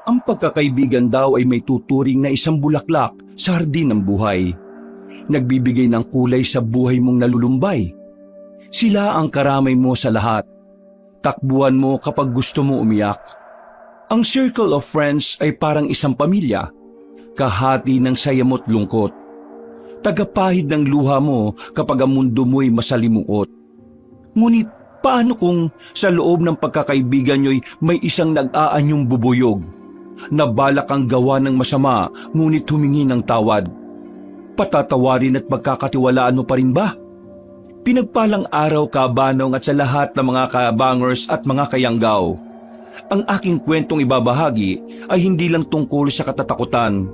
Ang pagkakaibigan daw ay may tuturing na isang bulaklak sa hardin ng buhay. Nagbibigay ng kulay sa buhay mong nalulumbay. Sila ang karamay mo sa lahat. Takbuhan mo kapag gusto mo umiyak. Ang circle of friends ay parang isang pamilya, kahati ng saya mo't lungkot. Tagapahid ng luha mo kapag ang mundo mo'y masalimuot. Ngunit paano kung sa loob ng pagkakaibigan nyo'y may isang nag-aanyong bubuyog, na balak ang gawa ng masama ngunit humingi ng tawad? Patatawarin at pagkakatiwalaan mo pa rin ba? Pinagpalang araw, Kabanong, at sa lahat ng mga kabangers at mga kayanggaw. Ang aking kwentong ibabahagi ay hindi lang tungkol sa katatakutan.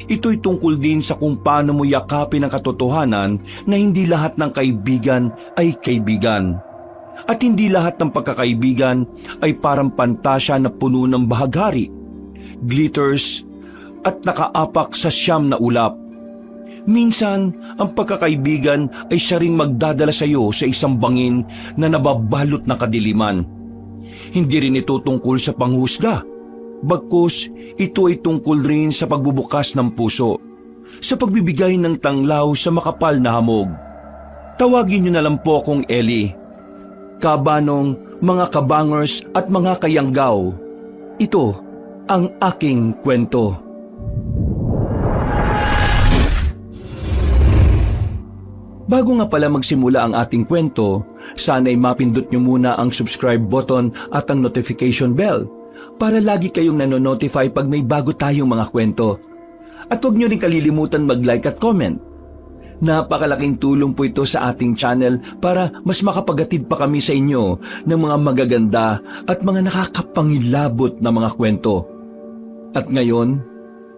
Ito'y tungkol din sa kung paano mo yakapin ang katotohanan na hindi lahat ng kaibigan ay kaibigan. At hindi lahat ng pagkakaibigan ay parang pantasya na puno ng bahaghari, glitters, at nakaapak sa siyam na ulap. Minsan, ang pagkakaibigan ay siya ring magdadala sa iyo sa isang bangin na nababalot ng kadiliman. Hindi rin ito tungkol sa panghusga. Bagkus, ito ay tungkol rin sa pagbubukas ng puso, sa pagbibigay ng tanglaw sa makapal na hamog. Tawagin niyo na lang po akong Ellie. Kabanong, mga kabangers at mga kayanggaw, ito ang aking kwento. Bago nga pala magsimula ang ating kwento, sana'y mapindot niyo muna ang subscribe button at ang notification bell para lagi kayong nanonotify pag may bago tayong mga kwento. At huwag niyo rin kalilimutan mag-like at comment. Napakalaking tulong po ito sa ating channel para mas makapagatid pa kami sa inyo ng mga magaganda at mga nakakapangilabot na mga kwento. At ngayon,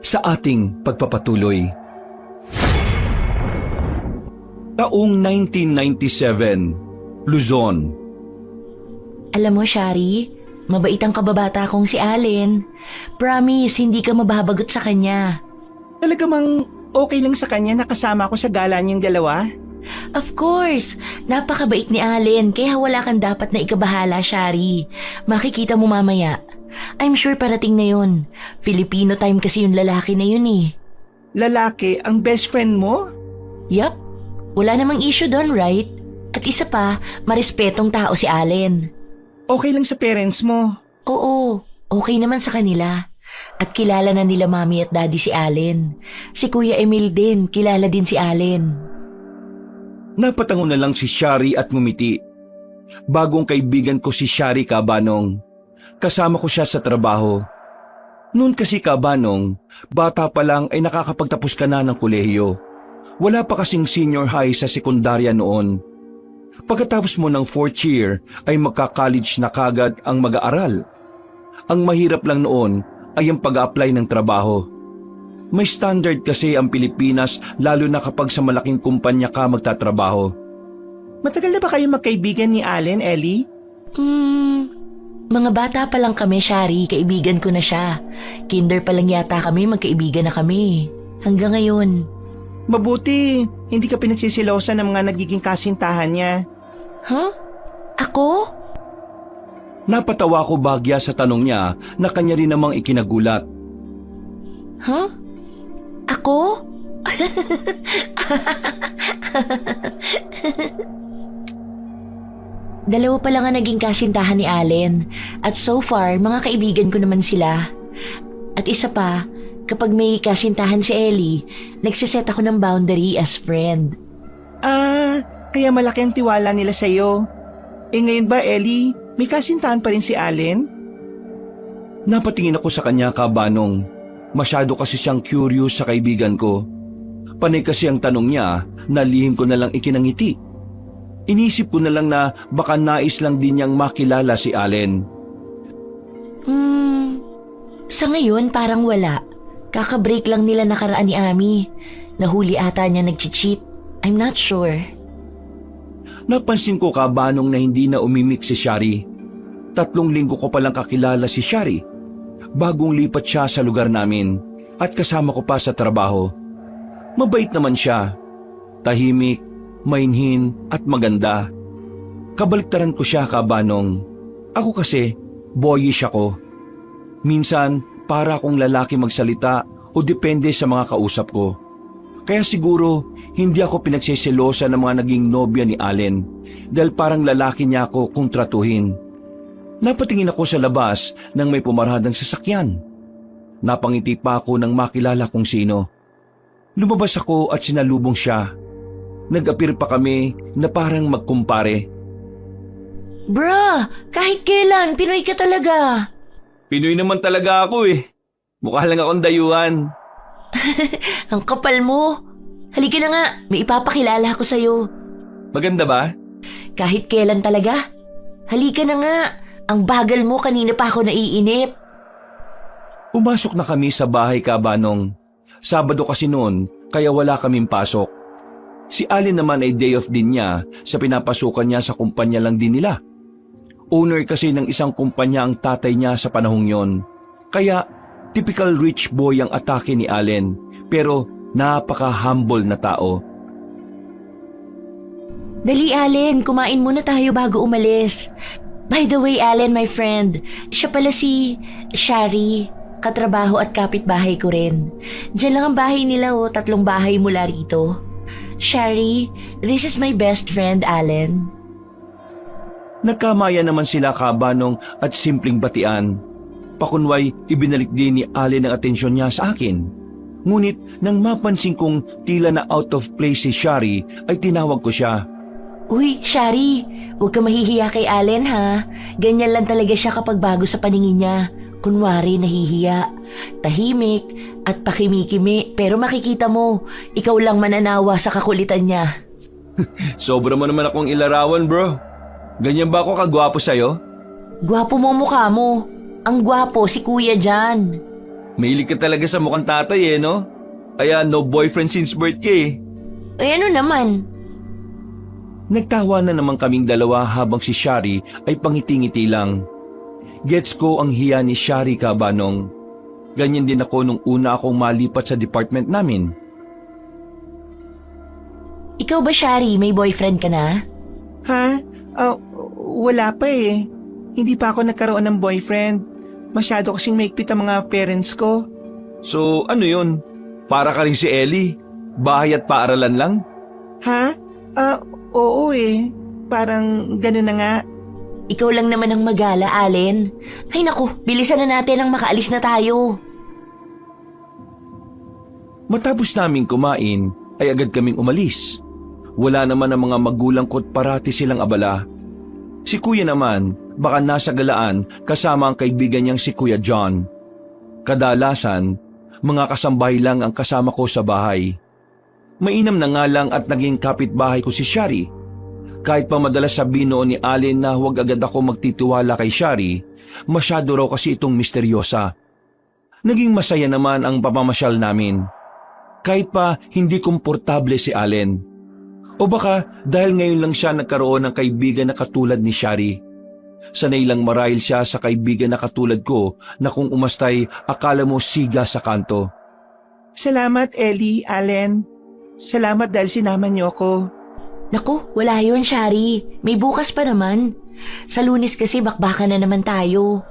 sa ating pagpapatuloy. Taong 1997, Luzon. Alam mo, Shari, mabait ang kababata kong si Allen. Promise, hindi ka mababagot sa kanya. Talaga mang okay lang sa kanya na kasama ko sa gala niyang dalawa? Of course, napakabait ni Allen, kaya wala kang dapat na ikabahala, Shari. Makikita mo mamaya. I'm sure parating na yun. Filipino time kasi yung lalaki na yun eh. Lalaki ang best friend mo? Yup, wala namang issue doon, right? At isa pa, marespetong tao si Allen. Okay lang sa parents mo? Oo, okay naman sa kanila. At kilala na nila mami at daddy si Allen. Si Kuya Emil din, kilala din si Allen. Napatango na lang si Shari at ngumiti. Bagong kaibigan ko si Shari, Kabanong. Kasama ko siya sa trabaho. Noon kasi, Kabanong, bata pa lang ay nakakapagtapos ka na ng kolehiyo. Wala pa kasing senior high sa sekundarya noon. Pagkatapos mo ng 4th year ay magka-college na kagad ang mag-aaral. Ang mahirap lang noon ay ang pag-a-apply ng trabaho. May standard kasi ang Pilipinas lalo na kapag sa malaking kumpanya ka magtatrabaho. Matagal na ba kayo magkaibigan ni Allen, Ellie? Mga bata pa lang kami, Shari, kaibigan ko na siya. Kinder pa lang yata kami, magkaibigan na kami. Hanggang ngayon. Mabuti, hindi ka pinagsisilosan ng mga nagiging kasintahan niya. Huh? Ako? Napatawa ko bagya sa tanong niya na kanya rin namang ikinagulat. Huh? Ako? Dalawa pa lang ang naging kasintahan ni Allen. At so far, mga kaibigan ko naman sila. At isa pa, kapag may kasintahan si Ellie, nagsiset ako ng boundary as friend. Kaya malaki ang tiwala nila sa'yo. Ngayon ba, Ellie, may kasintahan pa rin si Allen? Napatingin ako sa kanya, Kabanong. Masyado kasi siyang curious sa kaibigan ko. Panay kasi ang tanong niya, nalihim ko na lang ikinangiti. Inisip ko na lang na baka nais lang din niyang makilala si Allen. Sa ngayon parang wala. Kaka-break lang nila nakaraan ni Ami. Nahuli ata niya nag-cheat. I'm not sure. Napansin ko, Kabanong, na hindi na umimik si Shari. 3 linggo ko palang kakilala si Shari. Bagong lipat siya sa lugar namin at kasama ko pa sa trabaho. Mabait naman siya. Tahimik, mainhin at maganda. Kabaliktaran ko siya, Kabanong. Ako kasi, boyish ako. Minsan, para akong lalaki magsalita o depende sa mga kausap ko. Kaya siguro hindi ako pinagsiselosa ng mga naging nobya ni Allen dahil parang lalaki niya ako kung tratuhin. Napatingin ako sa labas nang may pumaradang sasakyan. Napangiti pa ako nang makilala kung sino. Lumabas ako at sinalubong siya. Nag-appear pa kami na parang magkumpare. Bruh, kahit kailan, Pinoy ka talaga. Pinoy naman talaga ako eh. Mukha lang akong dayuhan. Ang kapal mo. Halika na nga, may ipapakilala ako sa'yo. Maganda ba? Kahit kailan talaga. Halika na nga, ang bagal mo, kanina pa ako naiinip. Pumasok na kami sa bahay Kabanong. Sabado kasi noon, kaya wala kaming pasok. Si Allen naman ay day off din niya sa pinapasukan niya sa kumpanya lang din nila. Owner kasi ng isang kumpanya ang tatay niya sa panahong yon. Kaya typical rich boy ang atake ni Allen, pero napaka-humble na tao. Dali, Allen, kumain muna tayo bago umalis. By the way, Allen, my friend, siya pala si Shari, katrabaho at kapitbahay ko rin. Diyan lang ang bahay nila, 3 bahay mula rito. Shari, this is my best friend, Allen. Nagkamaya naman sila Kabanong at simpleng batian. Pakunway, ibinalik din ni Allen ang atensyon niya sa akin. Ngunit nang mapansin kong tila na out of place si Shari, ay tinawag ko siya. Uy, Shari, huwag ka mahihiya kay Allen ha. Ganyan lang talaga siya kapag bago sa paningin niya. Kunwari nahihiya, tahimik at pakimikimi, pero makikita mo, ikaw lang mananawa sa kakulitan niya. Sobra mo naman akong ilarawan, bro. Ganyan ba ako kagwapo sa'yo? Gwapo mo mukha mo. Ang gwapo si kuya dyan. Mahilig ka talaga sa mukhang tatay no? Kaya no boyfriend since birth ka eh. Ay ano naman? Nagtawa na naman kaming dalawa habang si Shari ay pangiti-ngiti lang. Gets ko ang hiya ni Shari Kabanong. Ganyan din ako nung una akong malipat sa department namin. Ikaw ba, Shari, may boyfriend ka na? Ha? Wala pa eh. Hindi pa ako nagkaroon ng boyfriend. Masyado kasing maigpit ang mga parents ko. So ano yun? Para ka rin si Ellie? Bahay at paaralan lang? Ha? Oo eh. Parang gano'n na nga. Ikaw lang naman ang magala, Allen. Ay naku, bilisan na natin ang makaalis na tayo. Matapos naming kumain, ay agad kaming umalis. Wala naman ang mga magulang ko't parati silang abala. Si kuya naman, baka nasa galaan kasama ang kaibigan niyang si Kuya John. Kadalasan, mga kasambahay lang ang kasama ko sa bahay. Mainam na nga lang at naging kapitbahay ko si Shari. Kahit pa madalas sabihin noon ni Allen na huwag agad ako magtitiwala kay Shari, masyado raw kasi itong misteryosa. Naging masaya naman ang pamamasyal namin. Kahit pa hindi komportable si Allen. O baka dahil ngayon lang siya nagkaroon ng kaibigan na katulad ni Shari. Sanay lang marahil siya sa kaibigan na katulad ko na kung umastay akala mo siga sa kanto. Salamat, Ellie, Allen. Salamat dahil sinama niyo ako. Naku, wala yun, Shari. May bukas pa naman. Sa Lunes kasi bakbakan na naman tayo.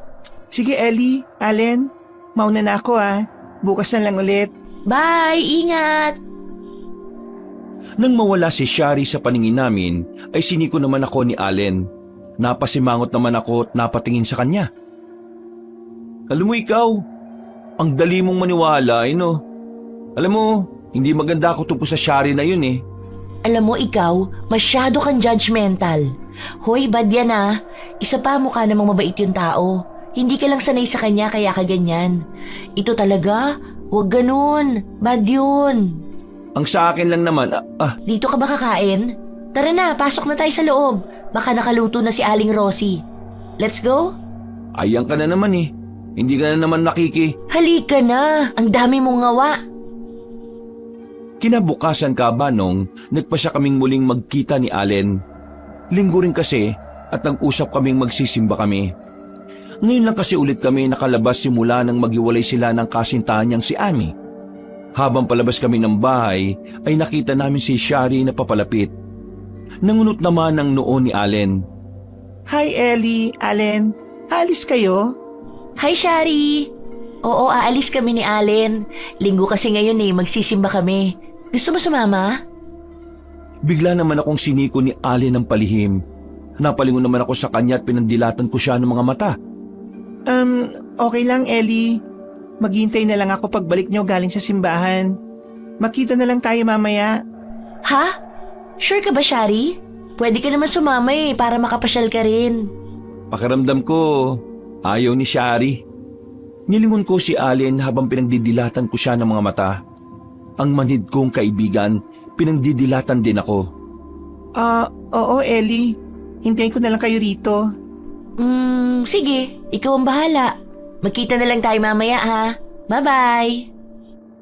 Sige, Ellie, Allen. Mauna na ako Bukas na lang ulit. Bye! Ingat! Nang mawala si Shari sa paningin namin, ay siniko naman ako ni Allen. Napasimangot naman ako at napatingin sa kanya. Alam mo ikaw, ang dali mong maniwala no? Alam mo, hindi maganda ako tupo sa Shari na yun eh. Alam mo ikaw, masyado kang judgmental. Hoy, bad yan Isa pa, mukha namang mabait yung tao. Hindi ka lang sanay sa kanya kaya ka ganyan. Ito talaga, wag ganun. Bad yun. Ang sa akin lang naman, Dito ka ba kakain? Tara na, pasok na tayo sa loob. Baka nakaluto na si Aling Rosie. Let's go? Ayan ka na naman eh. Hindi ka na naman nakiki. Halika na, ang dami mong ngawa. Kinabukasan Kabanong, nagpasya kaming muling magkita ni Allen. Linggo rin kasi at nag-usap kaming magsisimba kami. Ngayon lang kasi ulit kami nakalabas simula nang maghiwalay sila ng kasintahan niyang si Amy. Habang palabas kami ng bahay, ay nakita namin si Shari na papalapit. Nangunot naman ang noo ni Allen. Hi, Ellie, Allen. Alis kayo? Hi, Shari. Oo, aalis kami ni Allen. Linggo kasi ngayon magsisimba kami. Gusto mo sumama? Bigla naman akong siniko ni Allen ng palihim. Napalingon naman ako sa kanya at pinandilatan ko siya ng mga mata. Okay lang, Ellie. Maghintay na lang ako pagbalik niyo galing sa simbahan. Makita na lang tayo mamaya. Ha? Sure ka ba, Shari? Pwede ka naman sumama para makapasyal ka rin. Pakiramdam ko, ayaw ni Shari. Nilingon ko si Allen habang pinagdidilatan ko siya ng mga mata. Ang manhid kong kaibigan, pinagdidilatan din ako. Oo, Ellie. Hintayin ko na lang kayo rito. Sige. Ikaw ang bahala. Magkita na lang tayo mamaya, ha? Bye-bye.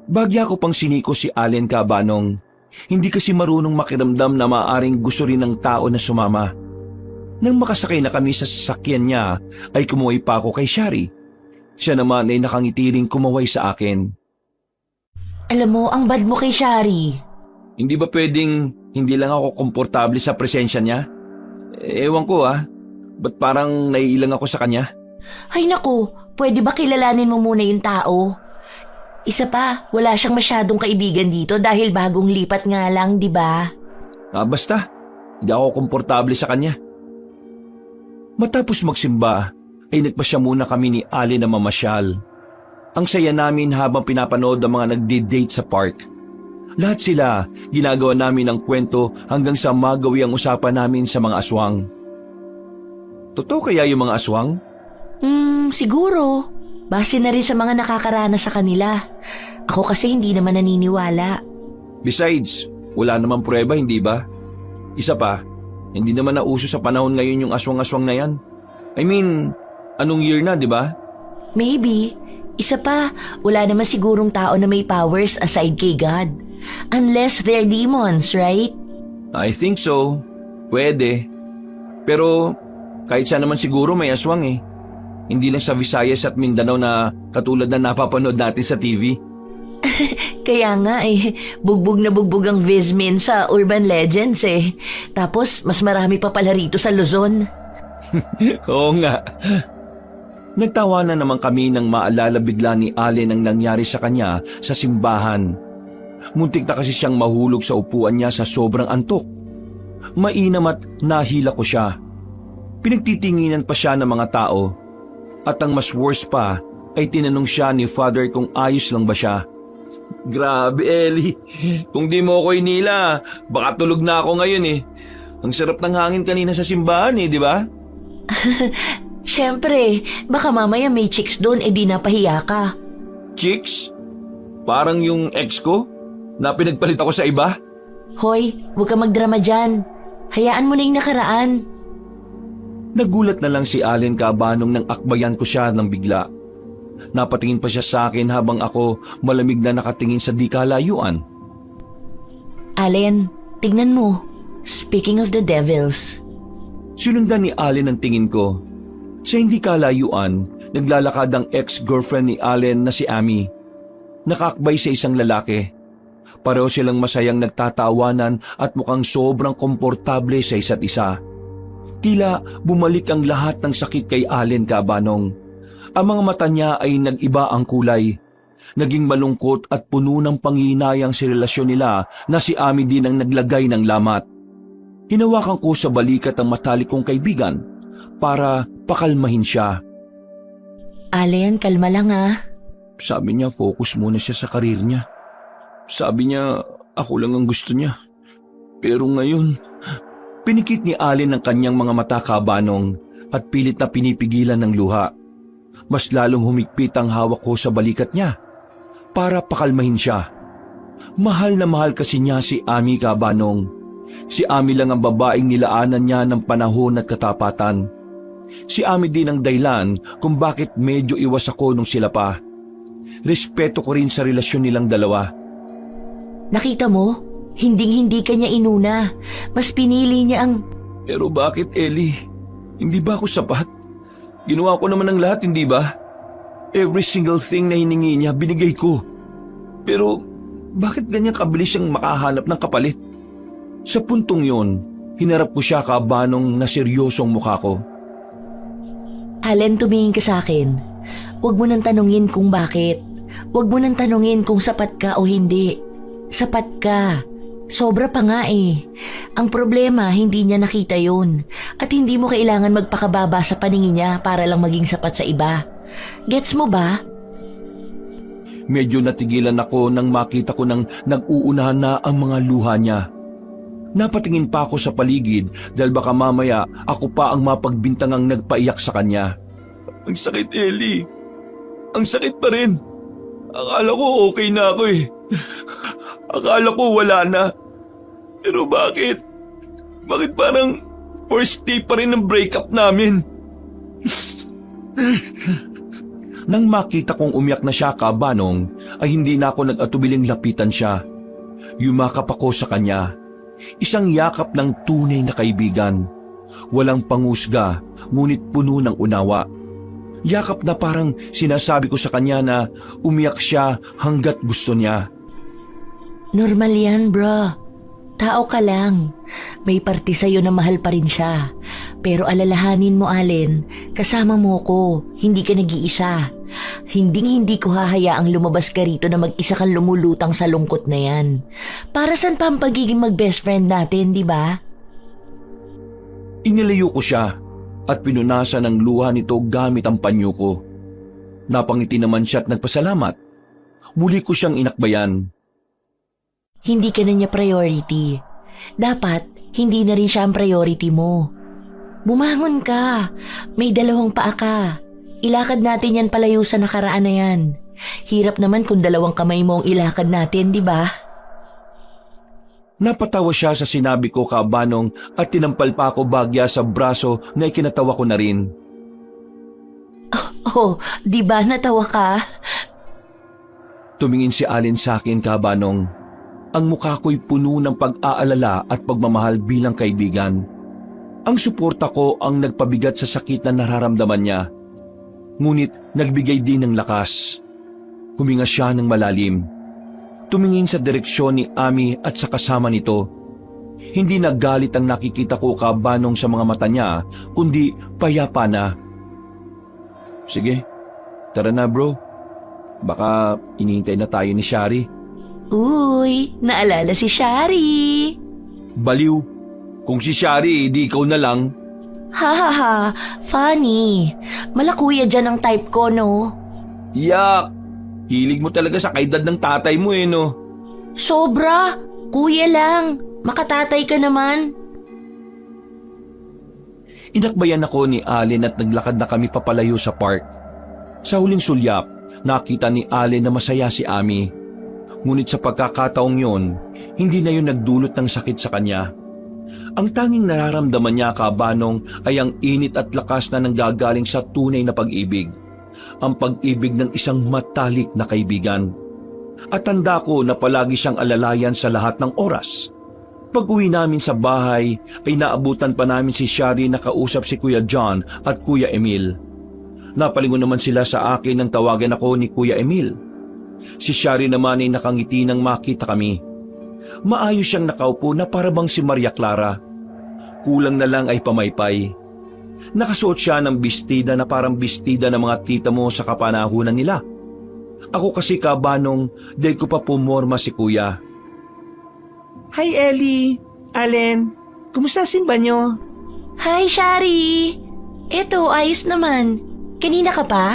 Bagya ko pang siniko si Allen Cabanong. Hindi kasi marunong makiramdam na maaaring gusto rin ng tao na sumama. Nang makasakay na kami sa sasakyan niya, ay kumuhay pa ako kay Shari. Siya naman ay nakangitiring kumaway sa akin. Alam mo, ang bad mo kay Shari. Hindi ba pwedeng hindi lang ako komportable sa presensya niya? Ewan ko ba't parang naiilang ako sa kanya? Ay naku, pwede ba kilalanin mo muna yung tao? Isa pa, wala siyang masyadong kaibigan dito dahil bagong lipat nga lang, di ba? Basta, hindi ako komportable sa kanya. Matapos magsimba, ay nagpasya muna kami ni Allen na mamasyal. Ang saya namin habang pinapanood ang mga nagdi-date sa park. Lahat sila, ginagawa namin ang kwento hanggang sa magawi ang usapan namin sa mga aswang. Totoo kaya yung mga aswang? Siguro. Base na rin sa mga nakakaranas sa kanila. Ako kasi hindi naman naniniwala. Besides, wala namang pruweba, hindi ba? Isa pa, hindi naman nauso sa panahon ngayon yung aswang-aswang na yan. I mean, anong year na, di ba? Maybe. Isa pa, wala naman sigurong tao na may powers aside kay God. Unless they're demons, right? I think so. Pwede. Pero kahit saan naman siguro may aswang Hindi lang sa Visayas at Mindanao na katulad na napapanood natin sa TV. Kaya nga bugbog na bugbog ang Vismin sa urban legends Tapos mas marami pa pala rito sa Luzon. Oo nga. Nagtawanan naman kami nang maalala bigla ni Allen ang nangyari sa kanya sa simbahan. Muntik na kasi siyang mahulog sa upuan niya sa sobrang antok. Mainam at nahila ko siya. Pinagtitinginan pa siya ng mga tao. At ang mas worse pa ay tinanong siya ni Father kung ayos lang ba siya. Grabe, Ellie. Kung di mo ako inila, baka tulog na ako ngayon Ang sarap ng hangin kanina sa simbahan di ba? Siyempre, baka mamaya may chicks doon di napahiya ka. Chicks? Parang yung ex ko? Na pinagpalit ako sa iba? Hoy, huwag ka magdrama dyan. Hayaan mo na yung nakaraan. Nagulat na lang si Allen Cabanong nang akbayan ko siya ng bigla. Napatingin pa siya sa akin habang ako malamig na nakatingin sa di kalayuan. Allen, tignan mo. Speaking of the devils. Sinundan ni Allen ang tingin ko. Sa hindi kalayuan, naglalakad ang ex-girlfriend ni Allen na si Amy. Nakakbay sa isang lalaki. Pareho silang masayang nagtatawanan at mukhang sobrang komportable sa isa't isa. Tila bumalik ang lahat ng sakit kay Allen Cabanong. Ang mga mata niya ay nag-iba ang kulay. Naging malungkot at puno ng panghihinayang si relasyon nila na si Amy din ang naglagay ng lamat. Hinawakan ko sa balikat ang matalik kong kaibigan para pakalmahin siya. Allen, kalma lang Sabi niya focus muna siya sa karir niya. Sabi niya ako lang ang gusto niya. Pero ngayon, pinikit ni Allen ang kanyang mga mata Cabanong at pilit na pinipigilan ng luha. Mas lalong humigpit ang hawak ko sa balikat niya para pakalmahin siya. Mahal na mahal kasi niya si Amy Cabanong. Si Amy lang ang babaeng nilaanan niya ng panahon at katapatan. Si Amy din ang dahilan kung bakit medyo iwas ako nung sila pa. Respeto ko rin sa relasyon nilang dalawa. Nakita mo? Hinding-hindi ka niya inuna. Mas pinili niya ang... Pero bakit, Ellie? Hindi ba ako sapat? Ginawa ko naman ang lahat, hindi ba? Every single thing na hiningi niya, binigay ko. Pero bakit ganyan kabilis siyang makahanap ng kapalit? Sa puntong yon, hinarap ko siya Cabanong na seryosong mukha ko. Allen, tumingin ka sa akin. Huwag mo nang tanungin kung bakit. Huwag mo nang tanungin kung sapat ka o hindi. Sapat ka. Sobra pa nga eh. Ang problema, hindi niya nakita yun. At hindi mo kailangan magpakababa sa paningin niya para lang maging sapat sa iba. Gets mo ba? Medyo natigilan ako nang makita ko nang nag-uunahan na ang mga luha niya. Napatingin pa ako sa paligid dahil baka mamaya ako pa ang mapagbintangang nagpaiyak sa kanya. Ang sakit, Ellie. Ang sakit pa rin. Akala ko okay na ako eh. Akala ko wala na. Pero bakit? Bakit parang first day pa rin ng breakup namin? Nang makita kong umiyak na siya, Kabanong, ay hindi na ako nag-atubiling lapitan siya. Yumakap ako sa kanya. Isang yakap ng tunay na kaibigan. Walang pangusga, ngunit puno ng unawa. Yakap na parang sinasabi ko sa kanya na umiyak siya hanggat gusto niya. Normal yan, bro. Tao ka lang. May parte sa'yo na mahal pa rin siya. Pero alalahanin mo, Allen, kasama mo ko. Hindi ka nag-iisa. Hindi ko hahayaang lumabas ka rito na mag-isa kang lumulutang sa lungkot na yan. Para saan pa ang pagiging mag-best friend natin, di ba? Inilayo ko siya at pinunasan ang luha nito gamit ang panyo ko. Napangiti naman siya at nagpasalamat. Muli ko siyang inakbayan. Hindi ka na niya priority. Dapat, hindi na rin siya ang priority mo. Bumangon ka. May 2 paa ka. Ilakad natin yan palayo sa nakaraan na yan. Hirap naman kung 2 kamay mo ang ilakad natin, di ba? Napatawa siya sa sinabi ko, Kabanong, at tinampal pa ako bagya sa braso na ikinatawa ko na rin. Oh, di ba natawa ka? Tumingin si Allen sa akin, Kabanong. Ang mukha ko'y puno ng pag-aalala at pagmamahal bilang kaibigan. Ang suporta ko ang nagpabigat sa sakit na nararamdaman niya. Ngunit nagbigay din ng lakas. Huminga siya ng malalim. Tumingin sa direksyon ni Ami at sa kasama nito. Hindi naggalit ang nakikita ko, Kabanong, sa mga mata niya, kundi payapa na. Sige, tara na bro. Baka inihintay na tayo ni Shari. Uy, naalala si Shari. Baliw. Kung si Shari, di ikaw na lang. Ha, funny. Malakuya dyan ang type ko, no? Yak! Hilig mo talaga sa kaedad ng tatay mo eh, no? Sobra. Kuya lang. Makatatay ka naman. Inakbayan ako ni Allen at naglakad na kami papalayo sa park. Sa huling sulyap, nakita ni Allen na masaya si Ami. Ngunit sa pagkakataong yon, hindi na yun nagdulot ng sakit sa kanya. Ang tanging nararamdaman niya, Kabanong, ay ang init at lakas na nanggagaling sa tunay na pag-ibig. Ang pag-ibig ng isang matalik na kaibigan. At tanda ko na palagi siyang alalayan sa lahat ng oras. Pag-uwi namin sa bahay ay naabutan pa namin si Shari na kausap si Kuya John at Kuya Emil. Napalingon naman sila sa akin nang tawagan ako ni Kuya Emil. Si Shari naman ay nakangiti nang makita kami. Maayos siyang nakaupo na parabang si Maria Clara. Kulang na lang ay pamaypay. Nakasuot siya ng bestida na parang bestida ng mga tita mo sa kapanahunan nila. Ako kasi, Kabanong, dahil ko pa pumorma si Kuya. Hi Ellie, Allen, kumusta simba nyo? Hi, Shari. Eto, ayos naman. Kanina ka pa?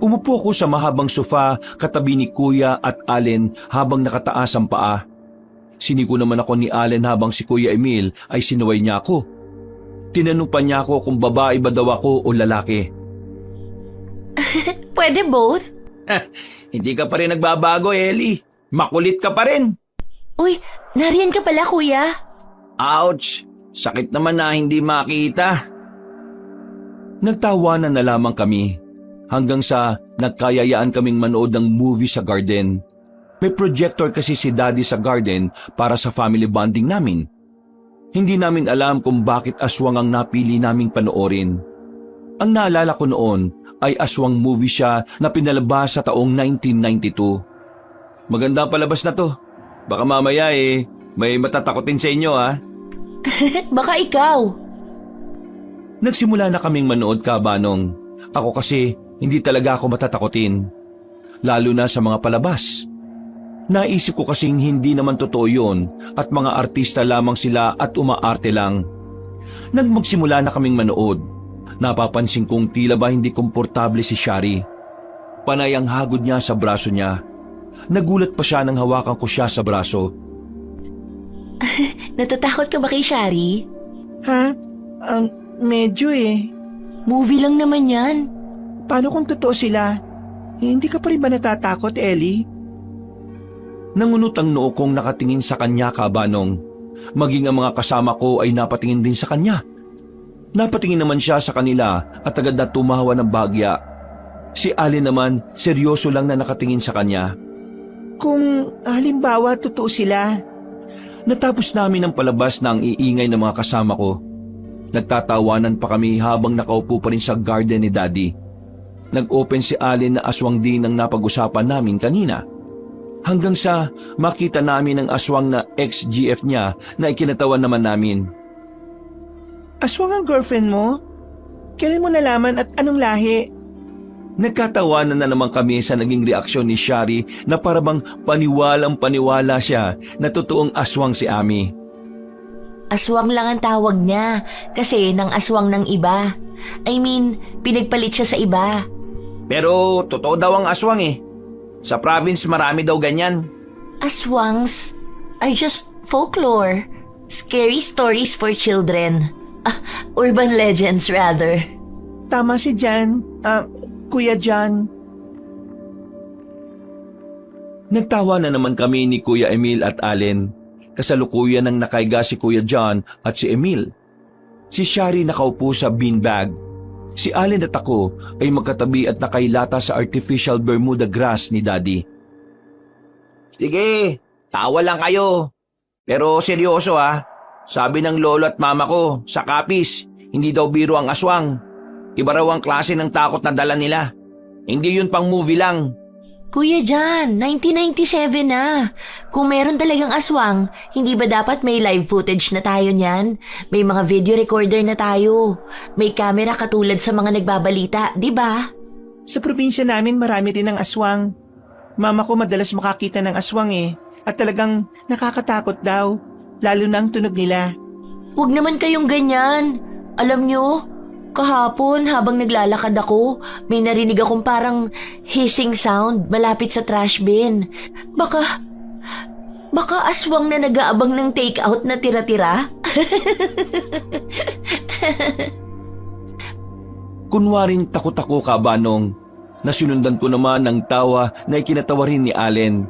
Umupo ako sa mahabang sofa katabi ni Kuya at Allen habang nakataas ang paa. Siniko naman ako ni Allen habang si Kuya Emil ay sinuway niya ako. Tinanong pa niya ako kung babae ba daw ako o lalaki. Pwede both? Hindi ka pa rin nagbabago, Ellie. Makulit ka pa rin. Uy, nariyan ka pala, Kuya. Ouch! Sakit naman na hindi makita. Nagtawanan na lamang kami. Hanggang sa nagkayayaan kaming manood ng movie sa garden. May projector kasi si Daddy sa garden para sa family bonding namin. Hindi namin alam kung bakit aswang ang napili naming panoorin. Ang naalala ko noon ay aswang movie siya na pinalabas sa taong 1992. Maganda palabas na to. Baka mamaya may matatakotin sa inyo ha. Baka ikaw. Nagsimula na kaming manood, Kabanong. Ako kasi hindi talaga ako matatakotin, lalo na sa mga palabas. Naisip ko kasing hindi naman totoo yun at mga artista lamang sila at umaarte lang. Nang magsimula na kaming manood, napapansin kong tila ba hindi komportable si Shari. Panay ang hagod niya sa braso niya. Nagulat pa siya nang hawakan ko siya sa braso. Natatakot ka ba kay Shari? Ha? Medyo eh. Movie lang naman yan. Paano kung totoo sila? Hindi ka pa rin ba natatakot, Ellie? Nangunot ang noo kong nakatingin sa kanya, Kabanong. Maging ang mga kasama ko ay napatingin din sa kanya. Napatingin naman siya sa kanila at agad na tumawa ng bagya. Si Allen naman, seryoso lang na nakatingin sa kanya. Kung halimbawa totoo sila. Natapos namin ang palabas na ang iingay ng mga kasama ko. Nagtatawanan pa kami habang nakaupo pa rin sa garden ni Daddy. Nag-open si Allen na aswang din ang napag-usapan namin kanina. Hanggang sa makita namin ang aswang na ex-GF niya na ikinatawan naman namin. Aswang ang girlfriend mo? Kailan mo nalaman at anong lahi? Nagkatawanan na naman kami sa naging reaksyon ni Shari na parabang paniwalang-paniwala siya na totoong aswang si Ami. Aswang lang ang tawag niya kasi ng aswang ng iba. I mean, pinagpalit siya sa iba. Pero totoo daw ang aswang eh. Sa province marami daw ganyan. Aswangs are just folklore. Scary stories for children. Urban legends rather. Tama si Jan. Kuya Jan. Nagtawa na naman kami ni Kuya Emil at Allen. Kasalukuyan nang nakaiga si Kuya John at si Emil. Si Shari nakaupo sa beanbag. Si Allen at ako ay magkatabi at nakailata sa artificial Bermuda grass ni Daddy. Sige, tawa lang kayo. Pero seryoso ha. Sabi ng lolo at mama ko, sa Kapis, hindi daw biro ang aswang. Iba raw ang klase ng takot na dala nila. Hindi yun pang movie lang. Kuya Jan, 1997 na. Kung meron talagang aswang, hindi ba dapat may live footage na tayo niyan? May mga video recorder na tayo. May camera katulad sa mga nagbabalita, di ba? Sa probinsya namin marami din ang aswang. Mama ko madalas makakita ng aswang eh. At talagang nakakatakot daw. Lalo na ang tunog nila. Huwag naman kayong ganyan. Alam nyo, kahapon habang naglalakad ako, may narinig akong parang hissing sound malapit sa trash bin. Baka aswang na nag-aabang ng take-out na tira-tira? Kunwaring takot ako, Kabanong. Nasinundan ko naman ng tawa na ikinatawa rin ni Allen.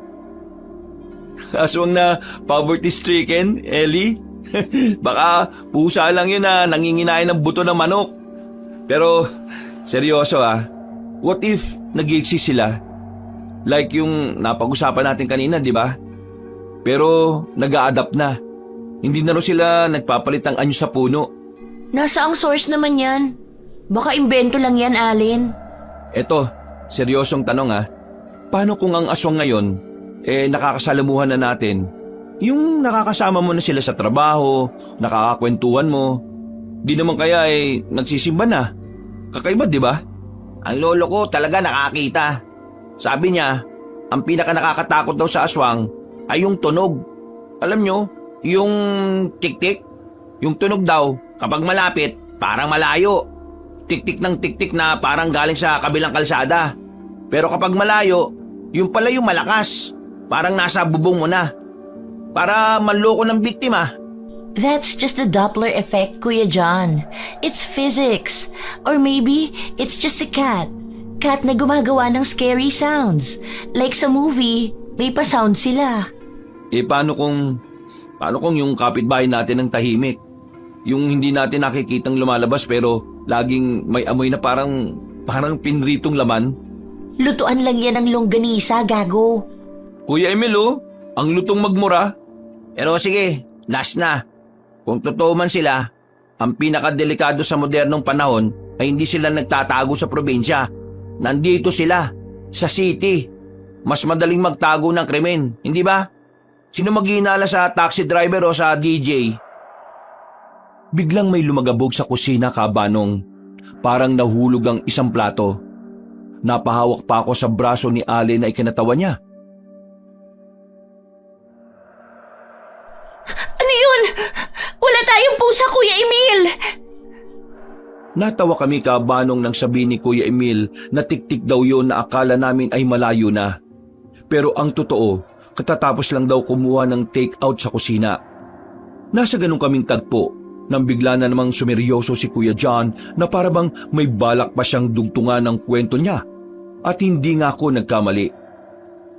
Aswang na poverty-stricken, Ellie? Baka pusa lang yun na nanginginain ng buto ng manok. Pero seryoso what if nag-i-exist sila? Like yung napag-usapan natin kanina, di ba? Pero nag-a-adapt na. Hindi na rin sila nagpapalit ng anyo sa puno. Nasa ang source naman yan? Baka imbento lang yan, Allen. Eto, seryosong tanong Paano kung ang aswang ngayon, nakakasalamuhan na natin? Yung nakakasama mo na sila sa trabaho, nakakakwentuhan mo. Di naman kaya nagsisimba na. Kakaiba, di ba? Ang lolo ko talaga nakakita. Sabi niya, ang pinaka nakakatakot daw sa aswang ay yung tunog. Alam nyo, yung tik-tik. Yung tunog daw, kapag malapit, parang malayo. Tik-tik ng tik-tik na parang galing sa kabilang kalsada. Pero kapag malayo, yung pala yung malakas. Parang nasa bubong mo na. Para manloko ng biktima. That's just the Doppler effect, Kuya John. It's physics. Or maybe, it's just a cat. Cat na gumagawa ng scary sounds. Like sa movie, may pa-sound sila. Paano kung yung kapitbahay natin ang tahimik? Yung hindi natin nakikitang lumalabas pero laging may amoy na parang pinritong laman? Lutuan lang yan ng longganisa, gago. Kuya Emil, ang lutong magmura. Pero sige, last na. Kung totoo man sila, ang pinakadelikado sa modernong panahon ay hindi sila nagtatago sa probinsya. Nandito sila, sa city. Mas madaling magtago ng krimen, hindi ba? Sino maghinala sa taxi driver o sa DJ? Biglang may lumagabog sa kusina, Kabanong. Parang nahulog ang isang plato. Napahawak pa ako sa braso ni Allen na ikinatawa niya. Ano yun? Wala tayong pusa, Kuya Emil! Natawa kami kabanong nang sabi ni Kuya Emil na tiktik daw yun na akala namin ay malayo na. Pero ang totoo, katatapos lang daw kumuha ng take-out sa kusina. Nasa ganun kaming tagpo nang bigla na namang sumeryoso si Kuya John na parabang may balak pa siyang dugtungan ng kwento niya. At hindi nga ako nagkamali.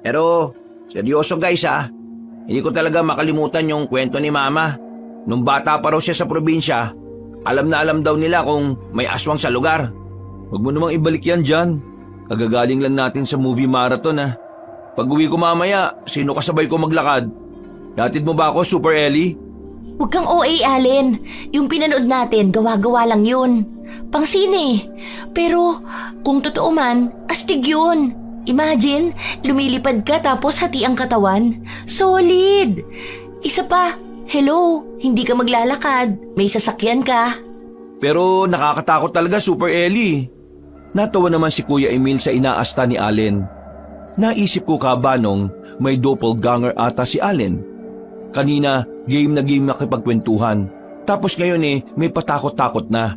Pero, seryoso guys ha. Hindi ko talaga makalimutan yung kwento ni Mama. Nung bata pa raw siya sa probinsya, alam na alam daw nila kung may aswang sa lugar. Huwag mo namang ibalik yan, John. Kagagaling lang natin sa movie marathon ha. Pag uwi ko mamaya, sino kasabay ko maglakad? Hatid mo ba ako, Super Ellie? Huwag kang OA, Allen. Yung pinanood natin, gawa-gawa lang yun. Pangsine. Pero kung totoo man, astig yun. Imagine, lumilipad ka tapos hati ang katawan. Solid. Isa pa, hello, hindi ka maglalakad. May sasakyan ka. Pero nakakatakot talaga, Super Ellie. Natawa naman si Kuya Emil sa inaasta ni Allen. Naisip ko kabanong may doppelganger ata si Allen. Kanina, game na game nakipagkwentuhan. Tapos ngayon may patakot-takot na.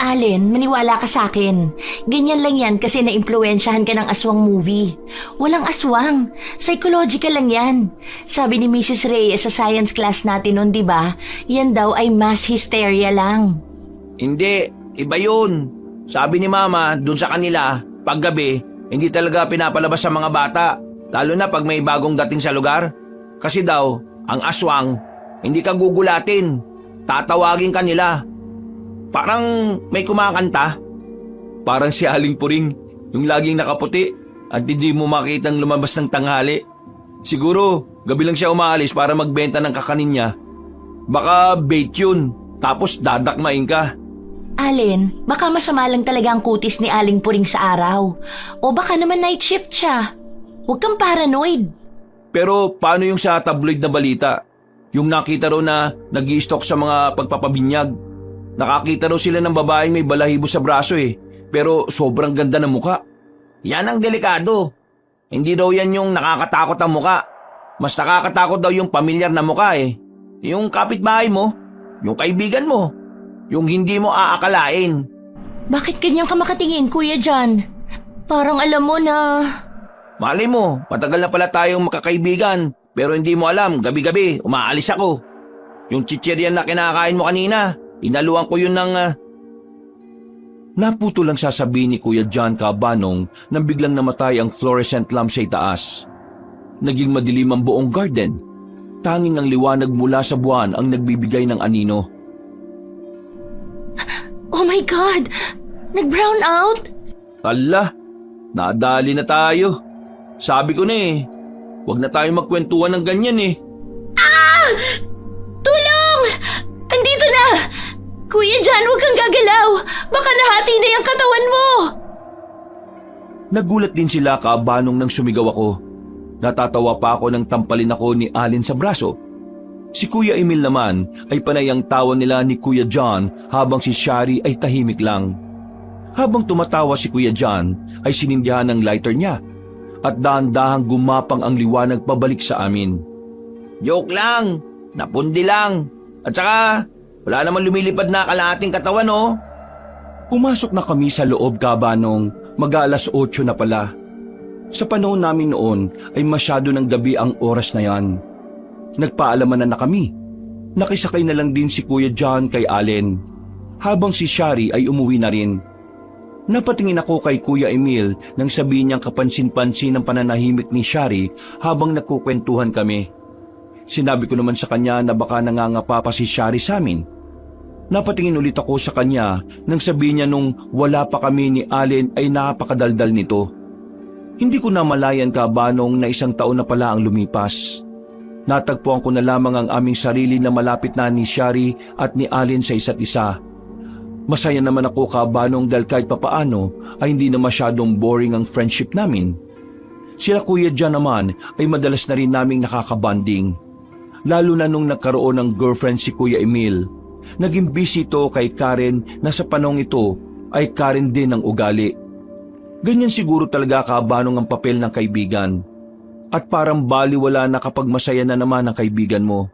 Allen, maniwala ka sa akin. Ganyan lang yan kasi naimpluwensyahan ka ng aswang movie. Walang aswang. Psychological lang yan. Sabi ni Mrs. Reyes sa science class natin noon, di ba? Yan daw ay mass hysteria lang. Hindi, iba yun. Sabi ni Mama, dun sa kanila, paggabi, hindi talaga pinapalabas sa mga bata. Lalo na pag may bagong dating sa lugar. Kasi daw, ang aswang, hindi ka gugulatin. Tatawagin ka nila. Parang may kumakanta. Parang si Aling Puring, yung laging nakaputi at hindi mo makitang lumabas ng tanghali. Siguro, gabi lang siya umaalis para magbenta ng kakanin niya. Baka bait yun, tapos dadakmain ka. Allen, baka masama lang talaga ang kutis ni Aling Puring sa araw. O baka naman night shift siya. Huwag kang paranoid. Pero paano yung sa tabloid na balita? Yung nakita raw na nag-i-stalk sa mga pagpapabinyag. Nakakita raw sila ng babaeng may balahibo sa braso pero sobrang ganda ng muka. Yan ang delikado. Hindi daw yan yung nakakatakot ang muka. Mas nakakatakot daw yung pamilyar na muka Yung kapitbahay mo, yung kaibigan mo, yung hindi mo aakalain. Bakit ganyan ka makatingin, Kuya John? Parang alam mo na... Malay mo, matagal na pala tayong makakaibigan, pero hindi mo alam, gabi-gabi, umaalis ako. Yung chichiryan na kinakain mo kanina, inaluan ko yun ng... Naputo lang sasabihin ni Kuya John kabanong nang biglang namatay ang fluorescent lamp sa itaas. Naging madilim ang buong garden. Tanging ang liwanag mula sa buwan ang nagbibigay ng anino. Oh my God! Nag-brown out? Ala, nadali na tayo. Sabi ko na huwag na tayo magkwentuhan ng ganyan Tulong! Andito na! Kuya John, huwag kang gagalaw! Baka nahati na yung katawan mo! Nagulat din sila kabanong nang sumigaw ako. Natatawa pa ako nang tampalin ako ni Allen sa braso. Si Kuya Emil naman ay panay ang tawa nila ni Kuya John habang si Shari ay tahimik lang. Habang tumatawa si Kuya John ay sinindihan ng lighter niya at dahan-dahang gumapang ang liwanag pabalik sa amin. Joke lang, napundi lang. At saka, wala naman lumilipad na kalahating katawan Pumasok na kami sa loob kabanong mag-alas 8 na pala. Sa panahon namin noon ay masyado ng gabi ang oras na yan. Nagpaalaman na kami. Nakisakay na lang din si Kuya John kay Allen. Habang si Shari ay umuwi na rin. Napatingin ako kay Kuya Emil nang sabihin niyang kapansin-pansin ang pananahimik ni Shari habang nagkukwentuhan kami. Sinabi ko naman sa kanya na baka nangangapa pa si Shari sa amin. Napatingin ulit ako sa kanya nang sabihin niya nung wala pa kami ni Allen ay napakadaldal nito. Hindi ko namalayan kabanong na 1 taon na pala ang lumipas. Natagpuan ko na lamang ang aming sarili na malapit na ni Shari at ni Allen sa isa't isa. Masaya naman ako kabanong dahil kahit papaano ay hindi na masyadong boring ang friendship namin. Sila Kuya John naman ay madalas na rin naming nakakabanding. Lalo na nung nagkaroon ng girlfriend si Kuya Emil Naging busy ito kay Karen na sa panong ito ay Karen din ang ugali. Ganyan siguro talaga kabanong ang papel ng kaibigan. At parang baliwala na kapag masaya na naman ang kaibigan mo.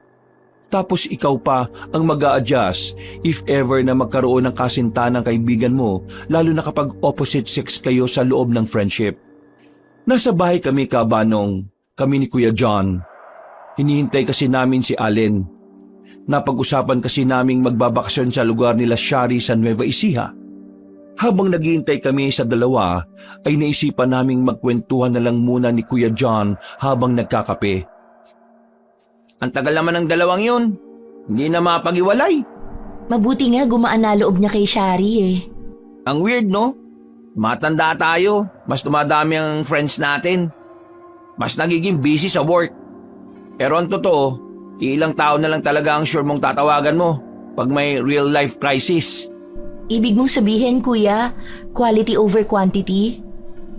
Tapos ikaw pa ang mag-a-adjust if ever na magkaroon ng kasintahan ng kaibigan mo, lalo na kapag opposite sex kayo sa loob ng friendship. Nasa bahay kami kabanong, kami ni Kuya John. Hinihintay kasi namin si Allen. Napag-usapan kasi naming magbabakasyon sa lugar nila Shari sa Nueva Ecija. Habang naghihintay kami sa dalawa, ay naisipan naming magkwentuhan na lang muna ni Kuya John habang nagkakape. Ang tagal naman ng dalawang yun. Hindi na mapag-iwalay. Mabuti nga gumaan na loob niya kay Shari eh. Ang weird, no? Matanda tayo, mas dumadami ang friends natin. Mas nagiging busy sa work. Pero ang totoo, ilang tao na lang talaga ang sure mong tatawagan mo pag may real life crisis. Ibig mong sabihin, kuya, quality over quantity?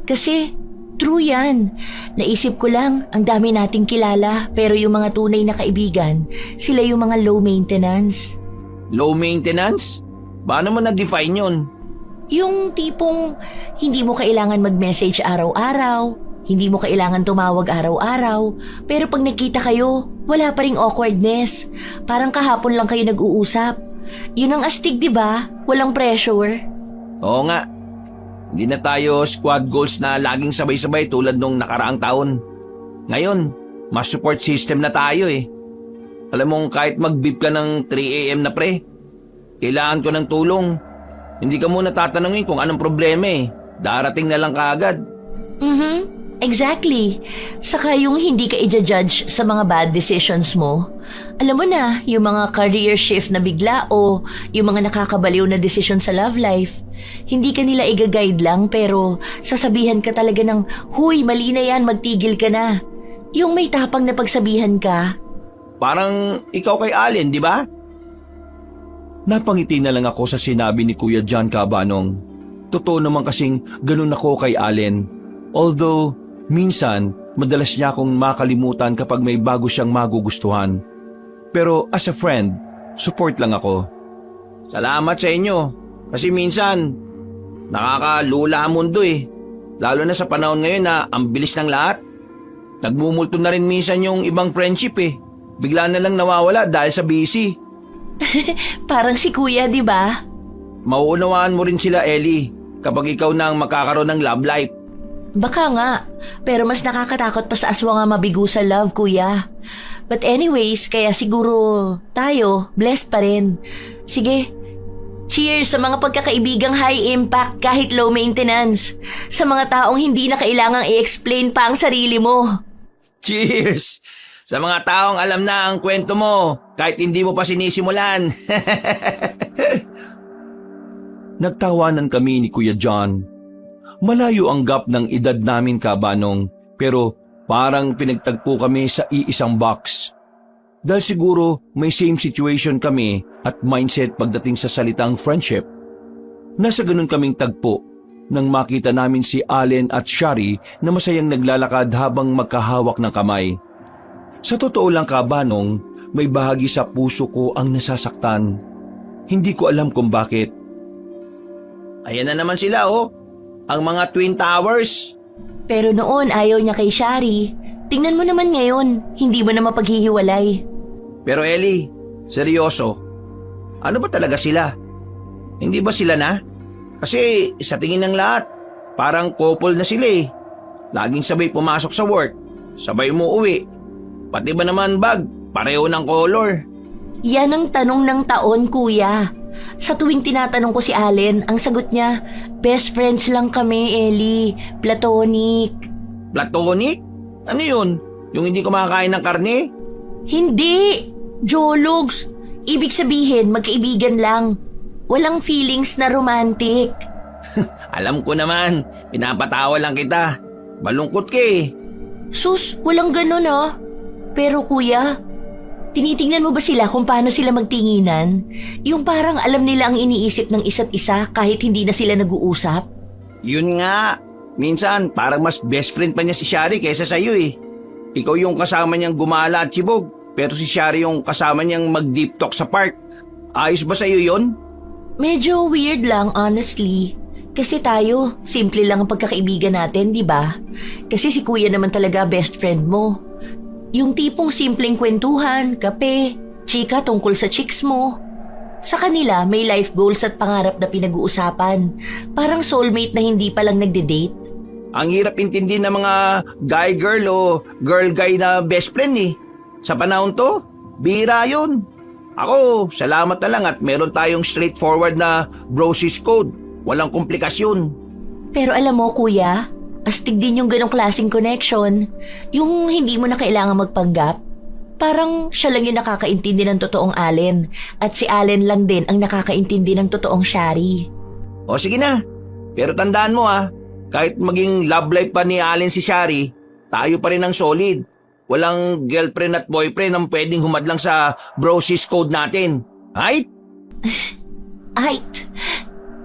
Kasi, true yan. Naisip ko lang, ang dami nating kilala, pero yung mga tunay na kaibigan, sila yung mga low maintenance. Low maintenance? Paano mo na-define yun? Yung tipong hindi mo kailangan mag-message araw-araw, hindi mo kailangan tumawag araw-araw, pero pag nagkita kayo, wala pa ring awkwardness. Parang kahapon lang kayo nag-uusap. Yun ang astig, di ba? Walang pressure. Oo nga. Hindi na tayo squad goals na laging sabay-sabay tulad nung nakaraang taon. Ngayon, mas support system na tayo eh. Alam mong kahit mag-beep ka ng 3 AM na pre, kailangan ko ng tulong. Hindi ka muna tatanungin kung anong problema eh. Darating na lang kaagad. Exactly. Saka yung hindi ka i-judge sa mga bad decisions mo. Alam mo na, yung mga career shift na bigla o yung mga nakakabaliw na decision sa love life. Hindi ka nila i-guide lang pero sasabihan ka talaga ng, huy, mali na yan, magtigil ka na. Yung may tapang na pagsabihan ka. Parang ikaw kay Allen, di ba? Napangiti na lang ako sa sinabi ni Kuya John kabanong. Totoo naman kasing ganun ako kay Allen. Although, minsan, madalas niya akong makalimutan kapag may bago siyang magugustuhan. Pero as a friend, support lang ako. Salamat sa inyo. Kasi minsan, nakakalula ang mundo eh. Lalo na sa panahon ngayon na ang bilis ng lahat. Nagmumulto na rin minsan yung ibang friendship eh. Bigla na lang nawawala dahil sa busy. Parang si kuya, di ba? Mauunawaan mo rin sila, Ellie, kapag ikaw na ang makakaroon ng love life. Baka nga, pero mas nakakatakot pa sa aswang nga mabigo sa love, kuya. But anyways, kaya siguro tayo, blessed pa rin. Sige, cheers sa mga pagkakaibigang high impact kahit low maintenance. Sa mga taong hindi na kailangang i-explain pa ang sarili mo. Cheers! Sa mga taong alam na ang kwento mo, kahit hindi mo pa sinisimulan. Nagtawanan kami ni Kuya John. Malayo ang gap ng edad namin kabanong, pero parang pinagtagpo kami sa iisang box. Dahil siguro may same situation kami at mindset pagdating sa salitang friendship. Nasa ganun kaming tagpo nang makita namin si Allen at Shari na masayang naglalakad habang magkahawak ng kamay. Sa totoo lang kabanong, may bahagi sa puso ko ang nasasaktan. Hindi ko alam kung bakit. Ayan na naman sila oh, ang mga Twin Towers. Pero noon ayaw niya kay Shari. Tingnan mo naman ngayon, hindi mo na mapaghihiwalay. Pero Ellie, seryoso, ano ba talaga sila? Hindi ba sila na? Kasi sa tingin ng lahat, parang couple na sila eh. Laging sabay pumasok sa work, sabay umuwi. Pati ba naman bag, pareho ng color. Yan ang tanong ng taon, kuya. Sa tuwing tinatanong ko si Allen, ang sagot niya, best friends lang kami, Ellie. Platonic. Platonic? Ano yun? Yung hindi kumakain ng karne? Hindi! Jologs! Ibig sabihin, magkaibigan lang. Walang feelings na romantic. Alam ko naman, pinapatawa lang kita. Malungkot ka eh. Sus, walang ganun ah. Pero kuya, tinitingnan mo ba sila kung paano sila magtinginan? Yung parang alam nila ang iniisip ng isa't isa kahit hindi na sila nag-uusap? Yun nga. Minsan, parang mas best friend pa niya si Shari kaysa sa'yo eh. Ikaw yung kasama niyang gumala at chibog, pero si Shari yung kasama niyang mag-deep talk sa park. Ayos ba sa'yo yon? Medyo weird lang, honestly. Kasi tayo, simple lang ang pagkakaibigan natin, di ba? Kasi si kuya naman talaga best friend mo. Yung tipong simpleng kwentuhan, kape, chika tungkol sa chicks mo. Sa kanila, may life goals at pangarap na pinag-uusapan. Parang soulmate na hindi pa lang nagde-date. Ang hirap intindi ng mga guy-girl o girl-guy na best friend eh. Sa panahon to, bihira yun. Ako, salamat na lang at meron tayong straightforward na brosis code. Walang komplikasyon. Pero alam mo, kuya, astig din yung ganong klaseng connection. Yung hindi mo na kailangan magpanggap. Parang siya lang yung nakakaintindi ng totoong Allen at si Allen lang din ang nakakaintindi ng totoong Shari. O sige na, pero tandaan mo kahit maging love life pa ni Allen si Shari, tayo pa rin ang solid. Walang girlfriend at boyfriend ang pwedeng humadlang sa brosis code natin. Right? Ay,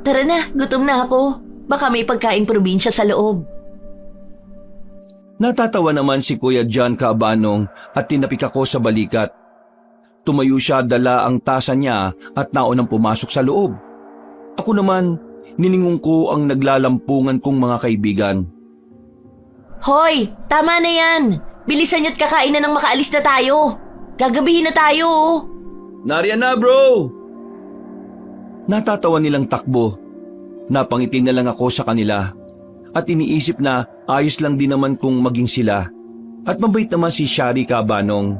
tara na, gutom na ako. Baka may pagkain probinsya sa loob. Natatawa naman si Kuya John Cabanong at tinapik ako sa balikat. Tumayo siya, dala ang tasa niya at naunang pumasok sa loob. Ako naman, niningon ko ang naglalampungan kong mga kaibigan. Hoy, tama na yan. Bilisan nyo't kakain na nang makaalis na tayo. Gagabihin na tayo. Nariyan na, bro! Natatawa nilang takbo. Napangiti na lang ako sa kanila. At iniisip na ayos lang din naman kung maging sila. At mabait naman si Shari Cabanong.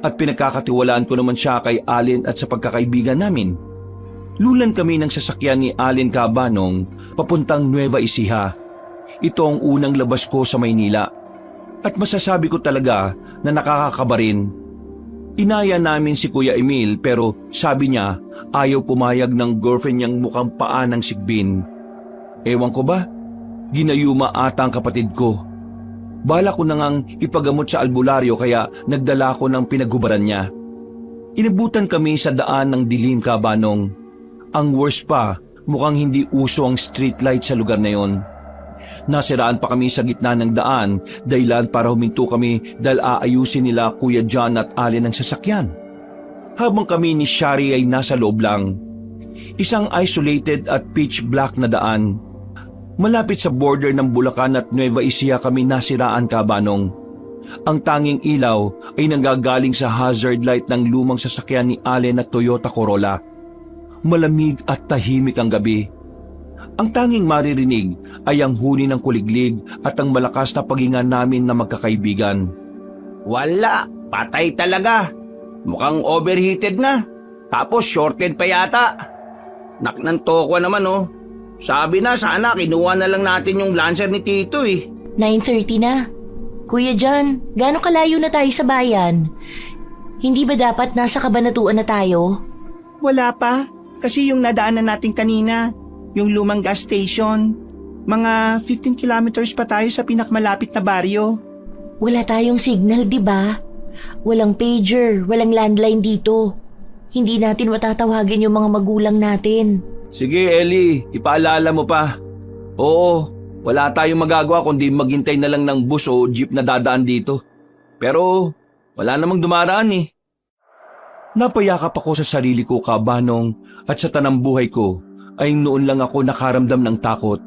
At pinagkakatiwalaan ko naman siya kay Allen at sa pagkakaibigan namin. Lulan kami ng sasakyan ni Allen Cabanong papuntang Nueva Ecija. Ito ang unang labas ko sa Maynila. At masasabi ko talaga na nakakakaba rin. Inaya namin si Kuya Emil pero sabi niya ayaw pumayag ng girlfriend niyang mukhang paa ng sigbin. Ewan ko ba? Ginayuma ata ang kapatid ko. Bala ko na ngang ipagamot sa albularyo kaya nagdala ko ng pinaghubaran niya. Inabutan kami sa daan ng dilim, Cabanong. Ang worst pa, mukhang hindi uso ang streetlight sa lugar na yon. Nasiraan pa kami sa gitna ng daan, dahilan para huminto kami dahil aayusin nila Kuya John at Allen ang sasakyan. Habang kami ni Shari ay nasa loob lang. Isang isolated at pitch black na daan. Malapit sa border ng Bulacan at Nueva Ecija kami nasiraan, Cabanong. Ang tanging ilaw ay nanggagaling sa hazard light ng lumang sasakyan ni Allen at Toyota Corolla. Malamig at tahimik ang gabi. Ang tanging maririnig ay ang huni ng kuliglig at ang malakas na paghinga namin na magkakaibigan. Wala, patay talaga. Mukhang overheated na. Tapos shorted pa yata. Naknanto ko naman Sabi na sana kinuha na lang natin yung Lancer ni Tito 9:30 na. Kuya John, gaano kalayo na tayo sa bayan? Hindi ba dapat nasa Kabanatuan na tayo? Wala pa, kasi yung nadaanan natin kanina, yung lumang gas station, mga 15 kilometers pa tayo sa pinakamalapit na baryo. Wala tayong signal, di ba? Walang pager, walang landline dito. Hindi natin matatawagin yung mga magulang natin. Sige, Ellie, ipaalala mo pa. Oo, wala tayong magagawa kundi maghintay na lang ng bus o jeep na dadaan dito. Pero wala namang dumaraan Napayakap ako sa sarili ko, Cabanong, at sa tanang buhay ko ay noon lang ako nakaramdam ng takot.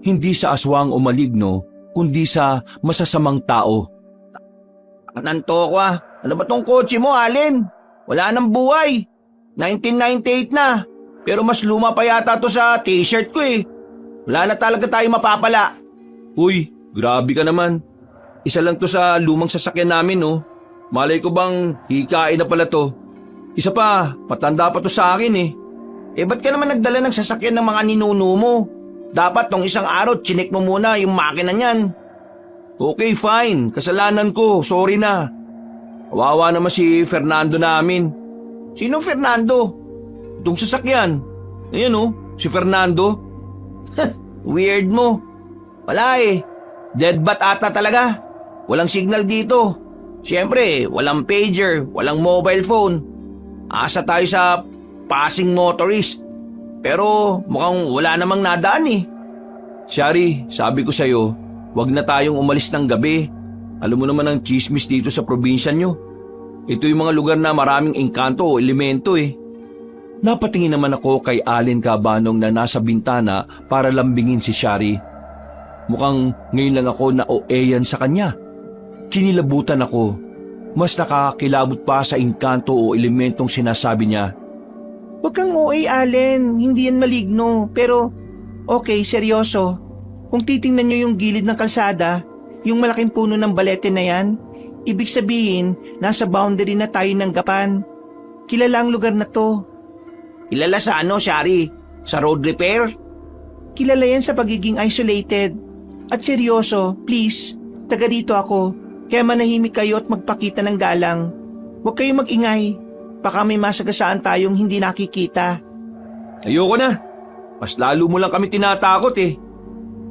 Hindi sa aswang o maligno, kundi sa masasamang tao. Nanto ko Ano ba tong kotse mo, Allen? Wala nang buhay. 1998 na. Pero mas luma pa yata to sa t-shirt ko Wala na talaga tayo mapapala. Uy, grabe ka naman. Isa lang to sa lumang sasakyan namin Malay ko bang hikain na pala to. Isa pa, matanda pa to sa akin Ba't ka naman nagdala ng sasakyan ng mga ninuno mo? Dapat nung isang araw, chinik mo muna yung makina niyan. Okay, fine. Kasalanan ko. Sorry na. Kawawa naman si Fernando namin. Sinong Fernando? Itong sasakyan. Ayan si Fernando. Weird mo. Wala Dead bat ata talaga. Walang signal dito. Siyempre, walang pager, walang mobile phone. Asa tayo sa passing motorist. Pero mukhang wala namang nadaan Shari, sabi ko sa'yo, wag na tayong umalis ng gabi. Alam mo naman ang chismis dito sa probinsya nyo. Ito yung mga lugar na maraming engkanto o elemento Napatingin naman ako kay Allen Cabanong na nasa bintana para lambingin si Shari. Mukhang ngayon lang ako na-OA-yan sa kanya. Kinilabutan ako. Mas nakakakilabot pa sa engkanto o elementong sinasabi niya. Huwag kang OA, Allen. Hindi yan maligno. Pero, okay, seryoso. Kung titingnan nyo yung gilid ng kalsada, yung malaking puno ng balete na yan, ibig sabihin, nasa boundary na tayo ng Gapan. Kilala ang lugar na to. Kilala sa ano, Shari? Sa road repair? Kilala yan sa pagiging isolated. At seryoso, please, taga dito ako. Kaya manahimik kayo at magpakita ng galang. Huwag kayong mag-ingay. Baka may masagasaan tayong hindi nakikita. Ayoko na. Mas lalo mo lang kami tinatakot eh.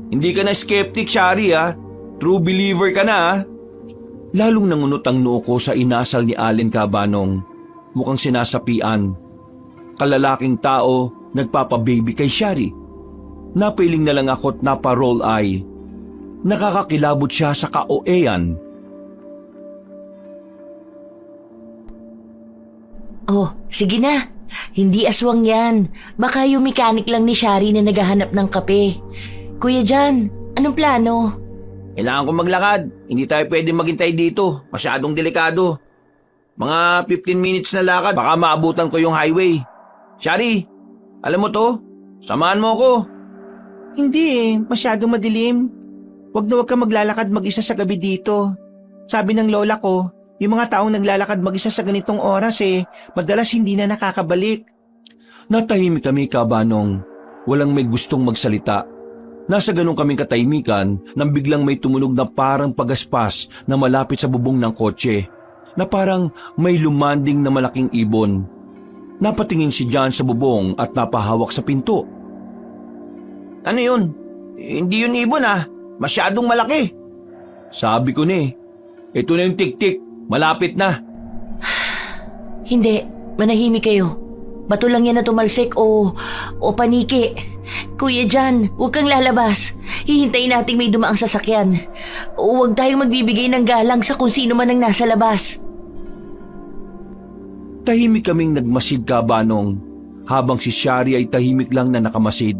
Hindi ka na skeptic, Shari ha. True believer ka na ha. Lalong nangunot ang noo ko sa inasal ni Allen Cabanong. Mukhang sinasapian. Kalalaking tao nagpapababy kay Shari. Napiling na lang ako't napa-roll eye. Nakakakilabot siya sa ka-OA-yan. Oh, sige na. Hindi aswang yan. Baka yung mechanic lang ni Shari na naghahanap ng kape. Kuya Jan, anong plano? Kailangan ko maglakad. Hindi tayo pwede maghintay dito. Masyadong delikado. Mga 15 minutes na lakad, baka maabutan ko yung highway. Shari, alam mo to? Samahan mo ako. Hindi masyadong madilim. Huwag na huwag ka maglalakad mag-isa sa gabi dito. Sabi ng lola ko, yung mga taong naglalakad mag-isa sa ganitong oras madalas hindi na nakakabalik. Natahimik kami, Cabanong. Walang may gustong magsalita. Nasa ganun kaming katahimikan nang biglang may tumunog na parang pagaspas na malapit sa bubong ng kotse, na parang may lumanding na malaking ibon. Napatingin si John sa bubong at napahawak sa pinto. Ano yun? Hindi yun ibon ah. Masyadong malaki. Sabi ko na ito na yung tik-tik. Malapit na. Hindi, manahimik kayo. Bato lang yan na tumalsik o paniki. Kuya Jan, huwag kang lalabas. Hihintayin nating may dumaang sasakyan. Huwag tayong magbibigay ng galang sa kung sino man ang nasa labas. Tahimik kaming nagmasid, Cabanong, habang si Shari ay tahimik lang na nakamasid.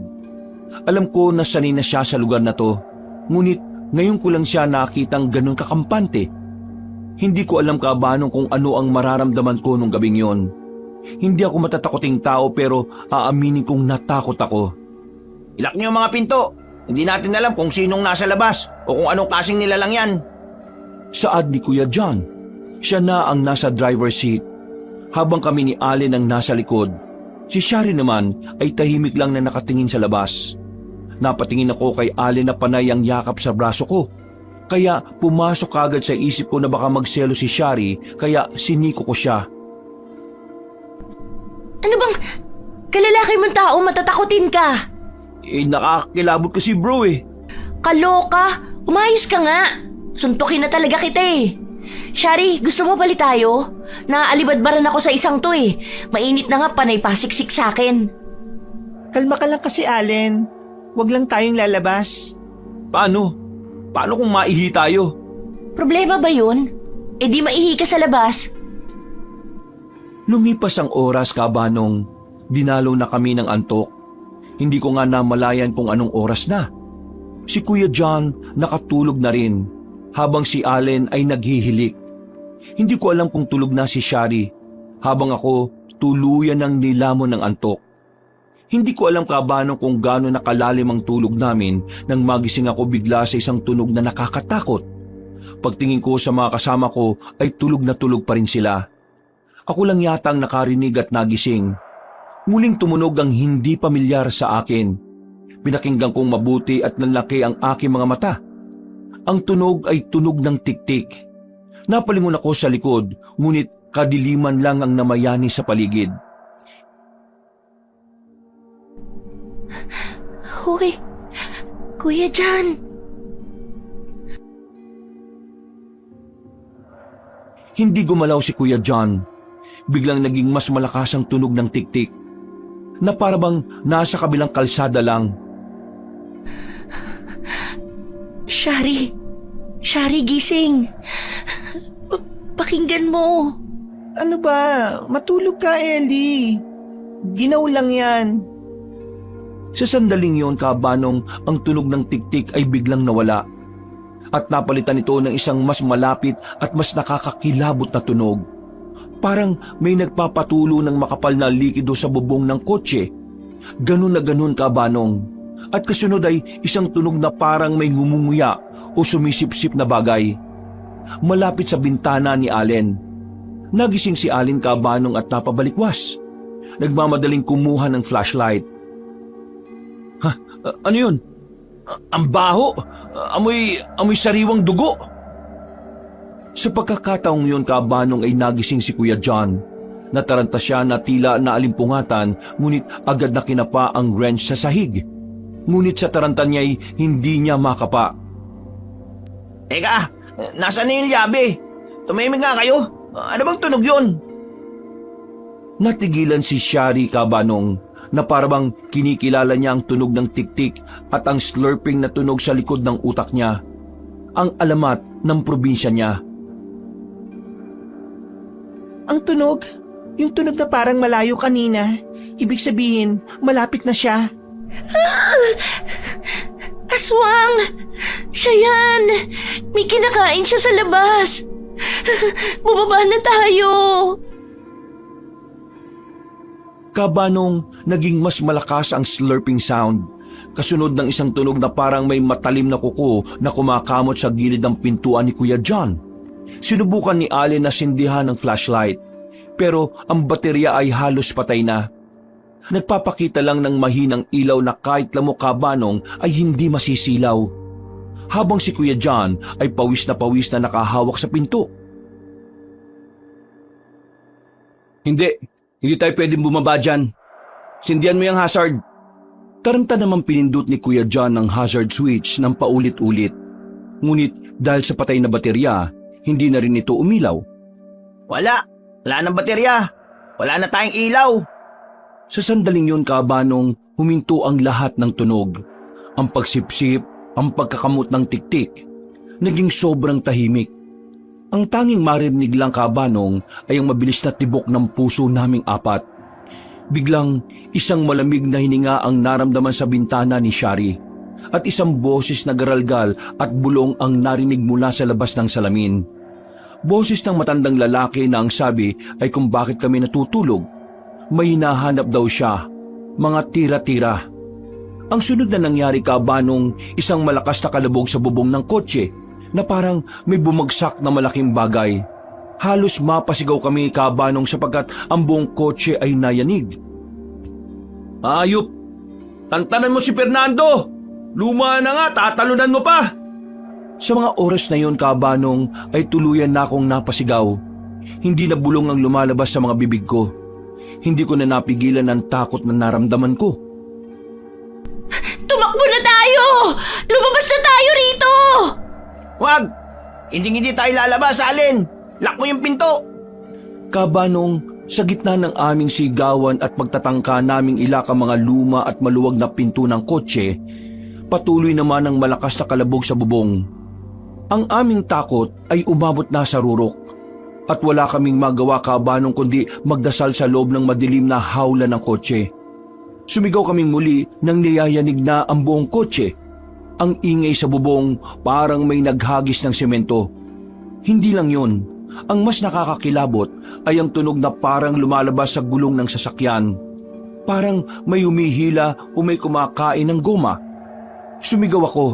Alam ko na sanay na siya sa lugar na to, ngunit ngayon ko lang siya nakitang ganun kakampante. Hindi ko alam, Cabanong, kung ano ang mararamdaman ko nung gabing yon. Hindi ako matatakoting tao pero aaminin kong natakot ako. Ilak niyo ang mga pinto. Hindi natin alam kung sinong nasa labas o kung anong klaseng nilalang yan. Saad ni Kuya John. Siya na ang nasa driver's seat, habang kami ni Allen ang nasa likod. Si Shari naman ay tahimik lang na nakatingin sa labas. Napatingin ako kay Allen na panay ang yakap sa braso ko. Kaya pumasok agad sa isip ko na baka magselo si Shari, kaya siniko ko siya. Ano bang kalalaki mong tao, matatakotin ka? Nakakakilabot kasi bro Kaloka, umayos ka nga. Suntukin na talaga kita Shari, gusto mo bali tayo? Naaalibadbaran ako sa isang to Mainit na nga, panay pasiksik sa akin. Kalma ka lang kasi, Allen. Huwag lang tayong lalabas. Paano? Paano kung maihi tayo? Problema ba yun? Di maihi ka sa labas. Lumipas ang oras, Cabanong. Dinalo na kami ng antok. Hindi ko nga namalayan kung anong oras na. Si Kuya John nakatulog na rin, habang si Allen ay naghihilik. Hindi ko alam kung tulog na si Shari, habang ako tuluyan ng nilamon ng antok. Hindi ko alam, Cabanong, kung gaano nakalalim ang tulog namin nang magising ako bigla sa isang tunog na nakakatakot. Pagtingin ko sa mga kasama ko ay tulog na tulog pa rin sila. Ako lang yata ang nakarinig at nagising. Muling tumunog ang hindi pamilyar sa akin. Pinakinggan kong mabuti at nanlaki ang aking mga mata. Ang tunog ay tunog ng tik-tik. Napalingon ako sa likod, ngunit kadiliman lang ang namayani sa paligid. Hoy, Kuya Jan. Hindi gumalaw si Kuya John. Biglang naging mas malakas ang tunog ng tik-tik, na parabang nasa kabilang kalsada lang. Shari, gising. Pakinggan mo. Ano ba? Matulog ka, Ellie. Ginaw lang yan. Sa sandaling yon, Kabanong, ang tunog ng tiktik ay biglang nawala. At napalitan ito ng isang mas malapit at mas nakakakilabot na tunog. Parang may nagpapatulo ng makapal na likido sa bubong ng kotse. Ganun na ganun, Kabanong. At kasunod ay isang tunog na parang may ngumunguya o sumisipsip na bagay. Malapit sa bintana ni Allen. Nagising si Allen, Kabanong, at napabalikwas. Nagmamadaling kumuha ng flashlight. Ano yun? Ang baho! Amoy sariwang dugo! Sa pagkakataong yun, Kabanong, ay nagising si Kuya John. Nataranta siya na tila naalimpungatan, ngunit agad na kinapa ang wrench sa sahig. Ngunit sa taranta niya ay hindi niya makapa. Teka, nasaan na yung yabe? Tumimik nga kayo. Ano bang tunog yun? Natigilan si Shari, Kabanong, na parabang kinikilala niya ang tunog ng tiktik at ang slurping na tunog sa likod ng utak niya. Ang alamat ng probinsya niya. Ang tunog, yung tunog na parang malayo kanina. Ibig sabihin, malapit na siya. Aswang! Siya yan! May kinakain siya sa labas! Bumaba na tayo! Kabanong, naging mas malakas ang slurping sound. Kasunod ng isang tunog na parang may matalim na kuko na kumakamot sa gilid ng pintuan ni Kuya John. Sinubukan ni Allen na sindihan ng flashlight, pero ang baterya ay halos patay na. Nagpapakita lang ng mahinang ilaw na kahit lamo, Kabanong, ay hindi masisilaw. Habang si Kuya John ay pawis na nakahawak sa pinto. Hindi tayo pwedeng bumaba dyan. Sindihan mo yung hazard. Taranta naman pinindot ni Kuya John ang hazard switch ng paulit-ulit. Ngunit dahil sa patay na baterya, hindi na rin ito umilaw. Wala nang baterya. Wala na tayong ilaw. Sa sandaling yun, Kabanong, huminto ang lahat ng tunog. Ang pagsipsip, ang pagkakamot ng tiktik. Naging sobrang tahimik. Ang tanging marinig lang, Kabanong, ay ang mabilis na tibok ng puso naming apat. Biglang isang malamig na hininga ang naramdaman sa bintana ni Shari at isang boses na garalgal at bulong ang narinig mula sa labas ng salamin. Boses ng matandang lalaki na ang sabi ay kung bakit kami natutulog. May hinahanap daw siya, mga tira-tira. Ang sunod na nangyari, Kabanong, isang malakas na kalabog sa bubong ng kotse na parang may bumagsak na malaking bagay. Halos mapasigaw kami, Kabanong, sapagkat ang buong kotse ay nayanig. Ayop! Tantanan mo si Fernando! Luma na nga, tatalunan mo pa! Sa mga oras na yon, Kabanong, ay tuluyan na akong napasigaw. Hindi na bulong ang lumalabas sa mga bibig ko. Hindi ko na napigilan ang takot na naramdaman ko. Tumakbo na tayo! Lumabas na tayo rito! Wag! Hindi tayo lalabas, Allen! Lock mo yung pinto! Kabanong, sa gitna ng aming sigawan at pagtatangka naming ilak ang mga luma at maluwag na pinto ng kotse, patuloy naman ang malakas na kalabog sa bubong. Ang aming takot ay umabot na sa rurok at wala kaming magawa, Kabanong, kundi magdasal sa loob ng madilim na hawla ng kotse. Sumigaw kaming muli nang niyayanig na ang buong kotse. Ang ingay sa bubong parang may naghagis ng semento. Hindi lang yun. Ang mas nakakakilabot ay ang tunog na parang lumalabas sa gulong ng sasakyan. Parang may humihila o may kumakain ng goma. Sumigaw ako.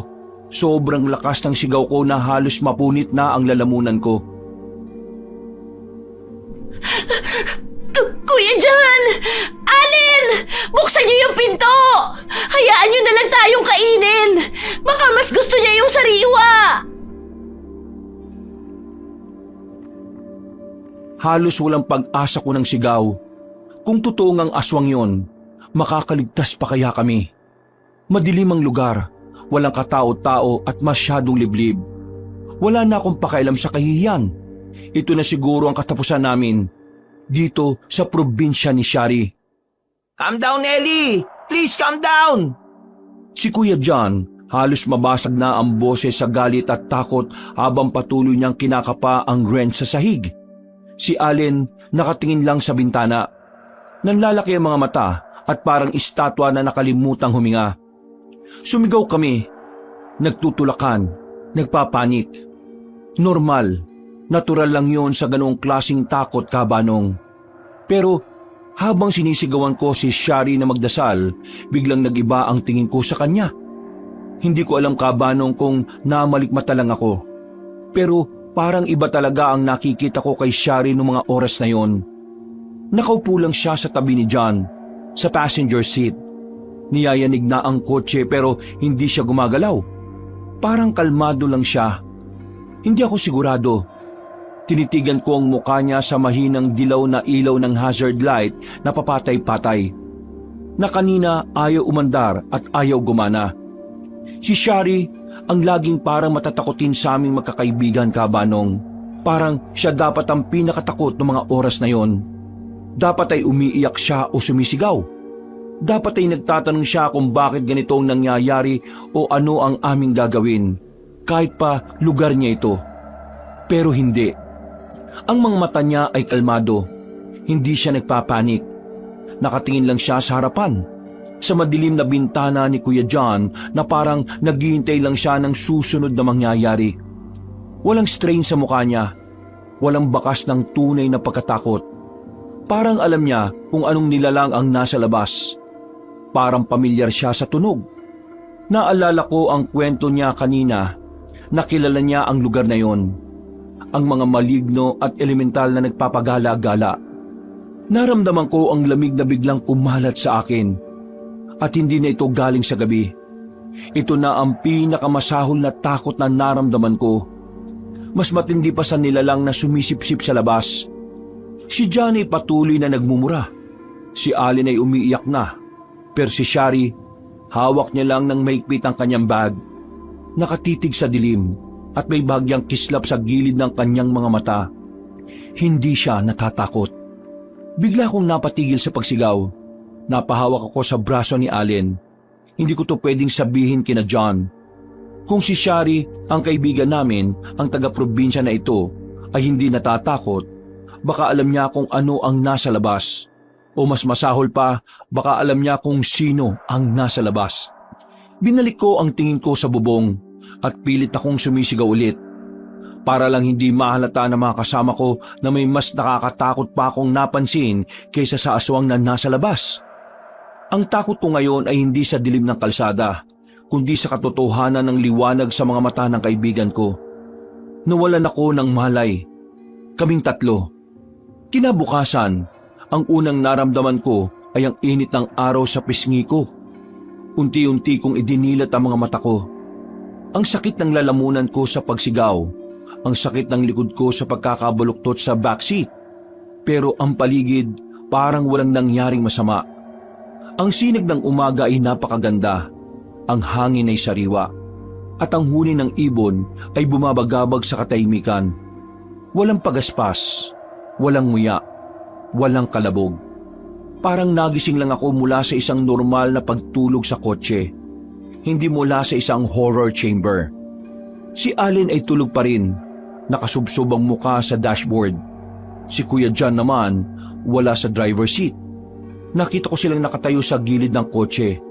Sobrang lakas ng sigaw ko na halos mapunit na ang lalamunan ko. Kuya John! Allen! Buksan niyo yung pinto! Hayaan niyo na lang tayong kainin! Baka mas gusto niya yung sariwa! Halos walang pag-asa ko ng sigaw. Kung totoo ngang aswang yon, makakaligtas pa kaya kami? Madilim ang lugar, walang katao-tao at masyadong liblib. Wala na akong pakialam sa kahihiyan. Ito na siguro ang katapusan namin. Dito sa probinsya ni Shari. Calm down, Ellie! Please calm down! Si Kuya John, halos mabasag na ang boses sa galit at takot habang patuloy niyang kinakapa ang wrench sa sahig. Si Allen nakatingin lang sa bintana. Nanlalaki ang mga mata at parang estatwa na nakalimutang huminga. Sumigaw kami. Nagtutulakan, nagpapanik. Normal, natural lang yon sa ganoong klaseng takot, Kabanong. Pero habang sinisigawan ko si Shari na magdasal, biglang nag-iba ang tingin ko sa kanya. Hindi ko alam, Kabanong, kung namalikmata lang ako. Pero parang iba talaga ang nakikita ko kay Shari noong mga oras na yon. Nakaupo lang siya sa tabi ni John, sa passenger seat. Niyayanig na ang kotse pero hindi siya gumagalaw. Parang kalmado lang siya. Hindi ako sigurado. Tinitigan ko ang mukha niya sa mahinang dilaw na ilaw ng hazard light na papatay-patay. Na kanina ayaw umandar at ayaw gumana. Si Shari ang laging parang matatakotin sa aming magkakaibigan, Kabanong. Parang siya dapat ang pinakatakot ng mga oras na yon. Dapat ay umiiyak siya o sumisigaw. Dapat ay nagtatanong siya kung bakit ganito ang nangyayari o ano ang aming gagawin. Kahit pa lugar niya ito. Pero hindi. Ang mga mata niya ay kalmado. Hindi siya nagpapanik. Nakatingin lang siya sa harapan. Sa madilim na bintana ni Kuya John na parang naghihintay lang siya ng susunod na mangyayari. Walang strain sa mukha niya. Walang bakas ng tunay na pagkatakot. Parang alam niya kung anong nilalang ang nasa labas. Parang pamilyar siya sa tunog. Naalala ko ang kwento niya kanina. Nakilala niya ang lugar na yon. Ang mga maligno at elemental na nagpapagala-gala. Naramdaman ko ang lamig na biglang kumalat sa akin. At hindi na ito galing sa gabi. Ito na ang pinakamasahol na takot na naramdaman ko. Mas matindi pa sa nilalang na sumisipsip sa labas. Si Johnny patuloy na nagmumura. Si Allen ay umiiyak na. Pero si Shari, hawak niya lang ng mahigpit ang kanyang bag. Nakatitig sa dilim at may bagyang kislap sa gilid ng kanyang mga mata. Hindi siya natatakot. Bigla akong napatigil sa pagsigaw. Napahawak ako sa braso ni Allen. Hindi ko to pwedeng sabihin kina John. Kung si Shari, ang kaibigan namin, ang taga-probinsya na ito, ay hindi natatakot, baka alam niya kung ano ang nasa labas. O mas masahol pa, baka alam niya kung sino ang nasa labas. Binalik ko ang tingin ko sa bubong at pilit akong sumisigaw ulit. Para lang hindi mahalata ng mga kasama ko na may mas nakakatakot pa akong napansin kaysa sa aswang na nasa labas. Ang takot ko ngayon ay hindi sa dilim ng kalsada, kundi sa katotohanan ng liwanag sa mga mata ng kaibigan ko. Nawalan ako ng malay. Kaming tatlo. Kinabukasan, ang unang naramdaman ko ay ang init ng araw sa pisngi ko. Unti-unti kong idinilat ang mga mata ko. Ang sakit ng lalamunan ko sa pagsigaw. Ang sakit ng likod ko sa pagkakabaluktot sa backseat. Pero ang paligid parang walang nangyaring masama. Ang sinag ng umaga ay napakaganda. Ang hangin ay sariwa. At ang huni ng ibon ay bumabagabag sa katahimikan. Walang pagaspas. Walang nguya. Walang kalabog. Parang nagising lang ako mula sa isang normal na pagtulog sa kotse. Hindi mula sa isang horror chamber. Si Allen ay tulog pa rin, nakasubsob ang muka sa dashboard. Si Kuya John naman wala sa driver's seat. Nakita ko silang nakatayo sa gilid ng kotse.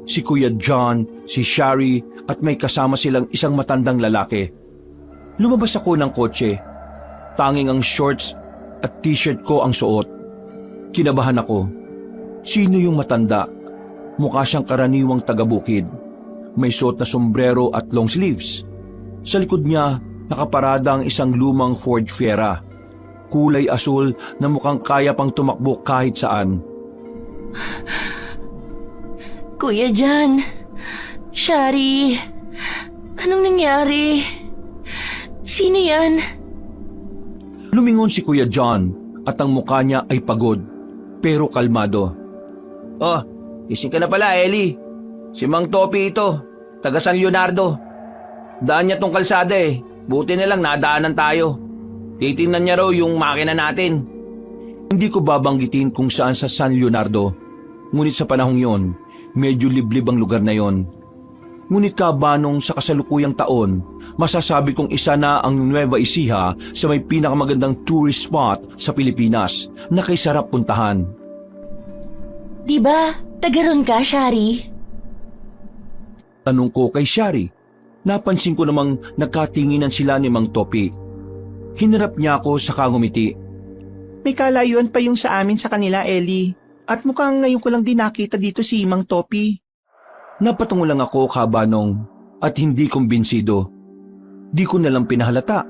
Si Kuya John, si Shari at may kasama silang isang matandang lalaki. Lumabas ako ng kotse. Tanging ang shorts at t-shirt ko ang suot. Kinabahan ako. Sino yung matanda? Mukha siyang karaniwang taga-bukid. May suot na sombrero at long sleeves. Sa likod niya, nakaparada ang isang lumang Ford Fiera. Kulay asul na mukhang kaya pang tumakbo kahit saan. Kuya John, Shari, anong nangyari? Sino yan? Lumingon si Kuya John at ang mukha niya ay pagod, pero kalmado. Oh, gising ka na pala, Ellie. Si Mang Topi ito, taga San Leonardo. Daan niya tong kalsada eh. Buti na lang nadaanan tayo. Titingnan niya raw yung makina natin. Hindi ko babanggitin kung saan sa San Leonardo. Ngunit sa panahong yon, medyo liblib ang lugar na yon. Ngunit Kabanong sa kasalukuyang taon, masasabi kong isa na ang Nueva Ecija sa may pinakamagandang tourist spot sa Pilipinas na kay sarap puntahan. Diba, tagaron ka, Shari? Tanong ko kay Shari. Napansin ko namang nagkatinginan sila ni Mang Topi. Hinarap niya ako sa kangumiti. May kalayuan pa yung sa amin sa kanila, Ellie. At mukhang ngayon ko lang din nakita dito si Mang Topi. Napatungo lang ako, Kabanong, at hindi kumbinsido. Di ko nalang pinahalata.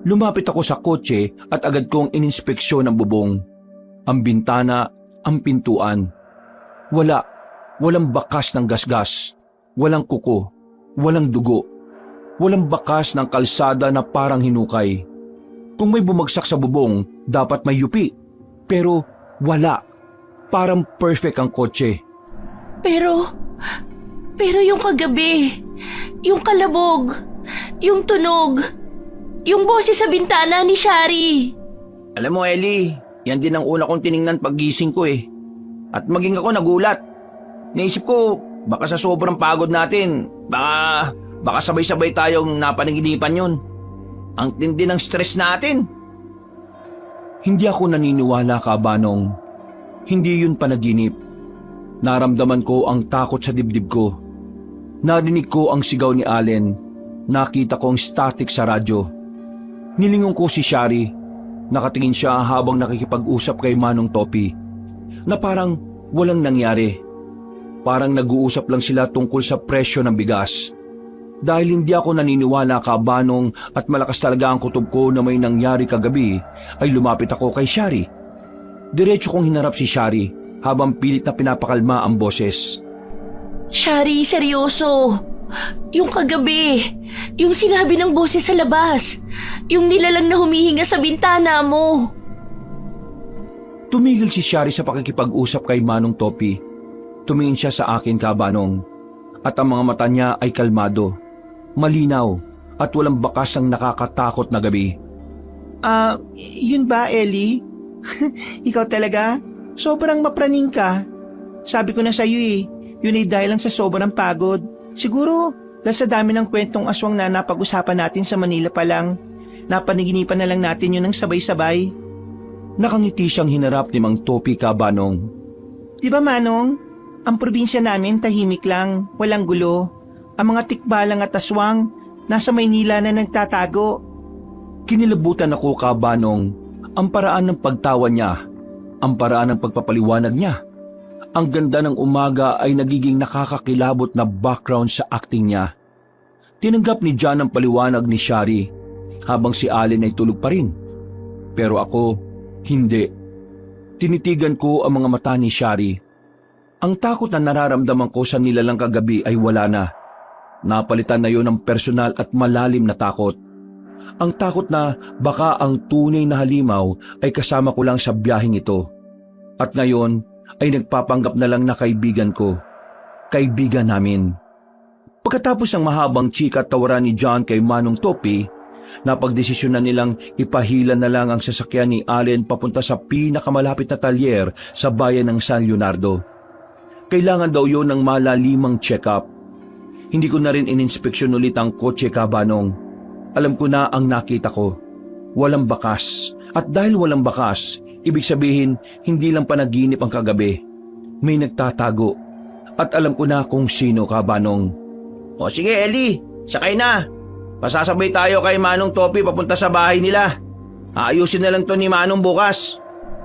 Lumapit ako sa kotse at agad kong ininspeksyon ang bubong. Ang bintana, ang pintuan. Walang bakas ng gasgas. Walang kuko. Walang dugo. Walang bakas ng kalsada na parang hinukay. Kung may bumagsak sa bubong, dapat may yupi. Pero wala. Parang perfect ang kotse. Pero yung kagabi, yung kalabog, yung tunog, yung boses sa bintana ni Shari. Alam mo, Ellie, yan din ang una kong tiningnan paggising ko eh. At maging ako nagulat. Naisip ko, baka sa sobrang pagod natin, baka sabay-sabay tayong napanaginipan yun. Ang tindi ng stress natin. Hindi ako naniniwala, Kabanong. Hindi yun panaginip. Naramdaman ko ang takot sa dibdib ko. Narinig ko ang sigaw ni Allen. Nakita ko ang static sa radyo. Nilingon ko si Shari. Nakatingin siya habang nakikipag-usap kay Manong Topi. Na parang walang nangyari. Parang nag-uusap lang sila tungkol sa presyo ng bigas. Dahil hindi ako naniniwala, Kabanong, at malakas talaga ang kutob ko na may nangyari kagabi, ay lumapit ako kay Shari. Diretso kong hinarap si Shari habang pilit na pinapakalma ang boses. Shari, seryoso. Yung kagabi, yung sinabi ng boses sa labas, yung nilalang na humihinga sa bintana mo. Tumigil si Shari sa pakikipag-usap kay Manong Topi. Tumingin siya sa akin, Kabanong, at ang mga mata niya ay kalmado, malinaw, at walang bakas ng nakakatakot na gabi. Yun ba, Ellie? Ikaw talaga? Sobrang mapraning ka. Sabi ko na sa'yo eh, yun ay dahil lang sa sobrang pagod. Siguro, dahil sa dami ng kwentong aswang na napag-usapan natin sa Manila pa lang, napaniginipan na lang natin yun ng sabay-sabay. Nakangiti siyang hinarap ni Mang Topi, Kabanong. Di ba, Manong? Ang probinsya namin tahimik lang, walang gulo. Ang mga tikbalang at aswang, nasa Maynila na nagtatago. Kinilabutan ako, Kabanong. Ang paraan ng pagtawa niya, ang paraan ng pagpapaliwanag niya. Ang ganda ng umaga ay nagiging nakakakilabot na background sa acting niya. Tinanggap ni John ang paliwanag ni Shari, habang si Allen ay tulog pa rin. Pero ako, hindi. Tinitigan ko ang mga mata ni Shari. Ang takot na nararamdaman ko sa nilalang kagabi ay wala na. Napalitan na yon ng personal at malalim na takot. Ang takot na baka ang tunay na halimaw ay kasama ko lang sa biyaheng ito. At ngayon ay nagpapanggap na lang na kaibigan ko. Kaibigan namin. Pagkatapos ng mahabang chika at tawaran ni John kay Manong Topi, napagdesisyon na nilang ipahila na lang ang sasakyan ni Allen papunta sa pinakamalapit na talyer sa bayan ng San Leonardo. Kailangan daw yon ng malalimang check-up. Hindi ko na rin ininspeksyon ulit ang kotse, Kabanong. Alam ko na ang nakita ko. Walang bakas. At dahil walang bakas, ibig sabihin hindi lang panaginip ang kagabi. May nagtatago. At alam ko na kung sino, Kabanong. O sige, Ellie, sakay na. Pasasabay tayo kay Manong Topi papunta sa bahay nila. Aayusin na lang to ni Manong bukas.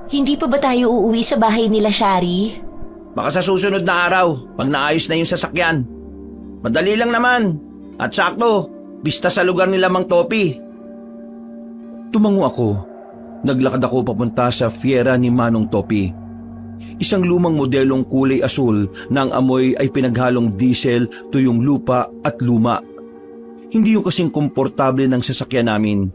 Hindi pa ba tayo uuwi sa bahay nila, Shari? Baka sa susunod na araw, pag naayos na yung sasakyan. Madali lang naman. At sakto, bista sa lugar nila Mang Topi. Tumango ako. Naglakad ako papunta sa fiera ni Manong Topi. Isang lumang modelong kulay asul na ang amoy ay pinaghalong diesel, tuyong lupa at luma. Hindi yung kasing komportable ng sasakyan namin.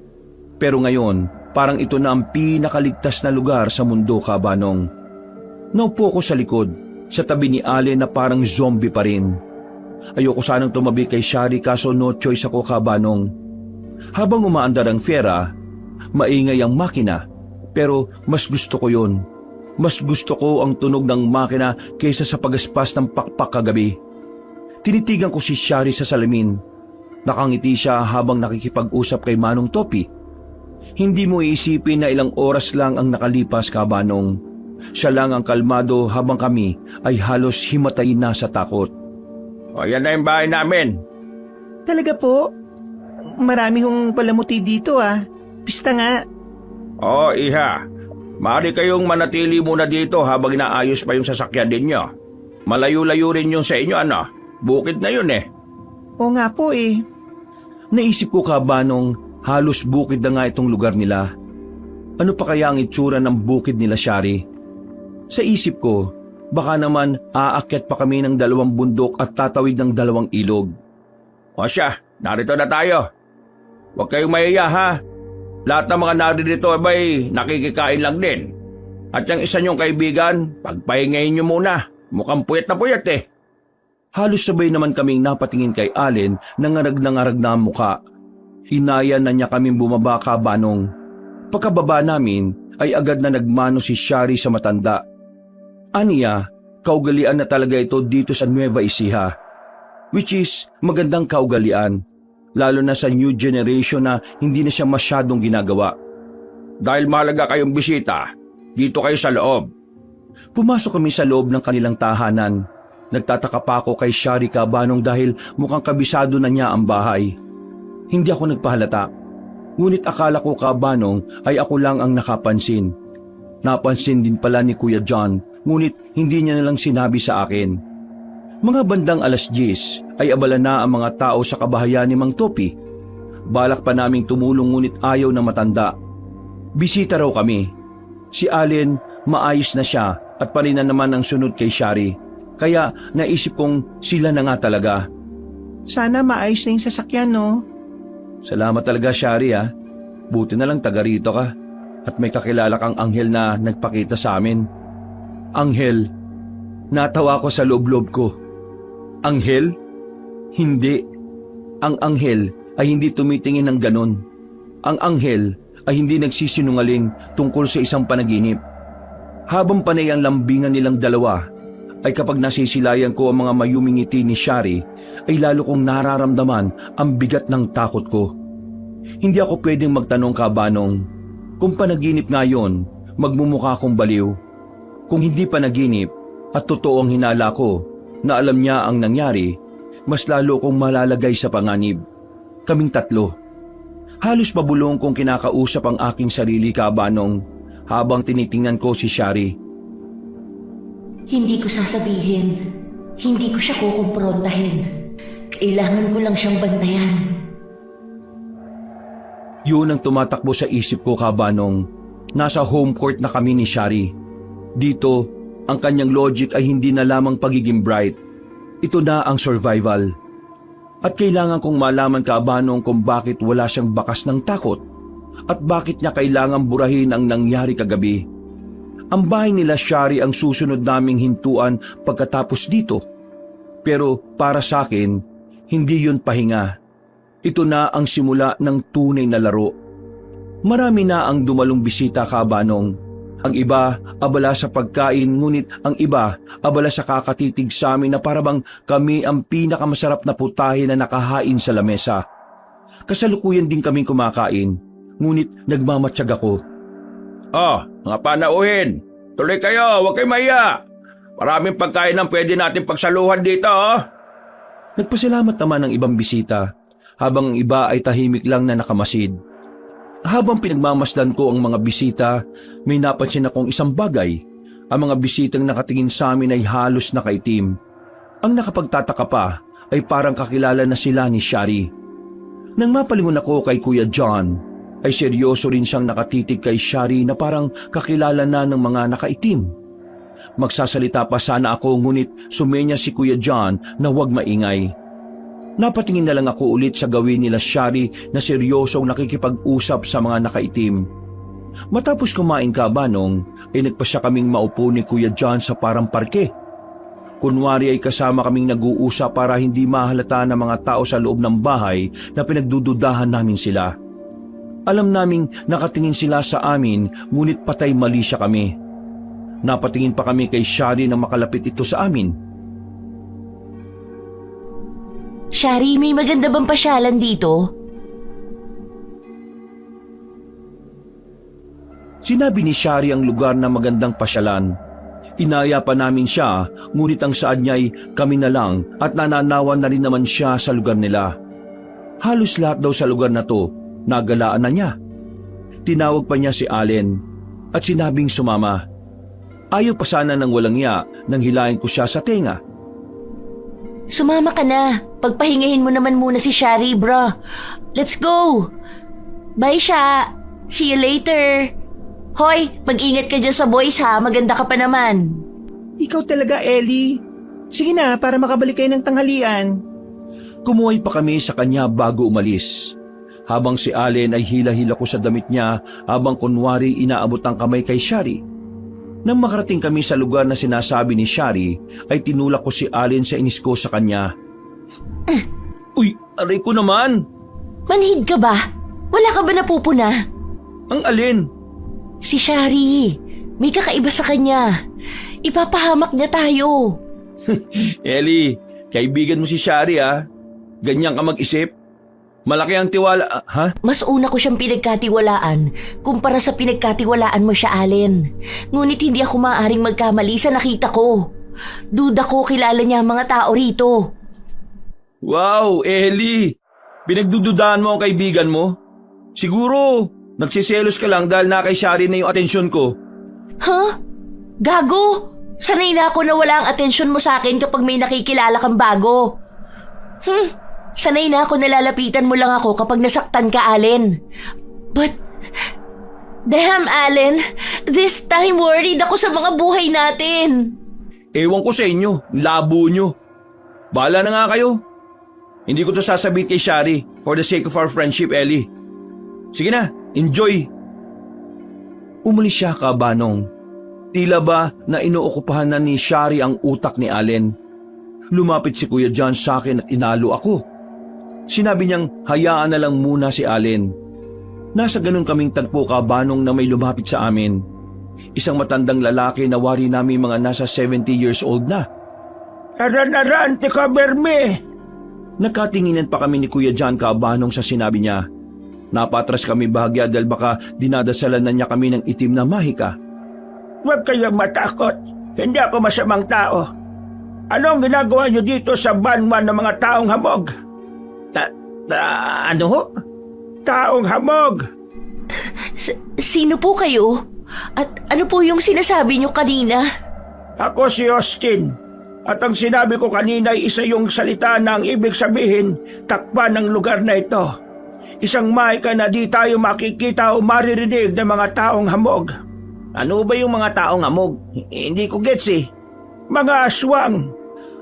Pero ngayon, parang ito na ang pinakaligtas na lugar sa mundo, Kabanong. Naupo ko sa likod, sa tabi ni Allen na parang zombie pa rin. Ayoko sanang tumabi kay Shari kaso no choice ako, Kabanong. Habang umaandar ang fiera, maingay ang makina, pero mas gusto ko yon. Mas gusto ko ang tunog ng makina kaysa sa pagaspas ng pakpak kagabi. Tinitigan ko si Shari sa salamin. Nakangiti siya habang nakikipag-usap kay Manong Topi. Hindi mo iisipin na ilang oras lang ang nakalipas, Kabanong. Siya lang ang kalmado habang kami ay halos himatayin na sa takot. O yan na yung bahay namin. Talaga po? Marami hong palamuti dito ah. Pista nga. Oo, iha. Maaari kayong manatili muna dito habang inaayos pa yung sasakyan ninyo. Malayo-layo rin yung sa inyo, ano? Bukid na yun eh. Oo nga po eh. Naisip ko kabanong halos bukid na nga itong lugar nila. Ano pa kaya ang itsura ng bukid nila, Shari? Sa isip ko, baka naman aakyat pa kami ng 2 bundok at tatawid ng 2 ilog. O siya, narito na tayo. Huwag kayong mahiya ha. Lahat ng mga naririto ay nakikikain lang din. At yung isa niyong kaibigan, pagpahingayin niyo muna. Mukhang puyat eh. Halos sabay naman kaming napatingin kay Allen na ngarag na ang muka. Inaya na niya kaming bumaba kabanong. Pagkababa namin ay agad na nagmano si Shari sa matanda. Aniya, kaugalian na talaga ito dito sa Nueva Ecija. Which is magandang kaugalian, lalo na sa new generation na hindi na siya masyadong ginagawa. Dahil mahalaga kayong bisita, dito kayo sa loob. Pumasok kami sa loob ng kanilang tahanan. Nagtataka pa ako kay Shari kabanong dahil mukhang kabisado na niya ang bahay. Hindi ako nagpahalata. Ngunit akala ko kabanong ay ako lang ang nakapansin. Napansin din pala ni Kuya John, ngunit hindi niya nalang sinabi sa akin. Mga bandang 10:00 ay abala na ang mga tao sa kabahayan ni Mang Topi. Balak pa naming tumulong ngunit ayaw na matanda. Bisita raw kami. Si Allen maayos na siya at palina naman ang sunod kay Shari. Kaya naisip kong sila na nga talaga. Sana maayos na yung sasakyan no? Salamat talaga, Shari ha. Buti na lang taga rito ka at may kakilala kang anghel na nagpakita sa amin. Anghel. Natawa ko sa loob-loob ko. Anghel? Hindi. Ang anghel ay hindi tumitingin ng ganon. Ang anghel ay hindi nagsisinungaling tungkol sa isang panaginip. Habang panay ang lambingan nilang dalawa, ay kapag nasisilayan ko ang mga mayuming ngiti ni Shari, ay lalo kong nararamdaman ang bigat ng takot ko. Hindi ako pwedeng magtanong kabanong, kung panaginip nga yun, magmumukha akong baliw. Kung hindi panaginip at totoo ang hinala ko na alam niya ang nangyari, mas lalo kong malalagay sa panganib. Kaming 3. Halos mabulong kong kinakausap ang aking sarili kabanong habang tinitingnan ko si Shari. Hindi ko sasabihin. Hindi ko siya kukumprontahin. Kailangan ko lang siyang bantayan. Yun ang tumatakbo sa isip ko kabanong. Nasa home court na kami ni Shari. Dito, ang kanyang logic ay hindi na lamang pagiging bright. Ito na ang survival. At kailangan kong malaman kabanong kung bakit wala siyang bakas ng takot at bakit niya kailangang burahin ang nangyari kagabi. Ang bahay nila Shari ang susunod naming hintuan pagkatapos dito. Pero para sa akin, hindi yun pahinga. Ito na ang simula ng tunay na laro. Marami na ang dumalong bisita kabanong. Ang iba abala sa pagkain ngunit ang iba abala sa kakatitig sa amin na parabang kami ang pinakamasarap na putahe na nakahain sa lamesa. Kasalukuyan din kaming kumakain, ngunit nagmamatsyag ako. Oh, mga panauhin, tuloy kayo, huwag kayo mahiya. Maraming pagkain ang pwede natin pagsaluhan dito, oh. Nagpasalamat naman ang ibang bisita, habang ang iba ay tahimik lang na nakamasid. Habang pinagmamasdan ko ang mga bisita, may napansin akong isang bagay. Ang mga bisitang nakatingin sa amin ay halos nakaitim. Ang nakapagtataka pa ay parang kakilala na sila ni Shari. Nang mapalingon ako kay Kuya John, ay seryoso rin siyang nakatitig kay Shari na parang kakilala na ng mga nakaitim. Magsasalita pa sana ako ngunit sumenya si Kuya John na huwag maingay. Napatingin na lang ako ulit sa gawin nila Shari na seryosong nakikipag-usap sa mga nakaitim. Matapos kumain kabanong, ay nagpasya kaming maupo ni Kuya John sa parang parke. Kunwari ay kasama kaming nag-uusap para hindi mahalata ng mga tao sa loob ng bahay na pinagdududahan namin sila. Alam naming nakatingin sila sa amin ngunit patay mali siya kami. Napatingin pa kami kay Shari na makalapit ito sa amin. Shari, may maganda bang pasyalan dito? Sinabi ni Shari ang lugar na magandang pasyalan. Inaya pa namin siya, ngunit ang saad niya ay kami na lang at nananawan na rin naman siya sa lugar nila. Halos lahat daw sa lugar na to, nagalaan na niya. Tinawag pa niya si Allen at sinabing sumama. Ayaw pa sana ng walang iya nang hilahin ko siya sa tenga. Sumama ka na. Pagpahingahin mo naman muna si Shari, bro. Let's go! Bye, Sha! See you later! Hoy, mag-ingat ka dyan sa boys ha. Maganda ka pa naman. Ikaw talaga, Ellie. Sige na, para makabalik kayo ng tanghalian. Kumuhay pa kami sa kanya bago umalis. Habang si Allen ay hila-hila ko sa damit niya habang kunwari inaabot ang kamay kay Shari. Nang makarating kami sa lugar na sinasabi ni Shari, ay tinulak ko si Allen sa inis ko sa kanya. Uy, aray ko naman! Manhid ka ba? Wala ka ba napupuna? Ang alin? Si Shari. May kakaiba sa kanya. Ipapahamak niya tayo. Ellie, kaibigan mo si Shari ah. Ganyan ka mag-isip? Malaki ang tiwala, ha? Mas una ko siyang pinagkatiwalaan kumpara sa pinagkatiwalaan mo siya, Allen. Ngunit hindi ako maaaring magkamali sa nakita ko. Duda ko kilala niya ang mga tao rito. Wow, Ellie! Pinagdududahan mo ang kaibigan mo? Siguro, nagsiselos ka lang dahil na kay Shari na yung atensyon ko. Huh? Gago! Sanay na ako na wala ang atensyon mo sa akin kapag may nakikilala kang bago. Sanay na ako nalalapitan mo lang ako kapag nasaktan ka, Allen. But, damn, Allen, this time worried ako sa mga buhay natin. Ewan ko sa inyo, labo nyo. Bahala na nga kayo. Hindi ko to sasabihin kay Shari for the sake of our friendship, Ellie. Sige na, enjoy. Umalis siya, Kabanong. Tila ba na inuokupahan na ni Shari ang utak ni Allen. Lumapit si Kuya John sa akin at inalo ako. Sinabi niyang hayaan na lang muna si Allen. Nasa ganun kaming tagpo, Kabanong, na may lumapit sa amin. Isang matandang lalaki na wari namin mga nasa 70 years old na. Aran-aran, tika berme! Nagkatinginan pa kami ni Kuya John, Kabanong, sa sinabi niya. Napatras kami bahagya dahil baka dinadasalan na niya kami ng itim na mahika. Huwag kayong matakot. Hindi ako masamang tao. Anong ginagawa niyo dito sa banwan ng mga taong hamog? Ano ho? Taong hamog! Sino po kayo? At ano po yung sinasabi niyo kanina? Ako si Austin. At ang sinabi ko kanina ay isa yung salita na ang ibig sabihin, takpan ng lugar na ito. Isang mahika na di tayo makikita o maririnig ng mga taong hamog. Ano ba yung mga taong hamog? Hindi ko gets eh. Mga aswang.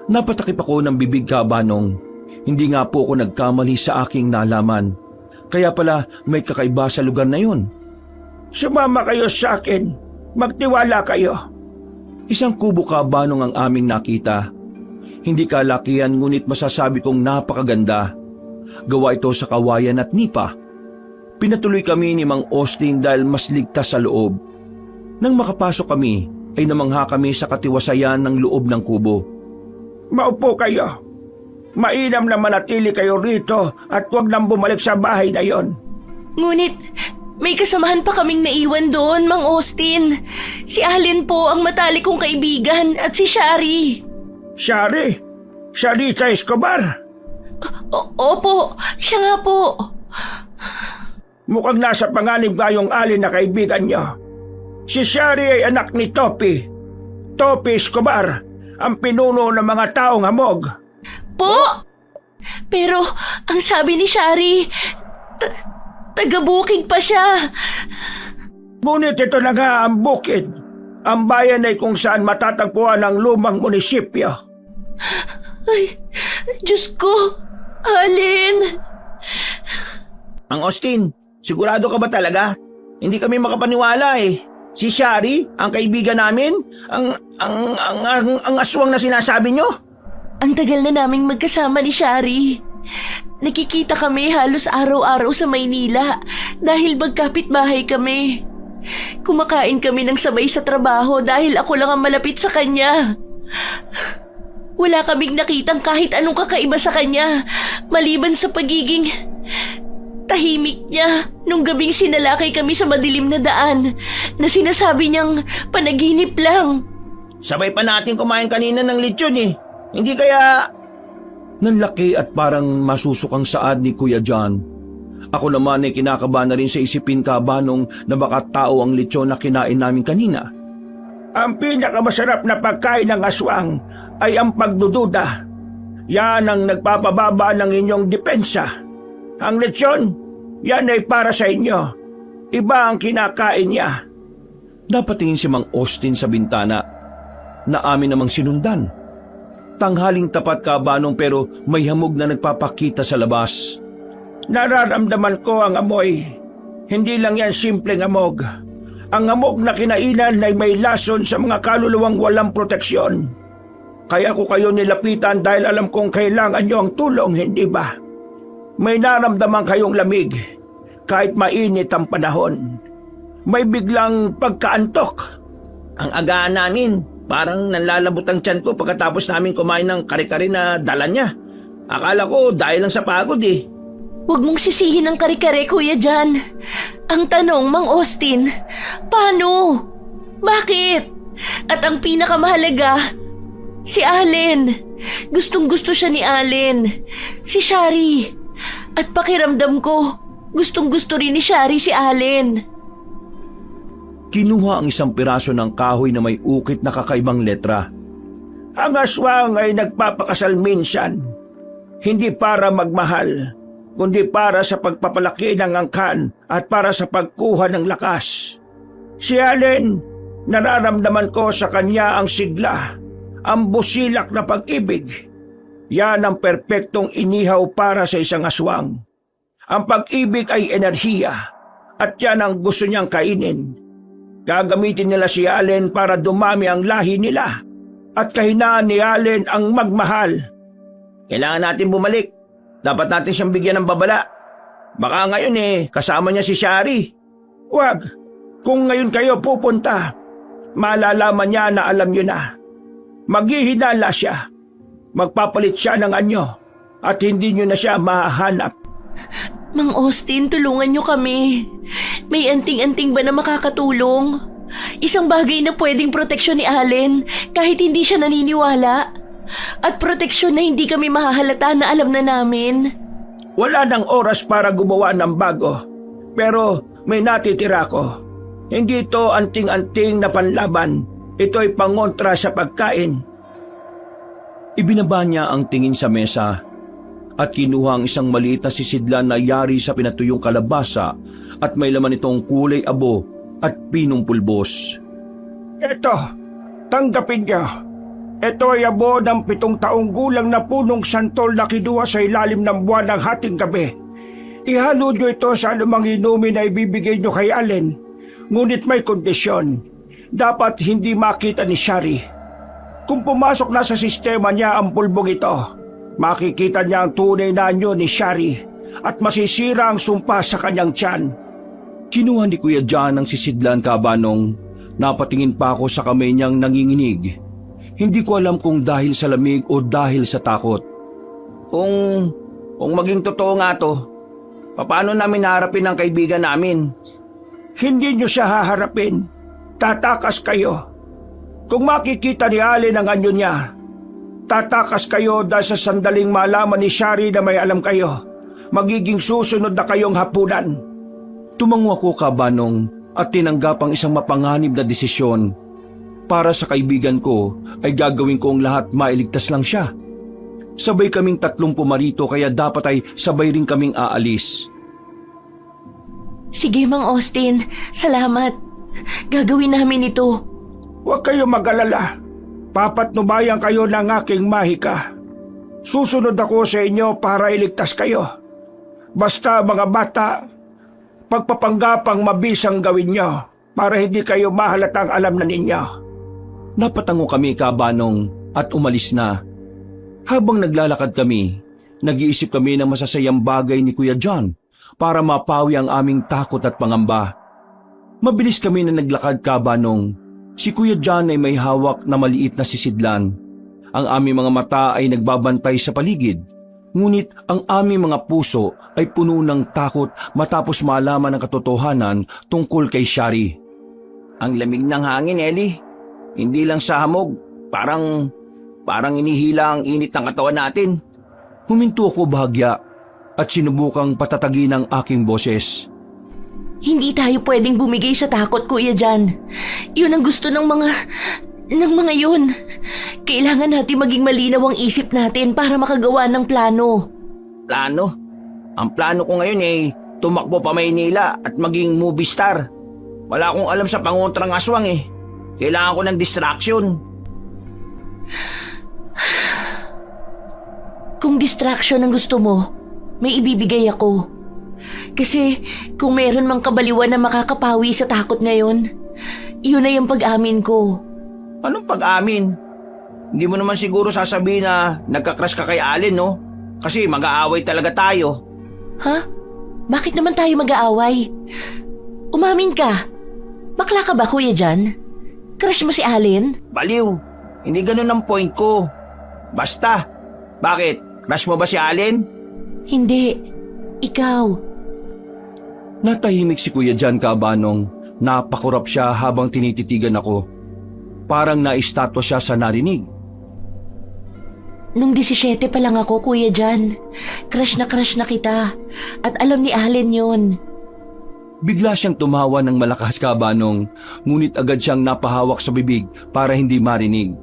Napatakip ako ng bibig, Kabanong. Hindi nga po ako nagkamali sa aking nalaman. Kaya pala may kakaiba sa lugar na yun. Sumama kayo sa akin. Magtiwala kayo. Isang kubo, Kabanong, ang aming nakita. Hindi kalakihan ngunit masasabi kong napakaganda. Gawa ito sa kawayan at nipa. Pinatuloy kami ni Mang Austin dahil mas ligtas sa loob. Nang makapasok kami, ay namangha kami sa katiwasayan ng loob ng kubo. Maupo kayo. Mainam na manatili kayo rito at huwag nang bumalik sa bahay na yon. Ngunit, may kasamahan pa kaming naiwan doon, Mang Austin. Si Allen po ang matalik kong kaibigan at si Shari. Shari? Sharita Escobar? Opo, siya nga po. Mukhang nasa panganib nga yung Allen na kaibigan niyo. Si Shari ay anak ni Topi. Topi Escobar, ang pinuno ng mga taong hamog. Po! Pero, ang sabi ni Shari, taga-bukid pa siya. Ngunit ito na nga ang bukid. Ang bayan ay kung saan matatagpuan ang lumang munisipyo. Ay, Diyos ko, Allen. Ang Austin, sigurado ka ba talaga? Hindi kami makapaniwala eh. Si Shari, ang kaibigan namin, ang aswang na sinasabi nyo? Ang tagal na naming magkasama ni Shari. Nakikita kami halos araw-araw sa Maynila dahil magkapit-bahay kami. Kumakain kami ng sabay sa trabaho dahil ako lang ang malapit sa kanya. Wala kaming nakitang kahit anong kakaiba sa kanya maliban sa pagiging tahimik niya nung gabing sinalakay kami sa madilim na daan na sinasabi niyang panaginip lang. Sabay pa natin kumain kanina ng lechon eh. Hindi kaya... Nanlaki at parang masusukang saad ni Kuya John. Ako naman ay kinakabahan na rin sa isipin Kabanong na baka tao ang lechon na kinain namin kanina. Ang pinakamasarap na pagkain ng aswang ay ang pagdududa. Yan ang nagpapababa ng inyong depensa. Ang lechon, yan ay para sa inyo. Iba ang kinakain niya. Napatingin si Mang Austin sa bintana na amin namang sinundan. Tanghaling tapat Kabanong pero may hamog na nagpapakita sa labas. Nararamdaman ko ang amoy. Hindi lang yan simpleng amog. Ang amog na kinainan ay may lason sa mga kaluluwang walang proteksyon. Kaya ko kayo nilapitan dahil alam kong kailangan nyo ang tulong, hindi ba? May naramdaman kayong lamig kahit mainit ang panahon. May biglang pagkaantok. Ang agaan namin, parang nanlalambot ang tiyan ko pagkatapos namin kumain ng kare-kare na dala niya. Akala ko dahil lang sa pagod eh. Huwag mong sisihin ang kare-kare, Kuya John. Ang tanong, Mang Austin, paano? Bakit? At ang pinakamahalaga, si Allen. Gustong-gusto siya ni Allen. Si Shari. At pakiramdam ko, gustong-gusto rin ni Shari si Allen. Kinuha ang isang piraso ng kahoy na may ukit na kakaibang letra. Ang aswang ay nagpapakasal minsan. Hindi para magmahal, kundi para sa pagpapalaki ng angkan at para sa pagkuha ng lakas. Si Allen, nararamdaman ko sa kanya ang sigla, ang busilak na pag-ibig. Yan ang perpektong inihaw para sa isang aswang. Ang pag-ibig ay enerhiya at yan ang gusto niyang kainin. Gagamitin nila si Allen para dumami ang lahi nila at kahinaan ni Allen ang magmahal. Kailangan natin bumalik. Dapat natin siyang bigyan ng babala. Baka ngayon kasama niya si Shari. Wag, kung ngayon kayo pupunta, malalaman niya na alam niyo na. Maghihinala siya. Magpapalit siya ng anyo at hindi niyo na siya mahahanap. Mang Austin, tulungan niyo kami. May anting-anting ba na makakatulong? Isang bagay na pwedeng proteksyon ni Allen kahit hindi siya naniniwala. At proteksyon na hindi kami mahahalata na alam na namin. Wala nang oras para gumawa ng bago. Pero may natitira ko. Hindi ito anting-anting na panlaban. Ito'y pangontra sa pagkain. Ibinaba niya ang tingin sa mesa at kinuha ang isang maliit na sisidlan na yari sa pinatuyong kalabasa at may laman itong kulay abo at pinong pulbos. Ito, tanggapin niyo. Ito ay abo ng 7 taong gulang na punong santol na kinuha sa ilalim ng buwan ng hating gabi. Ihalo niyo ito sa anumang inumin na ibibigay niyo kay Allen. Ngunit may kondisyon. Dapat hindi makita ni Shari. Kung pumasok na sa sistema niya ang pulbong ito, makikita niya ang tunay na anyo ni Shari at masisira ang sumpa sa kanyang tiyan. Kinuha ni Kuya John ang sisidlan Kabanong. Napatingin pa ako sa kamay niyang nanginginig. Hindi ko alam kung dahil sa lamig o dahil sa takot. Kung maging totoo nga to, paano namin haharapin ang kaibigan namin? Hindi niyo siya haharapin. Tatakas kayo. Kung makikita ni Allen ang anyo niya, tatakas kayo dahil sa sandaling malaman ni Shari na may alam kayo. Magiging susunod na kayong hapunan. Tumango ako Kabanong at tinanggap ang isang mapanganib na desisyon. Para sa kaibigan ko ay gagawin ko ang lahat mailigtas lang siya. Sabay kaming 3 pumarito kaya dapat ay sabay rin kaming aalis. Sige, Mang Austin. Salamat. Gagawin namin ito. Huwag kayo mag-alala. Papatnubayan kayo ng aking mahika. Susunod ako sa inyo para iligtas kayo. Basta mga bata, pagpapanggapang mabisang gawin nyo para hindi kayo mahalatang alam na ninyo. Napatango kami Kabanong at umalis na. Habang naglalakad kami, nag-iisip kami ng masasayang bagay ni Kuya John para mapawi ang aming takot at pangamba. Mabilis kami na naglakad Kabanong. Si Kuya John ay may hawak na maliit na sisidlan. Ang aming mga mata ay nagbabantay sa paligid. Ngunit ang aming mga puso ay puno ng takot matapos malaman ang katotohanan tungkol kay Shari. Ang lamig ng hangin, Ellie. Hindi lang sa hamog. Parang inihila ang init ng katawan natin. Huminto ako bahagya at sinubukang patatagin ang aking boses. Hindi tayo pwedeng bumigay sa takot, Kuya Jan. Yun ang gusto ng mga yun. Kailangan natin maging malinaw ang isip natin para makagawa ng plano. Plano? Ang plano ko ngayon tumakbo pa Maynila at maging movie star. Wala akong alam sa pangontrang aswang Kailangan ko ng distraction. Kung distraction ang gusto mo, may ibibigay ako. Kasi kung meron mang kabaliwan na makakapawi sa takot ngayon, yun ay ang pag-amin ko. Anong pag-amin? Hindi mo naman siguro sasabihin na nagka-crush ka kay Allen, no? Kasi mag-aaway talaga tayo. Ha? Bakit naman tayo mag-aaway? Umamin ka. Bakla ka ba, Kuya Jan? Crush mo si Allen? Baliw. Hindi ganun ang point ko. Basta. Bakit? Crush mo ba si Allen? Hindi. Ikaw. Natahimik si Kuya Jan Cabanong. Napakurap siya habang tinititigan ako. Parang naistatwa siya sa narinig. Nung 17 pa lang ako, Kuya Jan. Crush na kita. At alam ni Allen yun. Bigla siyang tumawa ng malakas Cabanong, ngunit agad siyang napahawak sa bibig para hindi marinig.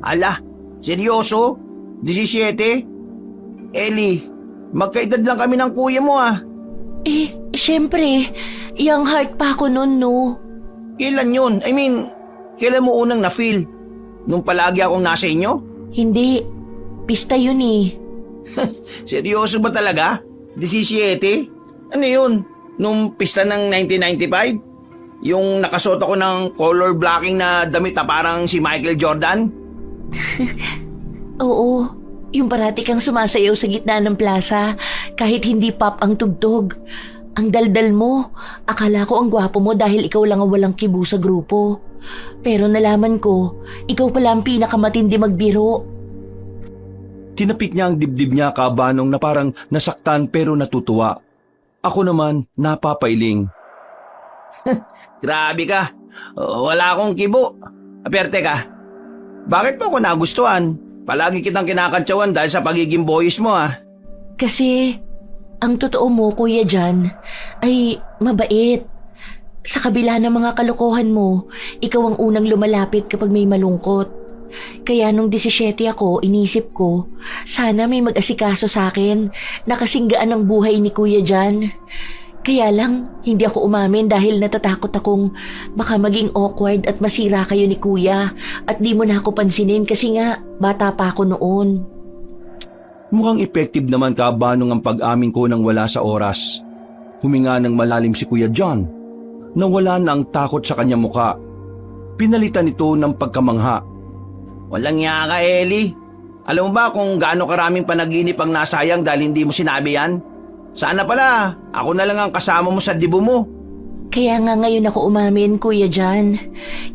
Ala, seryoso? 17? Ellie, magkaedad lang kami ng kuya mo Syempre, young heart pa ako nun, no? Kailan yun? I mean, kailan mo unang na-feel? Nung palagi akong nasa inyo? Hindi. Pista yun Seryoso ba talaga? 17? Ano yun? Nung pista ng 1995? Yung nakasuot ako ng color blocking na damit na parang si Michael Jordan? Oo. Yung parati kang sumasayaw sa gitna ng plaza kahit hindi pop ang tugtog. Ang daldal mo. Akala ko ang gwapo mo dahil ikaw lang ang walang kibo sa grupo. Pero nalaman ko, ikaw pala ang pinakamatindi magbiro. Tinapik niya ang dibdib niya Cabanong na parang nasaktan pero natutuwa. Ako naman napapailing. Grabe ka. Wala akong kibo. Pero teka, bakit mo ako nagustuhan? Palagi kitang kinakantsawan dahil sa pagiging boyish mo Kasi, ang totoo mo, Kuya Jan, ay mabait. Sa kabila ng mga kalokohan mo, ikaw ang unang lumalapit kapag may malungkot. Kaya nung 17 ako, inisip ko, sana may mag-asikaso sa akin na kasinggaan ang buhay ni Kuya Jan. Kaya lang, hindi ako umamin dahil natatakot akong baka maging awkward at masira kayo ni Kuya at di mo na ako pansinin kasi nga bata pa ako noon. Mukhang effective naman Cabanong ang pag-amin ko nang wala sa oras. Huminga ng malalim si Kuya John. Nawala na ang takot sa kanyang muka. Pinalitan ito ng pagkamangha. Walang niya ka, Ellie. Alam mo ba kung gaano karaming panaginip ang nasayang dahil hindi mo sinabi yan? Sana pala, ako na lang ang kasama mo sa dibo mo. Kaya nga ngayon ako umamin, Kuya Jan.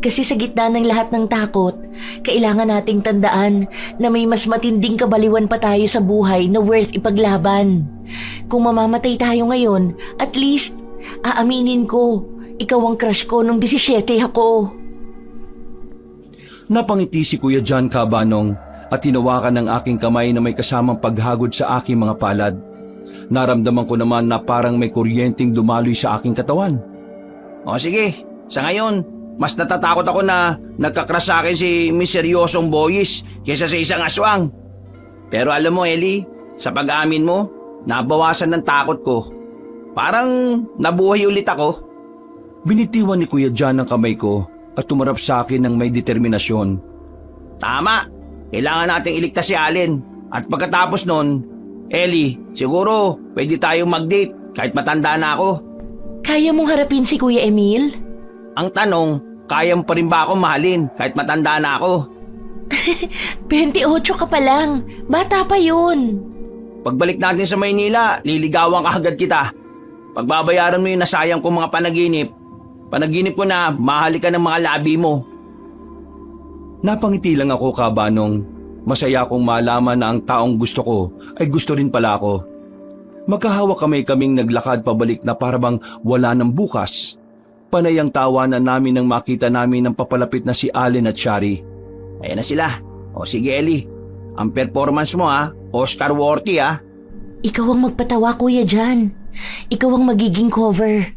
Kasi sa gitna ng lahat ng takot, kailangan nating tandaan na may mas matinding kabaliwan pa tayo sa buhay na worth ipaglaban. Kung mamamatay tayo ngayon, at least, aaminin ko, ikaw ang crush ko nung 17 ako. Napangiti si Kuya John Cabanong at tinawakan ng aking kamay na may kasamang paghagod sa aking mga palad. Naramdaman ko naman na parang may kuryenteng dumaloy sa aking katawan. O sige, sa ngayon, mas natatakot ako na nagkakrush sa akin si Miss Seryosong Boyis kaysa sa isang aswang. Pero alam mo, Ellie, sa pag-amin mo, nabawasan ng takot ko. Parang nabuhay ulit ako. Binitiwan ni Kuya John ang kamay ko at tumarap sa akin ng may determinasyon. Tama, kailangan nating iligtas si Allen. At pagkatapos nun, Ellie, siguro pwede tayong mag-date kahit matanda na ako. Kaya mong harapin si Kuya Emil? Ang tanong, kaya mo pa rin ba akong mahalin kahit matanda na ako? 28 ka pa lang. Bata pa yun. Pagbalik natin sa Maynila, liligawan ka agad kita. Pagbabayaran mo yung nasayang kong mga panaginip, panaginip ko na mahali ka ng mga labi mo. Napangiti lang ako, Cabanong. Masaya akong malaman na ang taong gusto ko ay gusto rin pala ako. Magkahawak kaming naglakad pabalik na parabang wala ng bukas. Panay ang tawanan namin nang makita namin ng papalapit na si Allen at Shari. Ayan na sila. O sige Ellie, ang performance mo Oscar worthy Ikaw ang magpatawa, Kuya Jan. Ikaw ang magiging cover.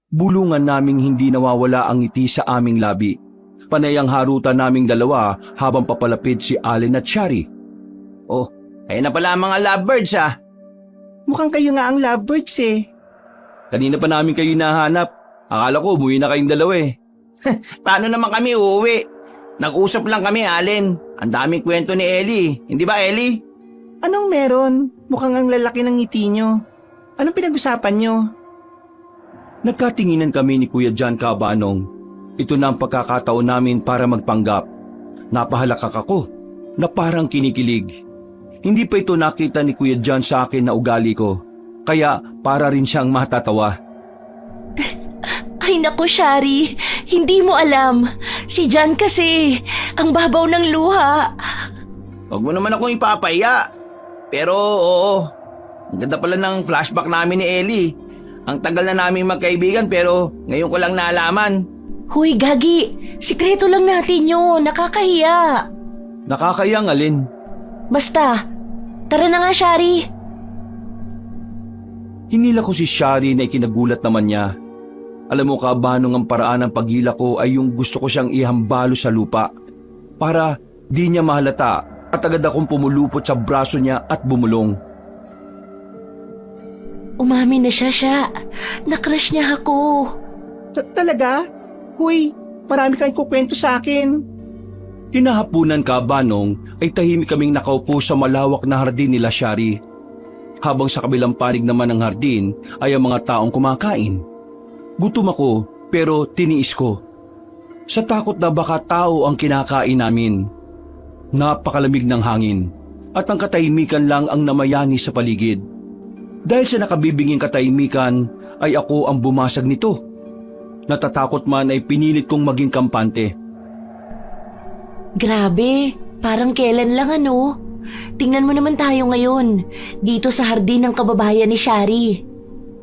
Bulungan naming hindi nawawala ang ngiti sa aming labi. Panay ang harutan naming dalawa habang papalapit si Allen at Shari. Oh, ayan na pala ang mga lovebirds Mukhang kayo nga ang lovebirds eh. Kanina pa namin kayo hinahanap. Akala ko umuwi na kayong dalawa eh. Paano naman kami uuwi? Nag-usap lang kami, Allen. Ang daming kwento ni Ellie. Hindi ba, Ellie? Anong meron? Mukhang ang lalaki ng ngiti nyo. Anong pinag-usapan nyo? Nagkatinginan kami ni Kuya Jan Cabanong. Ito na ang pagkakataon namin para magpanggap. Napahalakak ako na parang kinikilig. Hindi pa ito nakita ni Kuya Jan sa akin na ugali ko. Kaya para rin siyang matatawa. Ay naku, Shari. Hindi mo alam. Si Jan kasi, ang babaw ng luha. Huwag mo naman akong ipapaya. Pero oo, ang ganda pala ng flashback namin ni Ellie. Ang tagal na namin magkaibigan pero ngayon ko lang nalaman. Huy, Gagi. Sikreto lang natin yun. Nakakahiya. Nakakayang Alin. Basta, tara na nga, Shari. Hinila ko si Shari na ikinagulat naman niya. Alam mo Cabanong ang paraan ng paghila ko ay yung gusto ko siyang ihambalo sa lupa. Para di niya mahalata at agad akong pumulupot sa braso niya at bumulong. Umamin na siya. Nakrush niya ako. Talaga? Huy, marami kang kukwento sa akin. Hinahapunan Cabanong ay tahimik kaming nakaupo sa malawak na hardin nila Shari. Habang sa kabilang panig naman ng hardin ay ang mga taong kumakain. Gutom ako pero tiniis ko. Sa takot na baka tao ang kinakain namin. Napakalamig ng hangin at ang katahimikan lang ang namayani sa paligid. Dahil sa nakabibinging katahimikan ay ako ang bumasag nito. Natatakot man ay pinilit kong maging kampante. Grabe, parang kailan lang ano. Tingnan mo naman tayo ngayon, dito sa hardin ng kababayan ni Shari.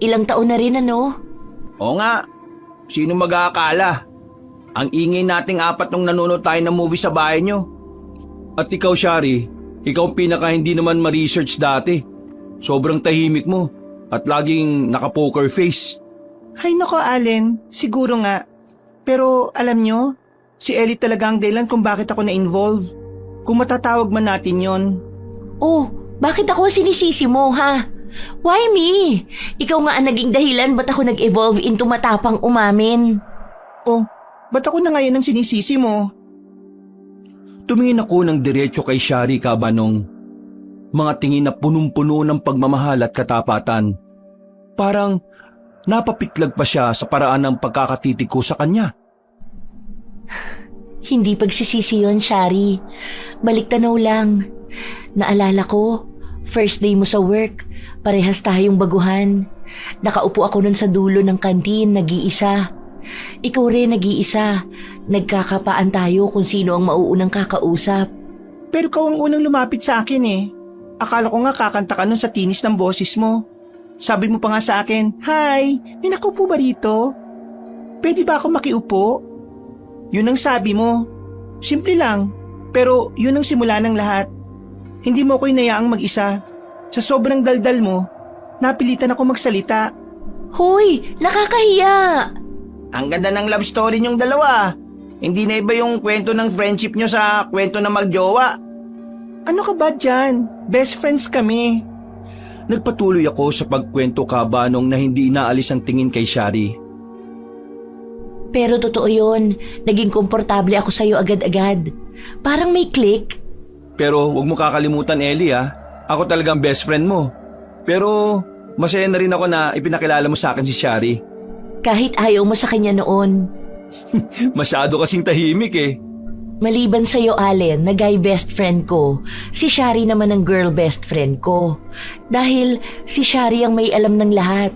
Ilang taon na rin ano? Oo nga, sino mag-aakala? Ang ingay nating apat nung nanonood tayo ng movie sa bahay nyo. At ikaw Shari, ikaw ang pinaka hindi naman ma-research dati. Sobrang tahimik mo at laging naka-poker face. Hay nako Allen, siguro nga. Pero alam nyo, si Ellie talaga ang dahilan kung bakit ako na-involve. Kung matatawag man natin yon. Oh, bakit ako sinisisi mo, ha? Why me? Ikaw nga ang naging dahilan ba't ako nag-evolve into matapang umamin? Oh, ba't ako na ngayon ang sinisisi mo? Tumingin ako ng diretso kay Shari Cabanong. Mga tingin na punong-puno ng pagmamahal at katapatan. Parang napapitlag pa siya sa paraan ng pagkakatitig ko sa kanya. Hindi pagsisisi yun, Shari. Baliktanaw lang. Naalala ko, first day mo sa work, parehas tayong baguhan. Nakaupo ako nun sa dulo ng kantin, nag-iisa. Ikaw rin nag-iisa. Nagkakapaan tayo kung sino ang mauunang kakausap. Pero ikaw ang unang lumapit sa akin eh. Akala ko nga kakanta ka nun sa tinis ng boses mo. Sabi mo pa nga sa akin, "Hi, may nakupo ba rito? Pwede ba ako makiupo?" Yun ang sabi mo. Simple lang, pero yun ang simula ng lahat. Hindi mo ko inayaang mag-isa. Sa sobrang daldal mo, napilitan ako magsalita. Hoy, nakakahiya! Ang ganda ng love story niyong dalawa. Hindi na iba yung kwento ng friendship niyo sa kwento ng magjowa. Ano ka ba dyan? Best friends kami. Nagpatuloy ako sa pagkwento Cabanong na hindi inaalis ang tingin kay Shari. Pero totoo yun, naging komportable ako sa'yo agad-agad. Parang may click. Pero huwag mo kakalimutan Ellie ako talagang best friend mo. Pero masaya na rin ako na ipinakilala mo sa akin si Shari. Kahit ayaw mo sa kanya noon. Masyado kasing tahimik eh. Maliban sa'yo, Allen, na guy best friend ko, si Shari naman ang girl best friend ko. Dahil si Shari ang may alam ng lahat.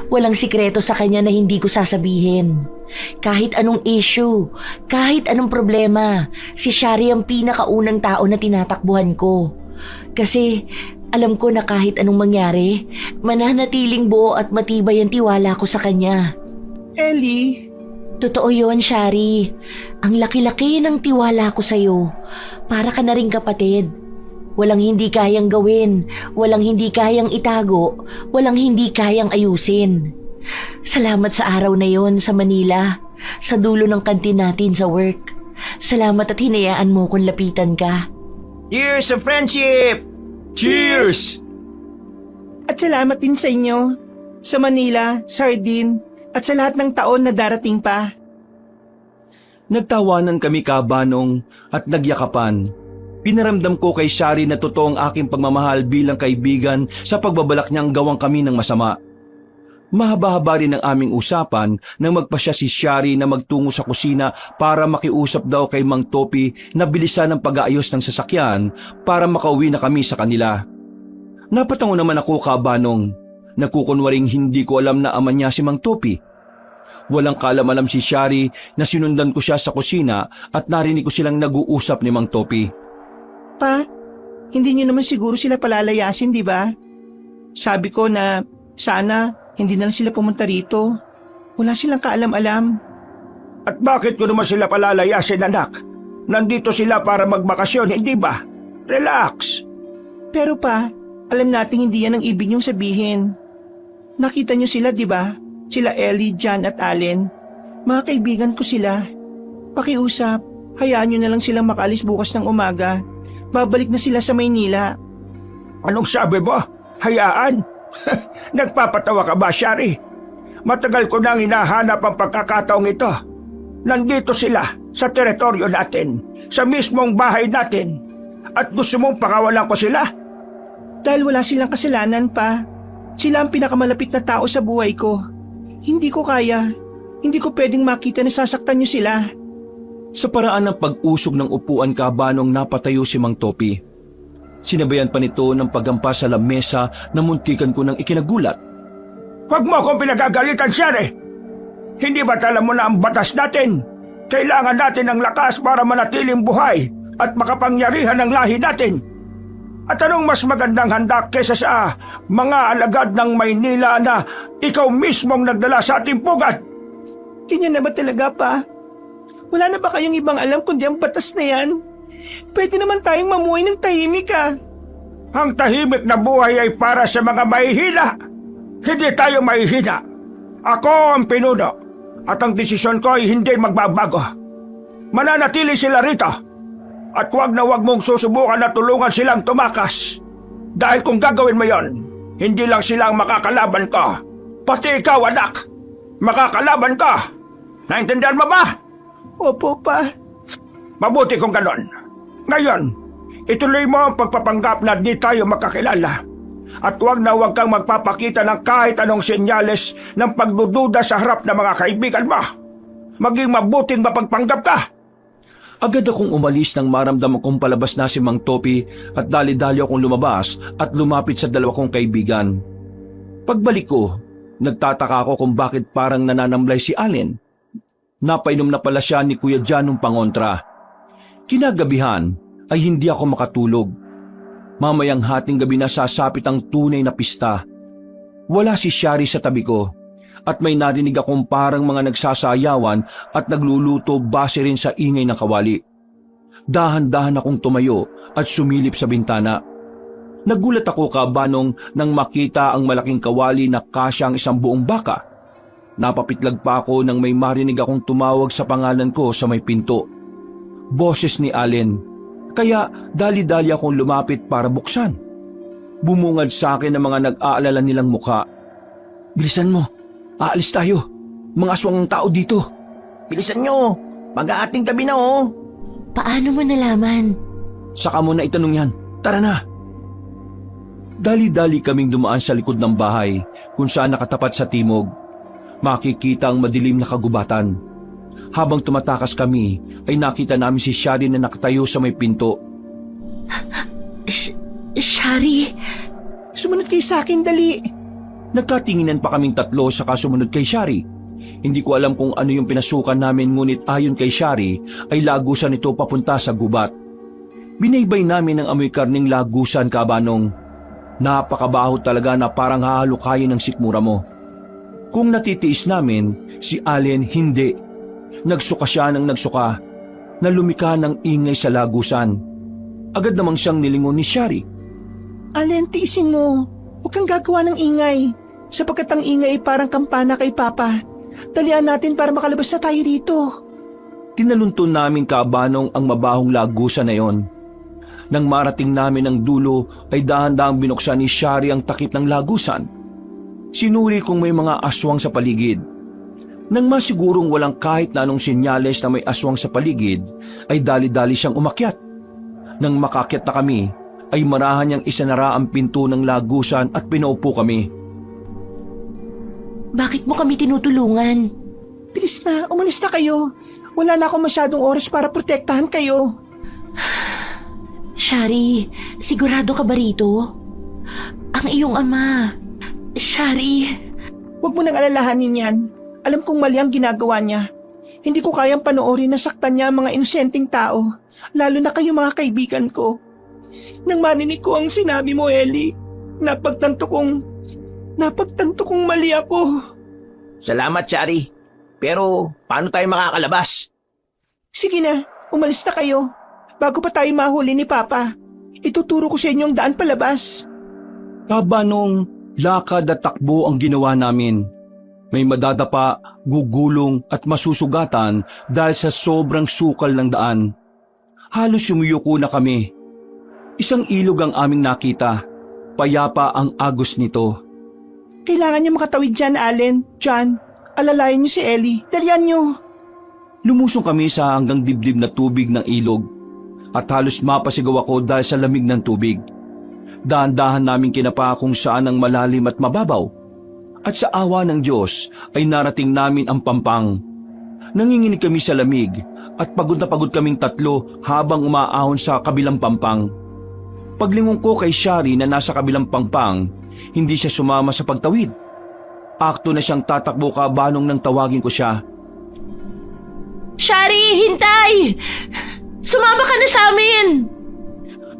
Walang sikreto sa kanya na hindi ko sasabihin. Kahit anong issue, kahit anong problema, si Shari ang pinakaunang tao na tinatakbuhan ko. Kasi alam ko na kahit anong mangyari, mananatiling buo at matibay ang tiwala ko sa kanya. Ellie, Totoo yon, Shari. Ang laki-laki ng tiwala ko sa'yo. Para ka na ring kapatid. Walang hindi kayang gawin, walang hindi kayang itago, walang hindi kayang ayusin. Salamat sa araw na yon sa Manila, sa dulo ng kantin natin sa work. Salamat at hinayaan mo kung lapitan ka. Cheers sa friendship! Cheers! at salamat din sa inyo. Sa Manila, Sardine, at sa lahat ng taon na darating pa. Nagtawanan kami kabanong at nagyakapan. Pinaramdam ko kay Shari na totoo ang aking pagmamahal bilang kaibigan sa pagbabalak niyang gawang kami ng masama. Mahaba-haba rin ang aming usapan nang magpasya si Shari na magtungo sa kusina para makiusap daw kay Mang Topi na bilisan ang pag-aayos ng sasakyan para makauwi na kami sa kanila. Napatango naman ako kabanong. Nakukunwaring hindi ko alam na ama niya si Mang Topi. Walang kaalam-alam si Shari na sinundan ko siya sa kusina at narinig ko silang nag-uusap ni Mang Topi. Pa, hindi niyo naman siguro sila palalayasin, di ba? Sabi ko na sana hindi na lang sila pumunta rito. Wala silang kaalam-alam. At bakit ko naman sila palalayasin, anak? Nandito sila para magbakasyon, hindi ba? Relax. Pero pa, alam nating hindi yan ang ibig niyong sabihin. Nakita niyo sila, di ba? Sila Ellie, Jan at Allen. Mga kaibigan ko sila. Pakiusap, hayaan niyo na lang silang makaalis bukas ng umaga. Babalik na sila sa Maynila. Anong sabi mo? Hayaan? Nagpapatawa ka ba, Shari? Matagal ko nang hinahanap ang pagkakataong ito. Nandito sila, sa teritoryo natin, sa mismong bahay natin. At gusto mong pakawalan ko sila? Dahil wala silang kasalanan pa. Sila ang pinakamalapit na tao sa buhay ko. Hindi ko kaya. Hindi ko pwedeng makita na sasaktan niyo sila. Sa paraan ng pag-usog ng upuan kabanong napatayo si Mang Topi. Sinabayan pa nito ng paggampas sa lamesa na muntikan ko ng ikinagulat. Huwag mo akong pinagagalitan, Shari. Hindi ba alam mo na ang batas natin? Kailangan natin ng lakas para manatiling buhay at makapangyarihan ng lahi natin. At anong mas magandang handa kesa sa mga alagad ng Maynila na ikaw mismong nagdala sa ating pugad? Ganyan na ba talaga, pa? Wala na ba kayong ibang alam kundi ang batas na yan? Pwede naman tayong mamuhay ng tahimik, ah. Ang tahimik na buhay ay para sa mga mahihina. Hindi tayo mahihina. Ako ang pinuno at ang desisyon ko ay hindi magbabago. Mananatili sila rito. At huwag na huwag mong susubukan na tulungan silang tumakas. Dahil kung gagawin mo yon, hindi lang sila ang makakalaban ko. Pati ikaw, anak. Makakalaban ka. Naintindihan mo ba? Opo, pa. Mabuti kung ganon. Ngayon, ituloy mo ang pagpapanggap na di tayo makakilala. At huwag na huwag kang magpapakita ng kahit anong senyales ng pagdududa sa harap ng mga kaibigan mo. Maging mabuting mapagpanggap ka. Agad akong umalis nang maramdaman kong palabas na si Mang Topi at dali-dali akong lumabas at lumapit sa dalawa kong kaibigan. Pagbalik ko, nagtataka ako kung bakit parang nananamlay si Allen. Napainom na pala siya ni Kuya Jan nung pangontra. Kinagabihan ay hindi ako makatulog. Mamayang hating gabi na sasapit ang tunay na pista. Wala si Shari sa tabi ko at may narinig akong parang mga nagsasayawan at nagluluto base rin sa ingay ng kawali. Dahan-dahan akong tumayo at sumilip sa bintana. Nagulat ako kabanong nang makita ang malaking kawali na kasya ang isang buong baka. Napapitlag pa ako nang may marinig akong tumawag sa pangalan ko sa may pinto. Boses ni Allen. Kaya dali-dali akong lumapit para buksan. Bumungad sa akin ang mga nag-aalala nilang muka. Bilisan mo, aalis tayo. Mga aswang ang tao dito. Bilisan nyo, mag-aating tabi na oh. Paano mo nalaman? Saka mo na itanong yan. Tara na. Dali-dali kaming dumaan sa likod ng bahay kung saan nakatapat sa timog. Makikita ang madilim na kagubatan. Habang tumatakas kami, ay nakita namin si Shari na nakatayo sa may pinto. Shari? Sumunod kayo sa akin, dali. Nagkatinginan pa kaming tatlo sa sumunod kay Shari. Hindi ko alam kung ano yung pinasukan namin ngunit ayon kay Shari ay lagusan ito papunta sa gubat. Binaybay namin ang amoy karning lagusan, Kabanong. Napakabaho talaga na parang hahalukayin ng sikmura mo. Kung natitiis namin, si Allen hindi. Nagsuka siya ng nagsuka na lumika ng ingay sa lagusan. Agad namang siyang nilingon ni Shari. Allen, tiisin mo. Huwag kang gagawa ng ingay. Sapagkat ang ingay ay parang kampana kay Papa. Dalian natin para makalabas na tayo dito. Tinalunton namin, Kabanong, ang mabahong lagusan na yon. Nang marating namin ang dulo ay dahan-dahang binuksan ni Shari ang takip ng lagusan. Sinuri kung may mga aswang sa paligid. Nang masigurong walang kahit na anong senyales na may aswang sa paligid, ay dali-dali siyang umakyat. Nang makakyat na kami, ay marahan niyang isanara ang pinto ng lagusan at pinaupo kami. Bakit mo kami tinutulungan? Bilis na, umalis na kayo. Wala na akong masyadong oras para protektahan kayo. Shari, sigurado ka ba rito? Ang iyong ama. Shari. Huwag mo nang alalahanin yan. Alam kong mali ang ginagawa niya. Hindi ko kayang panoorin na saktan niya ang mga inosenteng tao. Lalo na kayo mga kaibigan ko. Nang marinig ko ang sinabi mo, Ellie, napagtanto kong mali ako. Salamat, Shari. Pero paano tayo makakalabas? Sige na, umalis na kayo. Bago pa tayo mahuli ni Papa, ituturo ko sa inyo ang daan palabas. Kabanong, lakad at takbo ang ginawa namin. May madadapa, gugulong at masusugatan dahil sa sobrang sukal ng daan. Halos sumuyuko na kami. Isang ilog ang aming nakita. Payapa ang agos nito. Kailangan niyo makatawid dyan, Allen. John, alalayan niyo si Ellie. Dalian niyo. Lumusong kami sa hanggang dibdib na tubig ng ilog at halos mapasigaw ako dahil sa lamig ng tubig. Dahan-dahan namin kinapa kung saan ang malalim at mababaw. At sa awa ng Diyos ay narating namin ang pampang. Nanginginig kami sa lamig at pagod na pagod kaming tatlo habang umaahon sa kabilang pampang. Paglingon ko kay Shari na nasa kabilang pampang, hindi siya sumama sa pagtawid. Akto na siyang tatakbo, Kabanong, nang tawagin ko siya. Shari, hintay! Sumama ka na sa amin!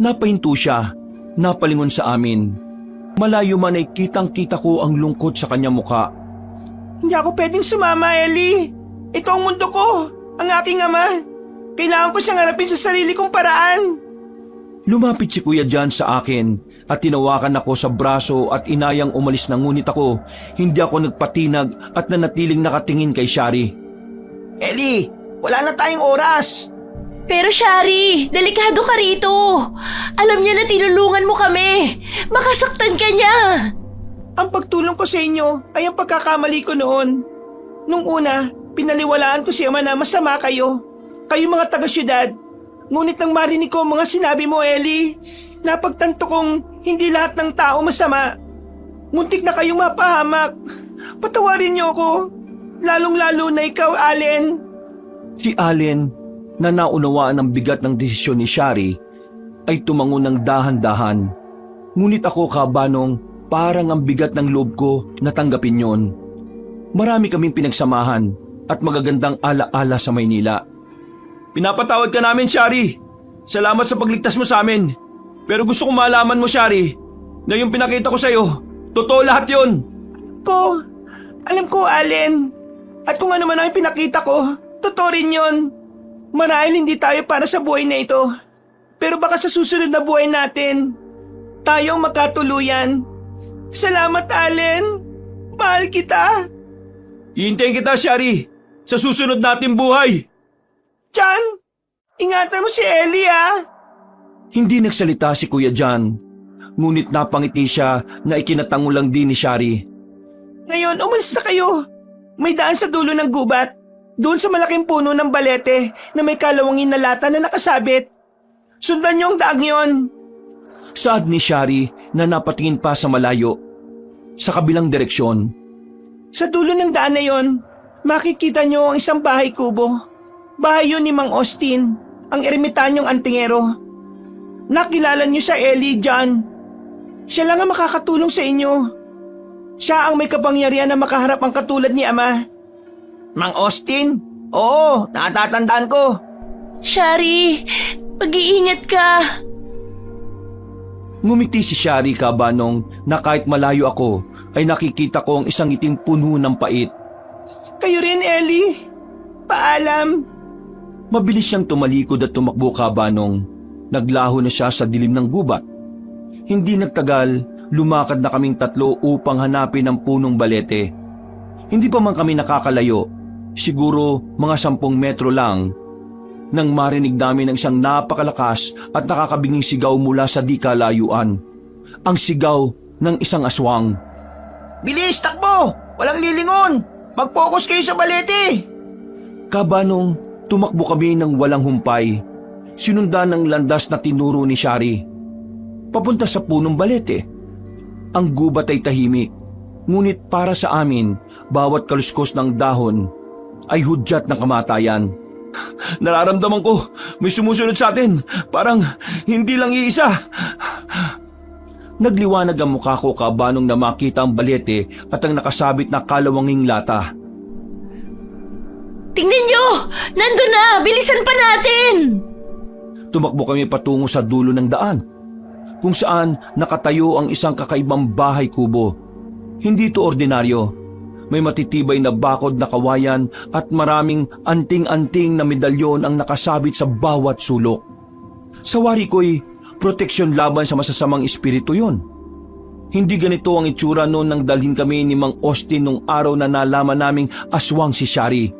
Napahinto siya, napalingon sa amin. Malayo man ay kitang-kita ko ang lungkot sa kanyang muka. Hindi ako pwedeng sumama, Ellie. Ito ang mundo ko, ang aking ama. Kailangan ko siyang harapin sa sarili kong paraan. Lumapit si Kuya John sa akin at tinawakan ako sa braso at inayang umalis na, ngunit ako, hindi ako nagpatinag at nanatiling nakatingin kay Shari. Ellie, wala na tayong oras. Pero Shari, delikado ka rito. Alam niya na tinulungan mo kami. Baka saktan ka niya. Ang pagtulong ko sa inyo ay ang pagkakamali ko noon. Nung una, pinaliwalaan ko si ama na masama kayo. Kayo mga taga-syudad. Ngunit nang marinig ko ang mga sinabi mo, Ellie, napagtanto kong hindi lahat ng tao masama. Muntik na kayong mapahamak. Patawarin niyo ako. Lalong-lalo na ikaw, Allen. Si Allen, na naunawaan ang bigat ng desisyon ni Shari, ay tumango ng dahan-dahan. Ngunit ako, Kabanong, parang ang bigat ng loob ko na tanggapin yon. Marami kaming pinagsamahan at magagandang ala-ala sa Maynila. Pinapatawad ka namin, Shari. Salamat sa pagligtas mo sa amin. Pero gusto kong malaman mo, Shari, na yung pinakita ko sa'yo, totoo lahat yon. Alam ko, Allen. At kung ano man ang pinakita ko, totoo rin yon. Marahil hindi tayo para sa buhay na ito. Pero baka sa susunod na buhay natin, tayo ang magkatuluyan. Salamat, Allen. Mahal kita. Iintayin kita, Shari, sa susunod nating buhay. John, ingatan mo si Ellie, ha? Hindi nagsalita si Kuya John, ngunit napangiti siya na ikinatango lang din ni Shari. Ngayon, umalis na kayo. May daan sa dulo ng gubat. Doon sa malaking puno ng balete na may kalawangin na lata na nakasabit. Sundan niyo ang daang yon. Saad ni Shari na napatingin pa sa malayo, sa kabilang direksyon. Sa dulo ng daan na yon, makikita niyo ang isang bahay kubo. Bahay yun ni Mang Austin, ang eremitanyong antingero. Nakilala niyo sa Ellie, John. Siya lang ang makakatulong sa inyo. Siya ang may kapangyarihan na makaharap ang katulad ni Ama. Mang Austin? Oo, natatandaan ko. Shari, mag-iingat ka. Ngumiti si Shari, Kabanong, na kahit malayo ako ay nakikita ko ang isang iting puno ng pait. Kayo rin, Ellie. Paalam. Mabilis siyang tumalikod at tumakbo, Kabanong. Naglaho na siya sa dilim ng gubat. Hindi nagtagal, lumakad na kaming tatlo upang hanapin ang punong balete. Hindi pa man kami nakakalayo, siguro mga 10 metro lang, nang marinig namin ang isang napakalakas at nakakabinging sigaw mula sa di kalayuan. Ang sigaw ng isang aswang. Bilis, takbo! Walang lilingon! Mag-focus kayo sa balete! Kabanong, tumakbo kami ng walang humpay. Sinundan ng landas na tinuro ni Shari. Papunta sa punong balete. Ang gubat ay tahimik, ngunit para sa amin, bawat kaluskos ng dahon ay hudyat ng kamatayan. Nararamdaman ko, may sumusunod sa atin, parang hindi lang iisa. Nagliwanag ang mukha ko, Kabanong, na makita ang balete at ang nakasabit na kalawanging lata. Tingnan nyo! Nandun na! Bilisan pa natin! Tumakbo kami patungo sa dulo ng daan, kung saan nakatayo ang isang kakaibang bahay kubo. Hindi ito ordinaryo. May matitibay na bakod na kawayan at maraming anting-anting na medalyon ang nakasabit sa bawat sulok. Sa wari ko'y proteksyon laban sa masasamang espiritu yon. Hindi ganito ang itsura noon nang dalhin kami ni Mang Austin nung araw na nalaman naming aswang si Shari.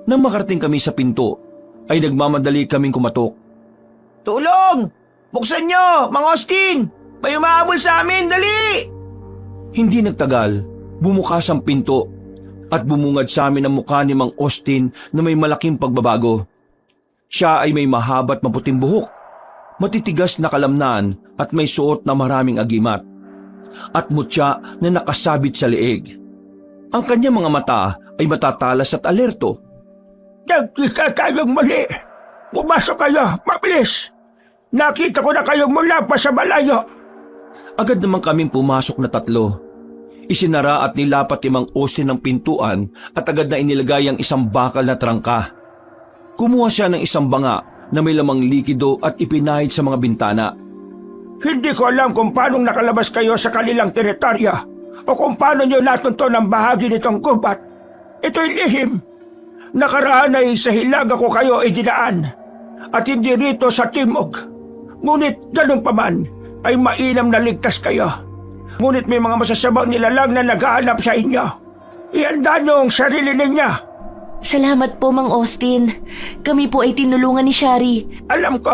Nang makarating kami sa pinto, ay nagmamadali kaming kumatok. Tulong! Buksan nyo, Mang Austin! May umahabol sa amin, dali! Hindi nagtagal, bumukas ang pinto at bumungad sa amin ang mukha ni Mang Austin na may malaking pagbabago. Siya ay may mahaba at maputing buhok, matitigas na kalamnan at may suot na maraming agimat, at mutya na nakasabit sa leeg. Ang kanyang mga mata ay matatalas at alerto. Nagkita tayong mali. Pumasok kayo, mabilis. Nakita ko na kayo mula pa sa malayo. Agad naman kaming pumasok na tatlo. Isinara at nilapat ni Mang Austin ang pintuan at agad na inilagay ang isang bakal na trangka. Kumuha siya ng isang banga na may lamang likido at ipinahid sa mga bintana. Hindi ko alam kung paano nakalabas kayo sa kanilang teritoryo o kung paano nyo natunto ng bahagi nitong gubat. Ito'y lihim. Nakaraan ay sa hilaga ko kayo idinaan at hindi rito sa timog. Ngunit ganun pa man ay mainam na ligtas kayo. Ngunit may mga masasamang nilalang na naghahanap sa inyo. Ihanda nyo ang sarili ninyo. Salamat po, Mang Austin. Kami po ay tinulungan ni Shari. Alam ko,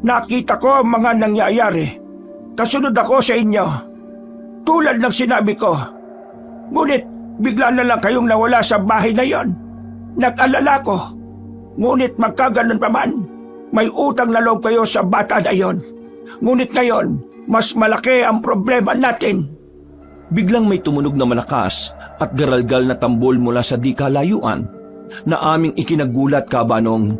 nakita ko ang mga nangyayari. Kasunod ako sa inyo. Tulad ng sinabi ko. Ngunit bigla na lang kayong nawala sa bahay na yon. Nag-alala ko. Ngunit magkaganon pa man, may utang na loob kayo sa bata na yon. Ngunit ngayon, mas malaki ang problema natin. Biglang may tumunog na malakas at garalgal na tambol mula sa di kalayuan na aming ikinagulat, Kabanong.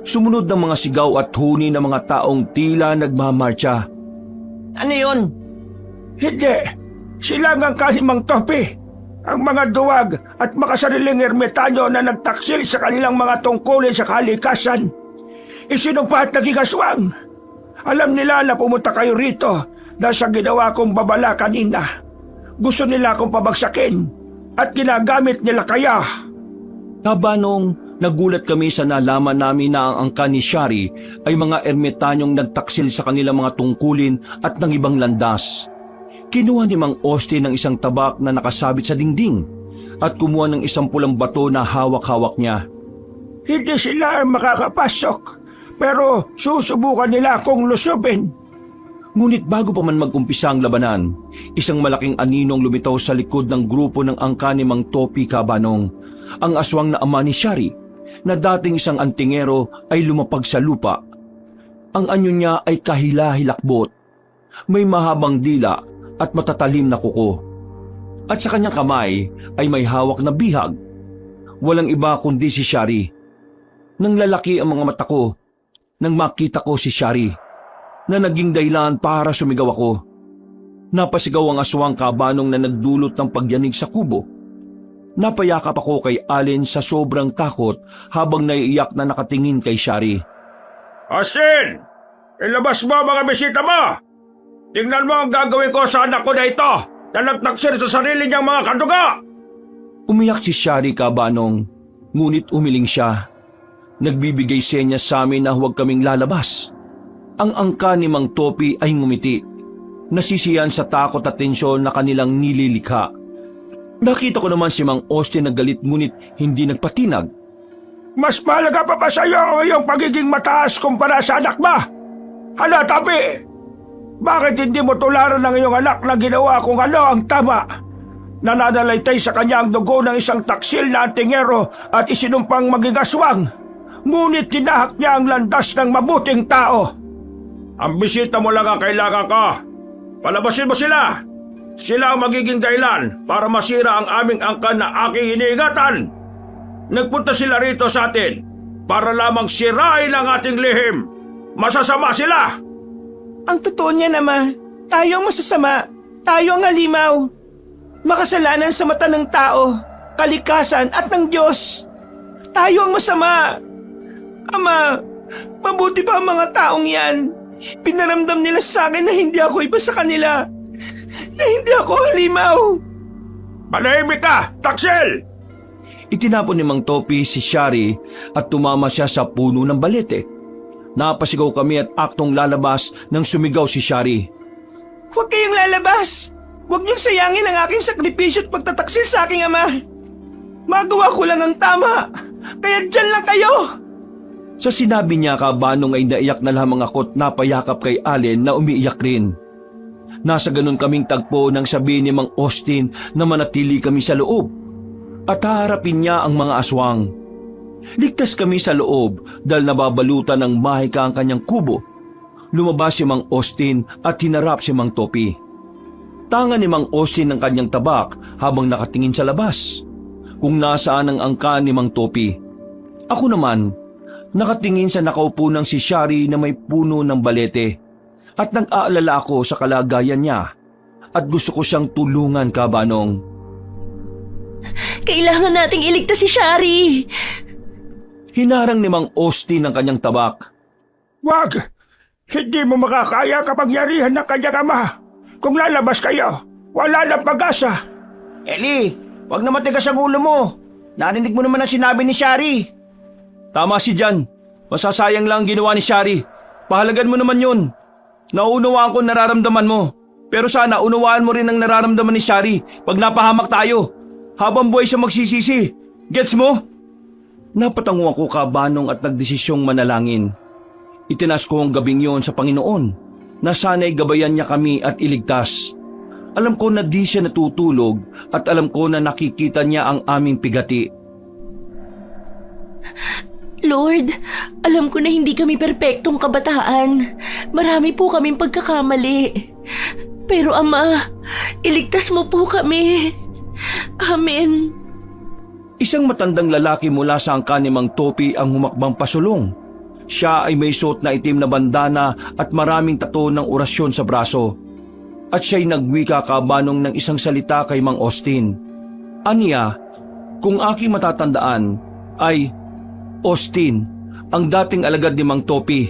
Sumunod ng mga sigaw at huni ng mga taong tila nagmamarcha. Ano yun? Hindi, sila ang kalimang topi. Ang mga duwag at makasariling ermitanyo na nagtaksil sa kanilang mga tungkulin sa kalikasan. Isinumpa at naging aswang. Alam nila na pumunta kayo rito dahil sa ginawa kong babala kanina. Gusto nila akong pabagsakin at ginagamit nila kaya. Kabanong, nagulat kami sa nalaman namin na ang angkan ni Shari ay mga ermitanyong nagtaksil sa kanilang mga tungkulin at ng ibang landas. Kinuha ni Mang Austin ng isang tabak na nakasabit sa dingding at kumuha ng isang pulang bato na hawak-hawak niya. Hindi sila makakapasok, pero susubukan nila akong lusubin. Ngunit bago pa man mag-umpisa ang labanan, isang malaking aninong lumitaw sa likod ng grupo ng angka ni Mang Topi, Kabanong. Ang aswang na ama ni Shari, na dating isang antingero, ay lumapag sa lupa. Ang anyo niya ay kahila-hilakbot. May mahabang dila at matatalim na kuko. At sa kanyang kamay ay may hawak na bihag. Walang iba kundi si Shari. Nang lalaki ang mga mata ko, nang makita ko si Shari, na naging dahilan para sumigaw ako. Napasigaw ang aswang kabanong na nagdulot ng pagyanig sa kubo. Napayakap ako kay Allen sa sobrang takot habang naiiyak na nakatingin kay Shari. Austin! Ilabas mo ang mga bisita mo! Tingnan mo ang gagawin ko sa anak ko na ito na nagtaksir sa sarili niyang mga kaduga! Umiyak si Shari kabanong, ngunit umiling siya. Nagbibigay senyas sa amin na huwag kaming lalabas. Ang angka ni Mang Topi ay ngumiti. Nasisiyan sa takot at tensyon na kanilang nililikha. Nakita ko naman si Mang Austin na galit ngunit hindi nagpatinag. Mas mahalaga pa ba sa iyo ang iyong pagiging mataas kumpara sa anak ba? Hala, Topi! Bakit hindi mo tularan ng iyong anak na ginawa kung ano ang tama? Nananalaytay sa kanya ang dugo ng isang taksil na antingero at isinumpang maging aswang. Ngunit tinahak niya ang landas ng mabuting tao. Ang bisita mo lang ang kailangan ko. Palabasin mo sila. Sila ang magiging dahilan para masira ang aming angkan na aking iniingatan. Nagpunta sila rito sa atin para lamang sirain ang ating lihim. Masasama sila. Ang totoo niya naman, tayo ang masasama. Tayo ang halimaw. Makasalanan sa mata ng tao, kalikasan at ng Diyos. Tayo ang masama. Ama, mabuti pa ang mga taong yan. Pinaramdam nila sa akin na hindi ako iba sa kanila. Na hindi ako halimaw. Manahimik ka, Taksil! Itinapon ni Mang Topi si Shari at tumama siya sa puno ng balete. Napasigaw kami at aktong lalabas nang sumigaw si Shari. Huwag kayong lalabas. Huwag niyong sayangin ang aking sakripisyo at pagtataksil sa aking ama. Magawa ko lang ang tama. Kaya dyan lang kayo. Sa sinabi niya kabanong ay naiyak na lamang ako at napayakap kay Allen na umiiyak rin. Nasa ganun kaming tagpo nang sabihin ni Mang Austin na manatili kami sa loob at haharapin niya ang mga aswang. Ligtas kami sa loob dahil nababalutan ng mahika ang kanyang kubo. Lumabas si Mang Austin at hinarap si Mang Topi. Tangan ni Mang Austin ang kanyang tabak habang nakatingin sa labas, kung nasaan ang angka ni Mang Topi. Ako naman, nakatingin sa nakaupo ng si Shari na may puno ng balete at nag-aalala ako sa kalagayan niya at gusto ko siyang tulungan kabanong. Kailangan nating iligtas si Shari. Hinarang ni Mang Austin ang kanyang tabak. Wag! Hindi mo makakaya kapangyarihan ng kanyang ama. Kung lalabas kayo, wala lang pag-asa. Eli, wag na matigas ang ulo mo. Narinig mo naman ang sinabi ni Shari. Tama si Jan. Masasayang lang ang ginawa ni Shari. Pahalagan mo naman yun. Nauunawaan ko nararamdaman mo. Pero sana unawaan mo rin ang nararamdaman ni Shari pag napahamak tayo. Habang buhay siya magsisisi. Gets mo? Napatango ako kabanong at nagdesisyong manalangin. Itinas ko ang gabing yon sa Panginoon na sana'y gabayan niya kami at iligtas. Alam ko na di siya natutulog at alam ko na nakikita niya ang aming pigati. Lord, alam ko na hindi kami perpektong kabataan. Marami po kaming pagkakamali. Pero Ama, iligtas mo po kami. Amen. Isang matandang lalaki mula sa angka ni Mang Topi ang humakbang pasulong. Siya ay may suot na itim na bandana at maraming tato ng orasyon sa braso. At siya'y nagwika kabanong ng isang salita kay Mang Austin. Aniya, kung aking matatandaan, ay Austin, ang dating alagad ni Mang Topi.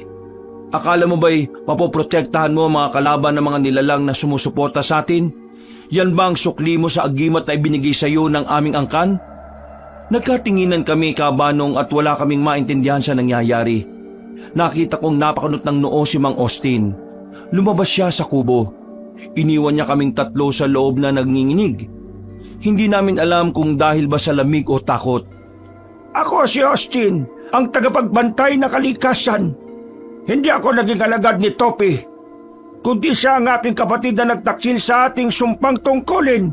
Akala mo ba'y mapoprotektahan mo ang mga kalaban ng mga nilalang na sumusuporta sa atin? Yan ba ang sukli mo sa agimat na ibinigay sa iyo ng aming angkan? Nagkatinginan kami kabanong at wala kaming maintindihan sa nangyayari. Nakita kong napakanot ng noo si Mang Austin. Lumabas siya sa kubo. Iniwan niya kaming tatlo sa loob na nagnginginig. Hindi namin alam kung dahil ba sa lamig o takot. Ako si Austin, ang tagapagbantay na kalikasan. Hindi ako naging alagad ni Topi, kundi siya ang aking kapatid na nagtaksil sa ating sumpang tungkulin.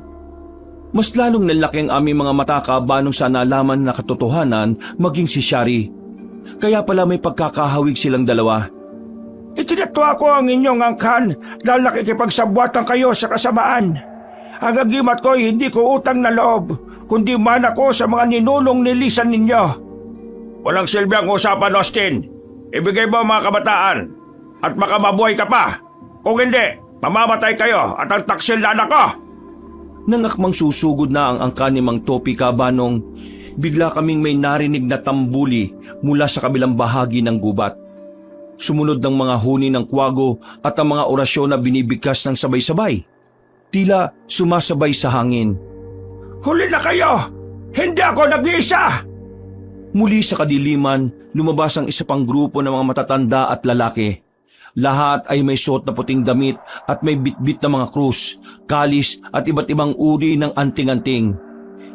Mas lalong nalaki ang aming mga mata kabanong sa nalaman na katotohanan maging si Shari. Kaya pala may pagkakahawig silang dalawa. Itinatwa ko ang inyong angkan dahil nakikipagsabwatan kayo sa kasamaan. Ang agimat ko ay hindi ko utang na loob, kundi mana ko sa mga ninulong nilisan ninyo. Walang silbi ang usapan, Austin. Ibigay mo ang mga kabataan at baka mabuhay ka pa. Kung hindi, Mamamatay kayo at ang taksil na anak ko! Nang akmang susugod na ang angka ni Mang Topi Kabanong, bigla kaming may narinig na tambuli mula sa kabilang bahagi ng gubat. Sumunod ng mga huni ng kwago at ang mga orasyon na binibigkas ng sabay-sabay. Tila sumasabay sa hangin. Huli na kayo! Hindi ako nag-iisa! Muli sa kadiliman, lumabas ang isa pang grupo ng mga matatanda at lalaki. Lahat ay may suot na puting damit at may bitbit na mga krus, kalis at iba't ibang uri ng anting-anting.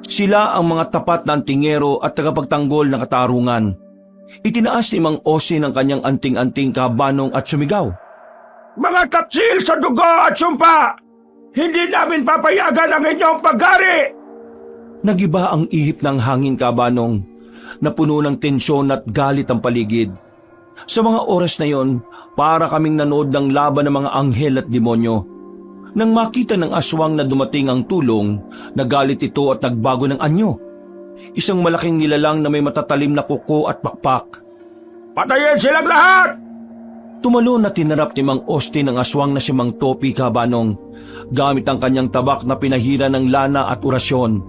Sila ang mga tapat na antingero at tagapagtanggol ng katarungan. Itinaas ni Mang Osin ang kanyang anting-anting Kabanong at sumigaw. Mga taksil sa dugo at sumpa! Hindi namin papayagan ang inyong paghari! Nagiba ang ihip ng hangin, Kabanong. Napuno ng tensyon at galit ang paligid. Sa mga oras na yon, para kaming nanood ng laban ng mga anghel at demonyo. Nang makita ng aswang na dumating ang tulong, nagalit ito at nagbago ng anyo. Isang malaking nilalang na may matatalim na kuko at pakpak. Patayin silang lahat! Tumalon na tinarap ni Mang Austin ang aswang na si Mang Topi Kabanong, gamit ang kanyang tabak na pinahira ng lana at orasyon.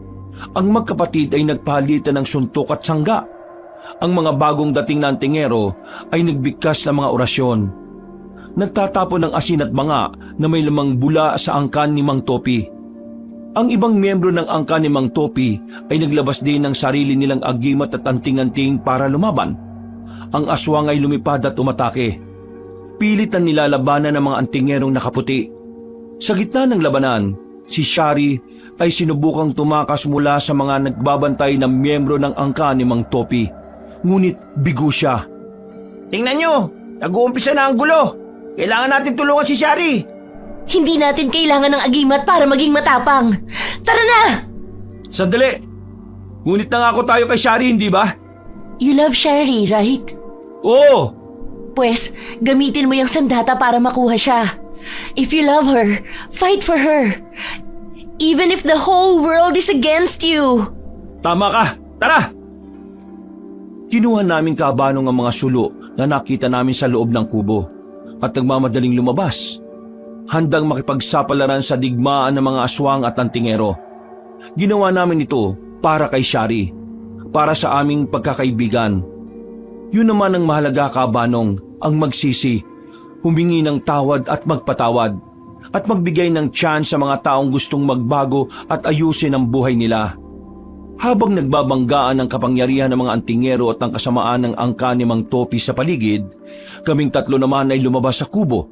Ang magkapatid ay nagpalitan ng suntok at sangga. Ang mga bagong dating na antingero ay nagbigkas ng mga orasyon. Nagtatapon ng asin at banga na may lamang bula sa angkan ni Mang Topi. Ang ibang miyembro ng angkan ni Mang Topi ay naglabas din ng sarili nilang agimat at anting-anting para lumaban. Ang aswang ay lumipad at umatake. Pilit ang nilalabanan ng mga antingerong nakaputi. Sa gitna ng labanan, si Shari ay sinubukang tumakas mula sa mga nagbabantay na miyembro ng angkan ni Mang Topi. Ngunit bigo siya. Tingnan nyo, nag-uumpisa na ang gulo. Kailangan natin tulungan si Shari. Hindi natin kailangan ng agimat para maging matapang. Tara na! Sandali! Ngunit nangako tayo kay Shari, hindi ba? You love Sherry, right? Oo! Pues, gamitin mo yung sandata para makuha siya. If you love her, fight for her. Even if the whole world is against you. Tama ka! Tara! Kinuha namin, Kabanong, ang mga sulo na nakita namin sa loob ng kubo at nagmamadaling lumabas. Handang makipagsapalaran sa digmaan ng mga aswang at antingero. Ginawa namin ito para kay Shari, para sa aming pagkakaibigan. Yun naman ang mahalaga, Kabanong, ang magsisi, humingi ng tawad at magpatawad, at magbigay ng chance sa mga taong gustong magbago at ayusin ang buhay nila. Habang nagbabanggaan ang kapangyarihan ng mga antingero at ang kasamaan ng angka ni Mang Topi sa paligid, kaming tatlo naman ay lumabas sa kubo.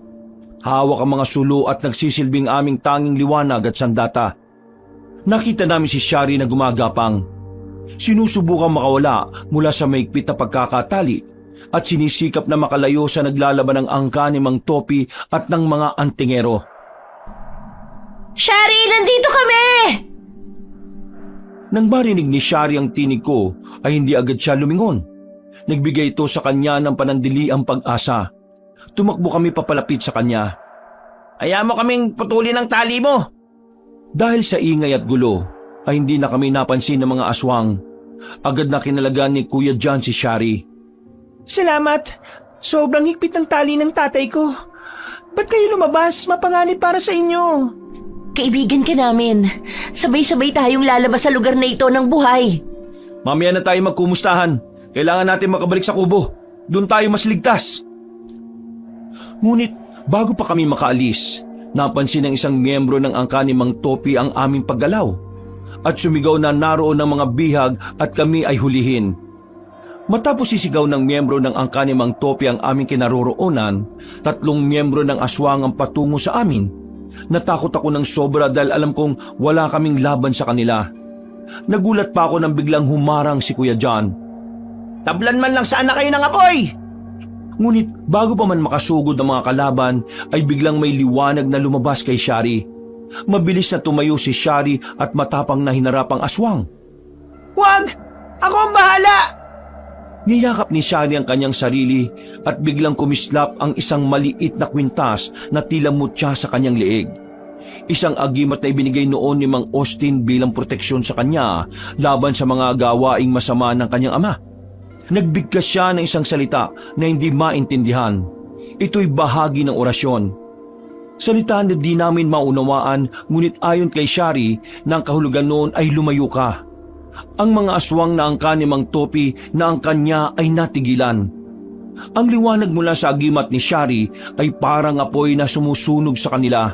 Hawak ang mga sulo at nagsisilbing aming tanging liwanag at sandata. Nakita namin si Shari na gumagapang. Sinusubukang makawala mula sa maigpit na pagkakatali at sinisikap na makalayo sa naglalaban ng angka ni Mang Topi at ng mga antingero. Shari, nandito kami! Nang marinig ni Shari ang tinig ko, ay hindi agad siya lumingon. Nagbigay ito sa kanya ng panandiliang pag-asa. Tumakbo kami papalapit sa kanya. Hayaan mo kaming putulin ang tali mo. Dahil sa ingay at gulo, ay hindi na kami napansin ng mga aswang. Agad na kinalagan ni Kuya John si Shari. Salamat. Sobrang higpit ng tali ng tatay ko. Ba't kayo lumabas? Mapanganib para sa inyo. Kaibigan ka namin. Sabay-sabay tayong lalabas sa lugar na ito ng buhay. Mamaya na tayo magkumustahan. Kailangan natin makabalik sa kubo. Doon tayo mas ligtas. Ngunit bago pa kami makaalis, napansin ng isang miyembro ng angka ni Mang Topi ang aming paggalaw. At sumigaw na naroon ng mga bihag at kami ay hulihin. Matapos sisigaw ng miyembro ng angka ni Mang Topi ang aming kinaroroonan, 3 miyembro ng aswang ang patungo sa amin. Natakot ako ng sobra dahil alam kong wala kaming laban sa kanila. Nagulat pa ako nang biglang humarang si Kuya John. Tablan man lang sana kayo ng apoy! Ngunit bago pa man makasugod ang mga kalaban ay biglang may liwanag na lumabas kay Shari. Mabilis na tumayo si Shari at matapang na hinarap ang aswang. Wag! Ako ang bahala! Niyakap ni Shari ang kanyang sarili at biglang kumislap ang isang maliit na kwintas na tila mutya sa kanyang leeg. Isang agimat na ibinigay noon ni Mang Austin bilang proteksyon sa kanya laban sa mga gawaing masama ng kanyang ama. Nagbigkas siya ng isang salita na hindi maintindihan. Ito'y bahagi ng orasyon. Salita na di namin maunawaan, ngunit ayon kay Shari na ang kahulugan noon ay lumayo ka. Ang mga aswang na angkan ni Mang Topi na angkan niya ay natigilan. Ang liwanag mula sa agimat ni Shari ay parang apoy na sumusunog sa kanila.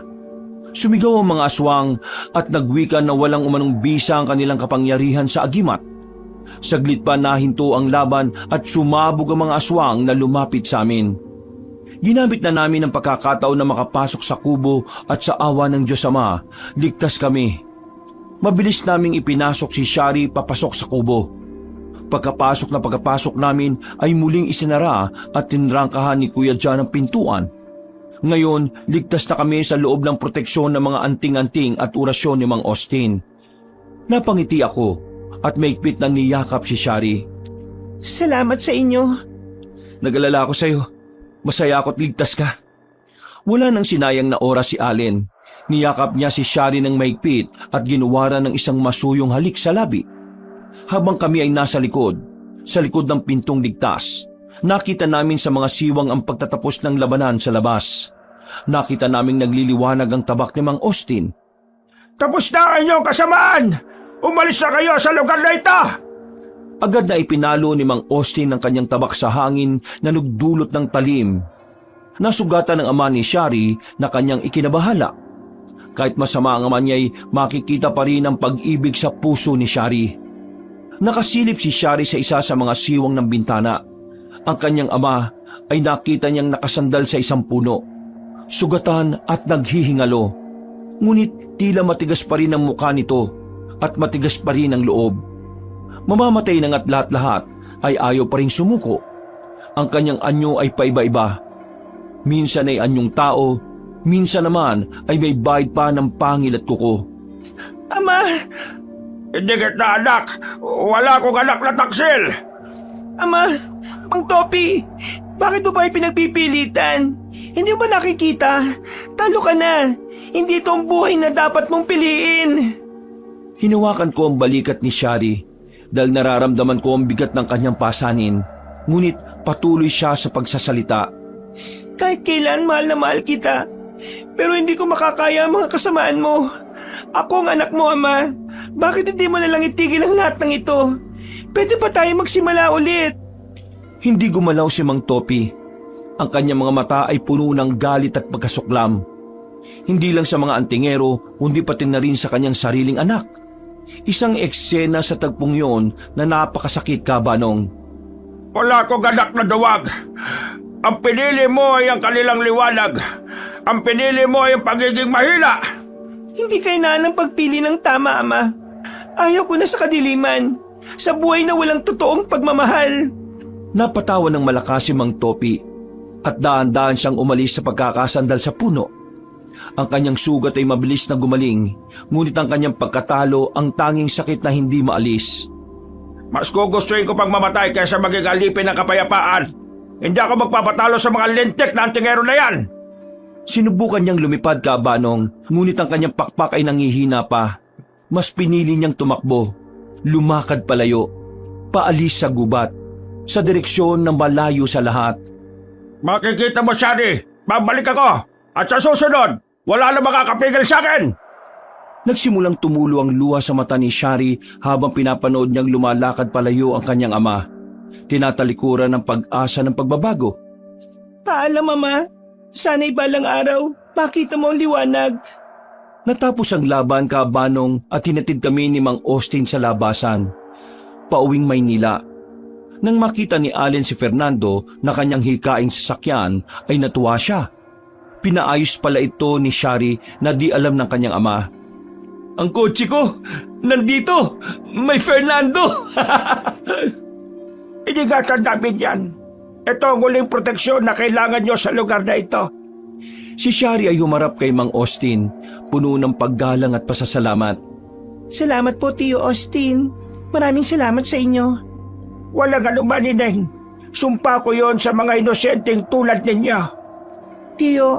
Sumigaw ang mga aswang at nagwika na walang umanong bisa ang kanilang kapangyarihan sa agimat. Saglit pa nahinto ang laban at sumabog ang mga aswang na lumapit sa amin. Ginamit na namin ang pagkakataon na makapasok sa kubo at sa awa ng Diyos Ama, ligtas kami. Mabilis naming ipinasok si Shari papasok sa kubo. Pagkapasok namin ay muling isinara at tinrangkahan ni Kuya John ang pintuan. Ngayon, ligtas na kami sa loob ng proteksyon ng mga anting-anting at orasyon ni Mang Austin. Napangiti ako at maigpit na niyakap si Shari. Salamat sa inyo. Nag-alala ako sa iyo. Masaya ako't ligtas ka. Wala nang sinayang na oras si Allen. Niyakap niya si Shari ng maigpit at ginuwara ng isang masuyong halik sa labi. Habang kami ay nasa likod, sa likod ng pintong ligtas, nakita namin sa mga siwang ang pagtatapos ng labanan sa labas. Nakita naming nagliliwanag ang tabak ni Mang Austin. Tapos na ang inyong kasamaan! Umalis na kayo sa lugar na ito! Agad na ipinalo ni Mang Austin ang kanyang tabak sa hangin na nagdulot ng talim. Nasugatan ng ama ni Shari na kanyang ikinabahala. Kahit masama ang ama niya ay makikita pa rin ang pag-ibig sa puso ni Shari. Nakasilip si Shari sa isa sa mga siwang ng bintana. Ang kanyang ama ay nakita niyang nakasandal sa isang puno. Sugatan at naghihingalo. Ngunit tila matigas pa rin ang mukha nito at matigas pa rin ang loob. Mamamatay na nga't lahat-lahat ay ayaw pa rin sumuko. Ang kanyang anyo ay paiba-iba. Minsan ay anyong tao, minsan naman ay may bahid pa ng pangil at kuko. Ama! Hindi kita anak! Wala akong anak na taksil! Ama! Mang Topi! Bakit mo ba pinagpipilitan? Hindi mo ba nakikita? Talo ka na! Hindi ito ang buhay na dapat mong piliin! Hinawakan ko ang balikat ni Shari dahil nararamdaman ko ang bigat ng kanyang pasanin, ngunit patuloy siya sa pagsasalita. Kahit kailan mahal na mahal kita, pero hindi ko makakaya ang mga kasamaan mo. Ako ang anak mo, Ama. Bakit hindi mo nalang itigil ang lahat ng ito? Pwede pa tayo magsimula ulit. Hindi gumalaw si Mang Topi. Ang kanyang mga mata ay puno ng galit at pagkasuklam. Hindi lang sa mga antingero, kundi pati na rin sa kanyang sariling anak. Isang eksena sa tagpong yon na napakasakit, Kabanong. Wala akong anak na duwag. Ang pinili mo ay ang kanilang liwanag. Ang pinili mo ay ang pagiging mahina. Hindi kailangan ng pagpili ng tama, Ama. Ayaw ko na sa kadiliman, sa buhay na walang totoong pagmamahal. Napatawa ng malakas si Mang Topi at daan-daan siyang umalis sa pagkakasandal sa puno. Ang kanyang sugat ay mabilis na gumaling, ngunit ang kanyang pagkatalo ang tanging sakit na hindi maalis. Mas gugustuhin ko pang mamatay kaysa maging alipin ng kapayapaan. Hindi ako magpapatalo sa mga lintik na antingero na yan. Sinubukan niyang lumipad, Kabanong, ngunit ang kanyang pakpak ay nangihina pa. Mas pinili niyang tumakbo, lumakad palayo, paalis sa gubat, sa direksyon ng malayo sa lahat. Makikita mo, Shari, babalik ako. At sa susunod, wala na makakapigil sa akin. Nagsimulang tumulo ang luha sa mata ni Shari habang pinapanood niyang lumalakad palayo ang kanyang ama. Tinatalikuran ng pag-asa ng pagbabago. Paalam, Ama. Sana'y balang araw, makita mo ang liwanag. Natapos ang laban, Kabanong, at hinatid kami ni Mang Austin sa labasan. Pauwing Maynila. Nang makita ni Allen si Fernando na kanyang hikaing sasakyan, ay natuwa siya. Pinaayos pala ito ni Shari na di alam ng kanyang ama. Ang kotse ko, nandito! May Fernando! Iningatan namin yan. Ito ang huling proteksyon na kailangan nyo sa lugar na ito. Si Shari ay humarap kay Mang Austin, puno ng paggalang at pasasalamat. Salamat po, Tio Austin. Maraming salamat sa inyo. Walang anuman, Ineng. Sumpa ko yon sa mga inosenteng tulad ninyo. Tio,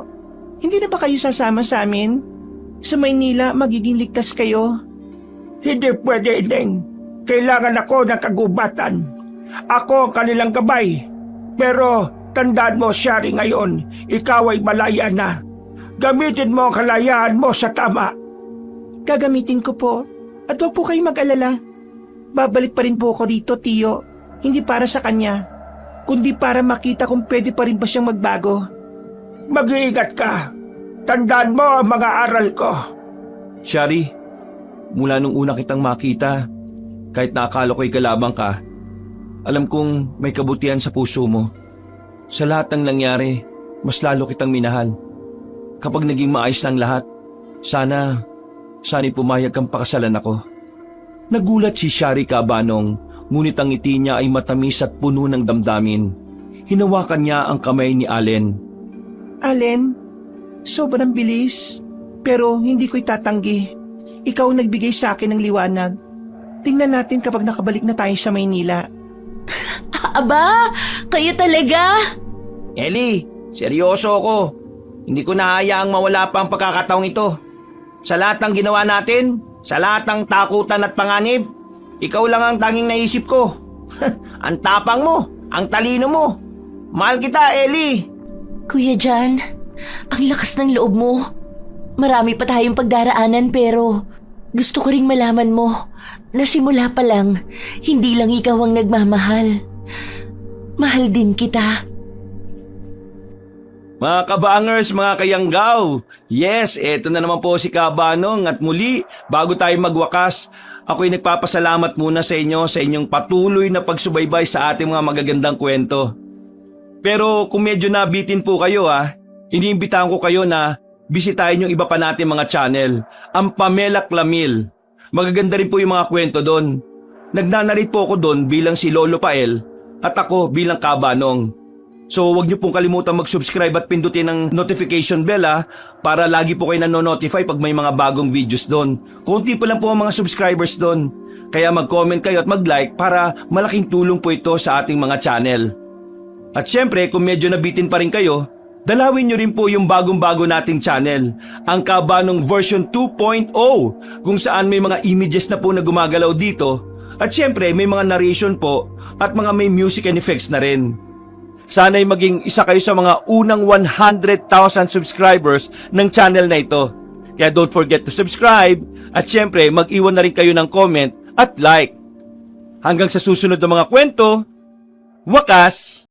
hindi na ba kayo sasama sa amin? Sa Maynila, magiging ligtas kayo. Hindi pwede, Ineng. Kailangan ako ng kagubatan. Ako ang kanilang gabay. Pero tandaan mo, Shari, ngayon, ikaw ay malaya na. Gamitin mo ang kalayaan mo sa tama. Gagamitin ko po. At huwag po kayo mag-alala. Babalik pa rin po ako rito, Tiyo. Hindi para sa kanya, kundi para makita kung pwede pa rin ba siyang magbago. Mag-iingat ka. Tandaan mo ang mga aral ko. Shari, mula nung una kitang makita, kahit nakakala ko'y kalabang ka, alam kong may kabutihan sa puso mo. Sa lahat ng nangyari, mas lalo kitang minahal. Kapag naging maayos na ang lahat, sana'y pumayag kang pakasalan ako. Nagulat si Shari Cabanong, ngunit ang ngiti niya ay matamis at puno ng damdamin. Hinawakan niya ang kamay ni Allen. Allen, sobrang bilis. Pero hindi ko itatanggi. Ikaw ang nagbigay sa akin ng liwanag. Tingnan natin kapag nakabalik na tayo sa Maynila. Aba, kayo talaga? Ellie, seryoso ako. Hindi ko nahayaang mawala pa ang pagkakataong ito. Sa lahat ng ginawa natin, sa lahat ng takutan at panganib, ikaw lang ang tanging naisip ko. Ang tapang mo, ang talino mo. Mahal kita, Ellie. Kuya Jan, ang lakas ng loob mo. Marami pa tayong pagdaraanan pero gusto ko ring malaman mo na simula pa lang, hindi lang ikaw ang nagmamahal. Mahal din kita. Mga kabangers, mga kayanggaw, yes, eto na naman po si Cabanong at muli, bago tayo magwakas, ako'y nagpapasalamat muna sa inyo sa inyong patuloy na pagsubaybay sa ating mga magagandang kwento. Pero kung medyo nabitin po kayo iniimbitahan ko kayo na bisitahin yung iba pa natin mga channel, ang Pamela Clamil. Magaganda rin po yung mga kwento doon. Nagnanarit po ako doon bilang si Lolo Pael at ako bilang Cabanong. So huwag niyo pong kalimutan mag-subscribe at pindutin ang notification bell para lagi po kayo nanonotify pag may mga bagong videos doon. Konti pa lang po ang mga subscribers doon. Kaya mag-comment kayo at mag-like para malaking tulong po ito sa ating mga channel. At syempre kung medyo nabitin pa rin kayo, dalawin niyo rin po yung bagong-bago nating channel, ang Cabanong version 2.0, kung saan may mga images na po na gumagalaw dito. At syempre may mga narration po at mga may music and effects na rin. Sana'y maging isa kayo sa mga unang 100,000 subscribers ng channel na ito. Kaya don't forget to subscribe at syempre mag-iwan na rin kayo ng comment at like. Hanggang sa susunod na mga kwento, wakas!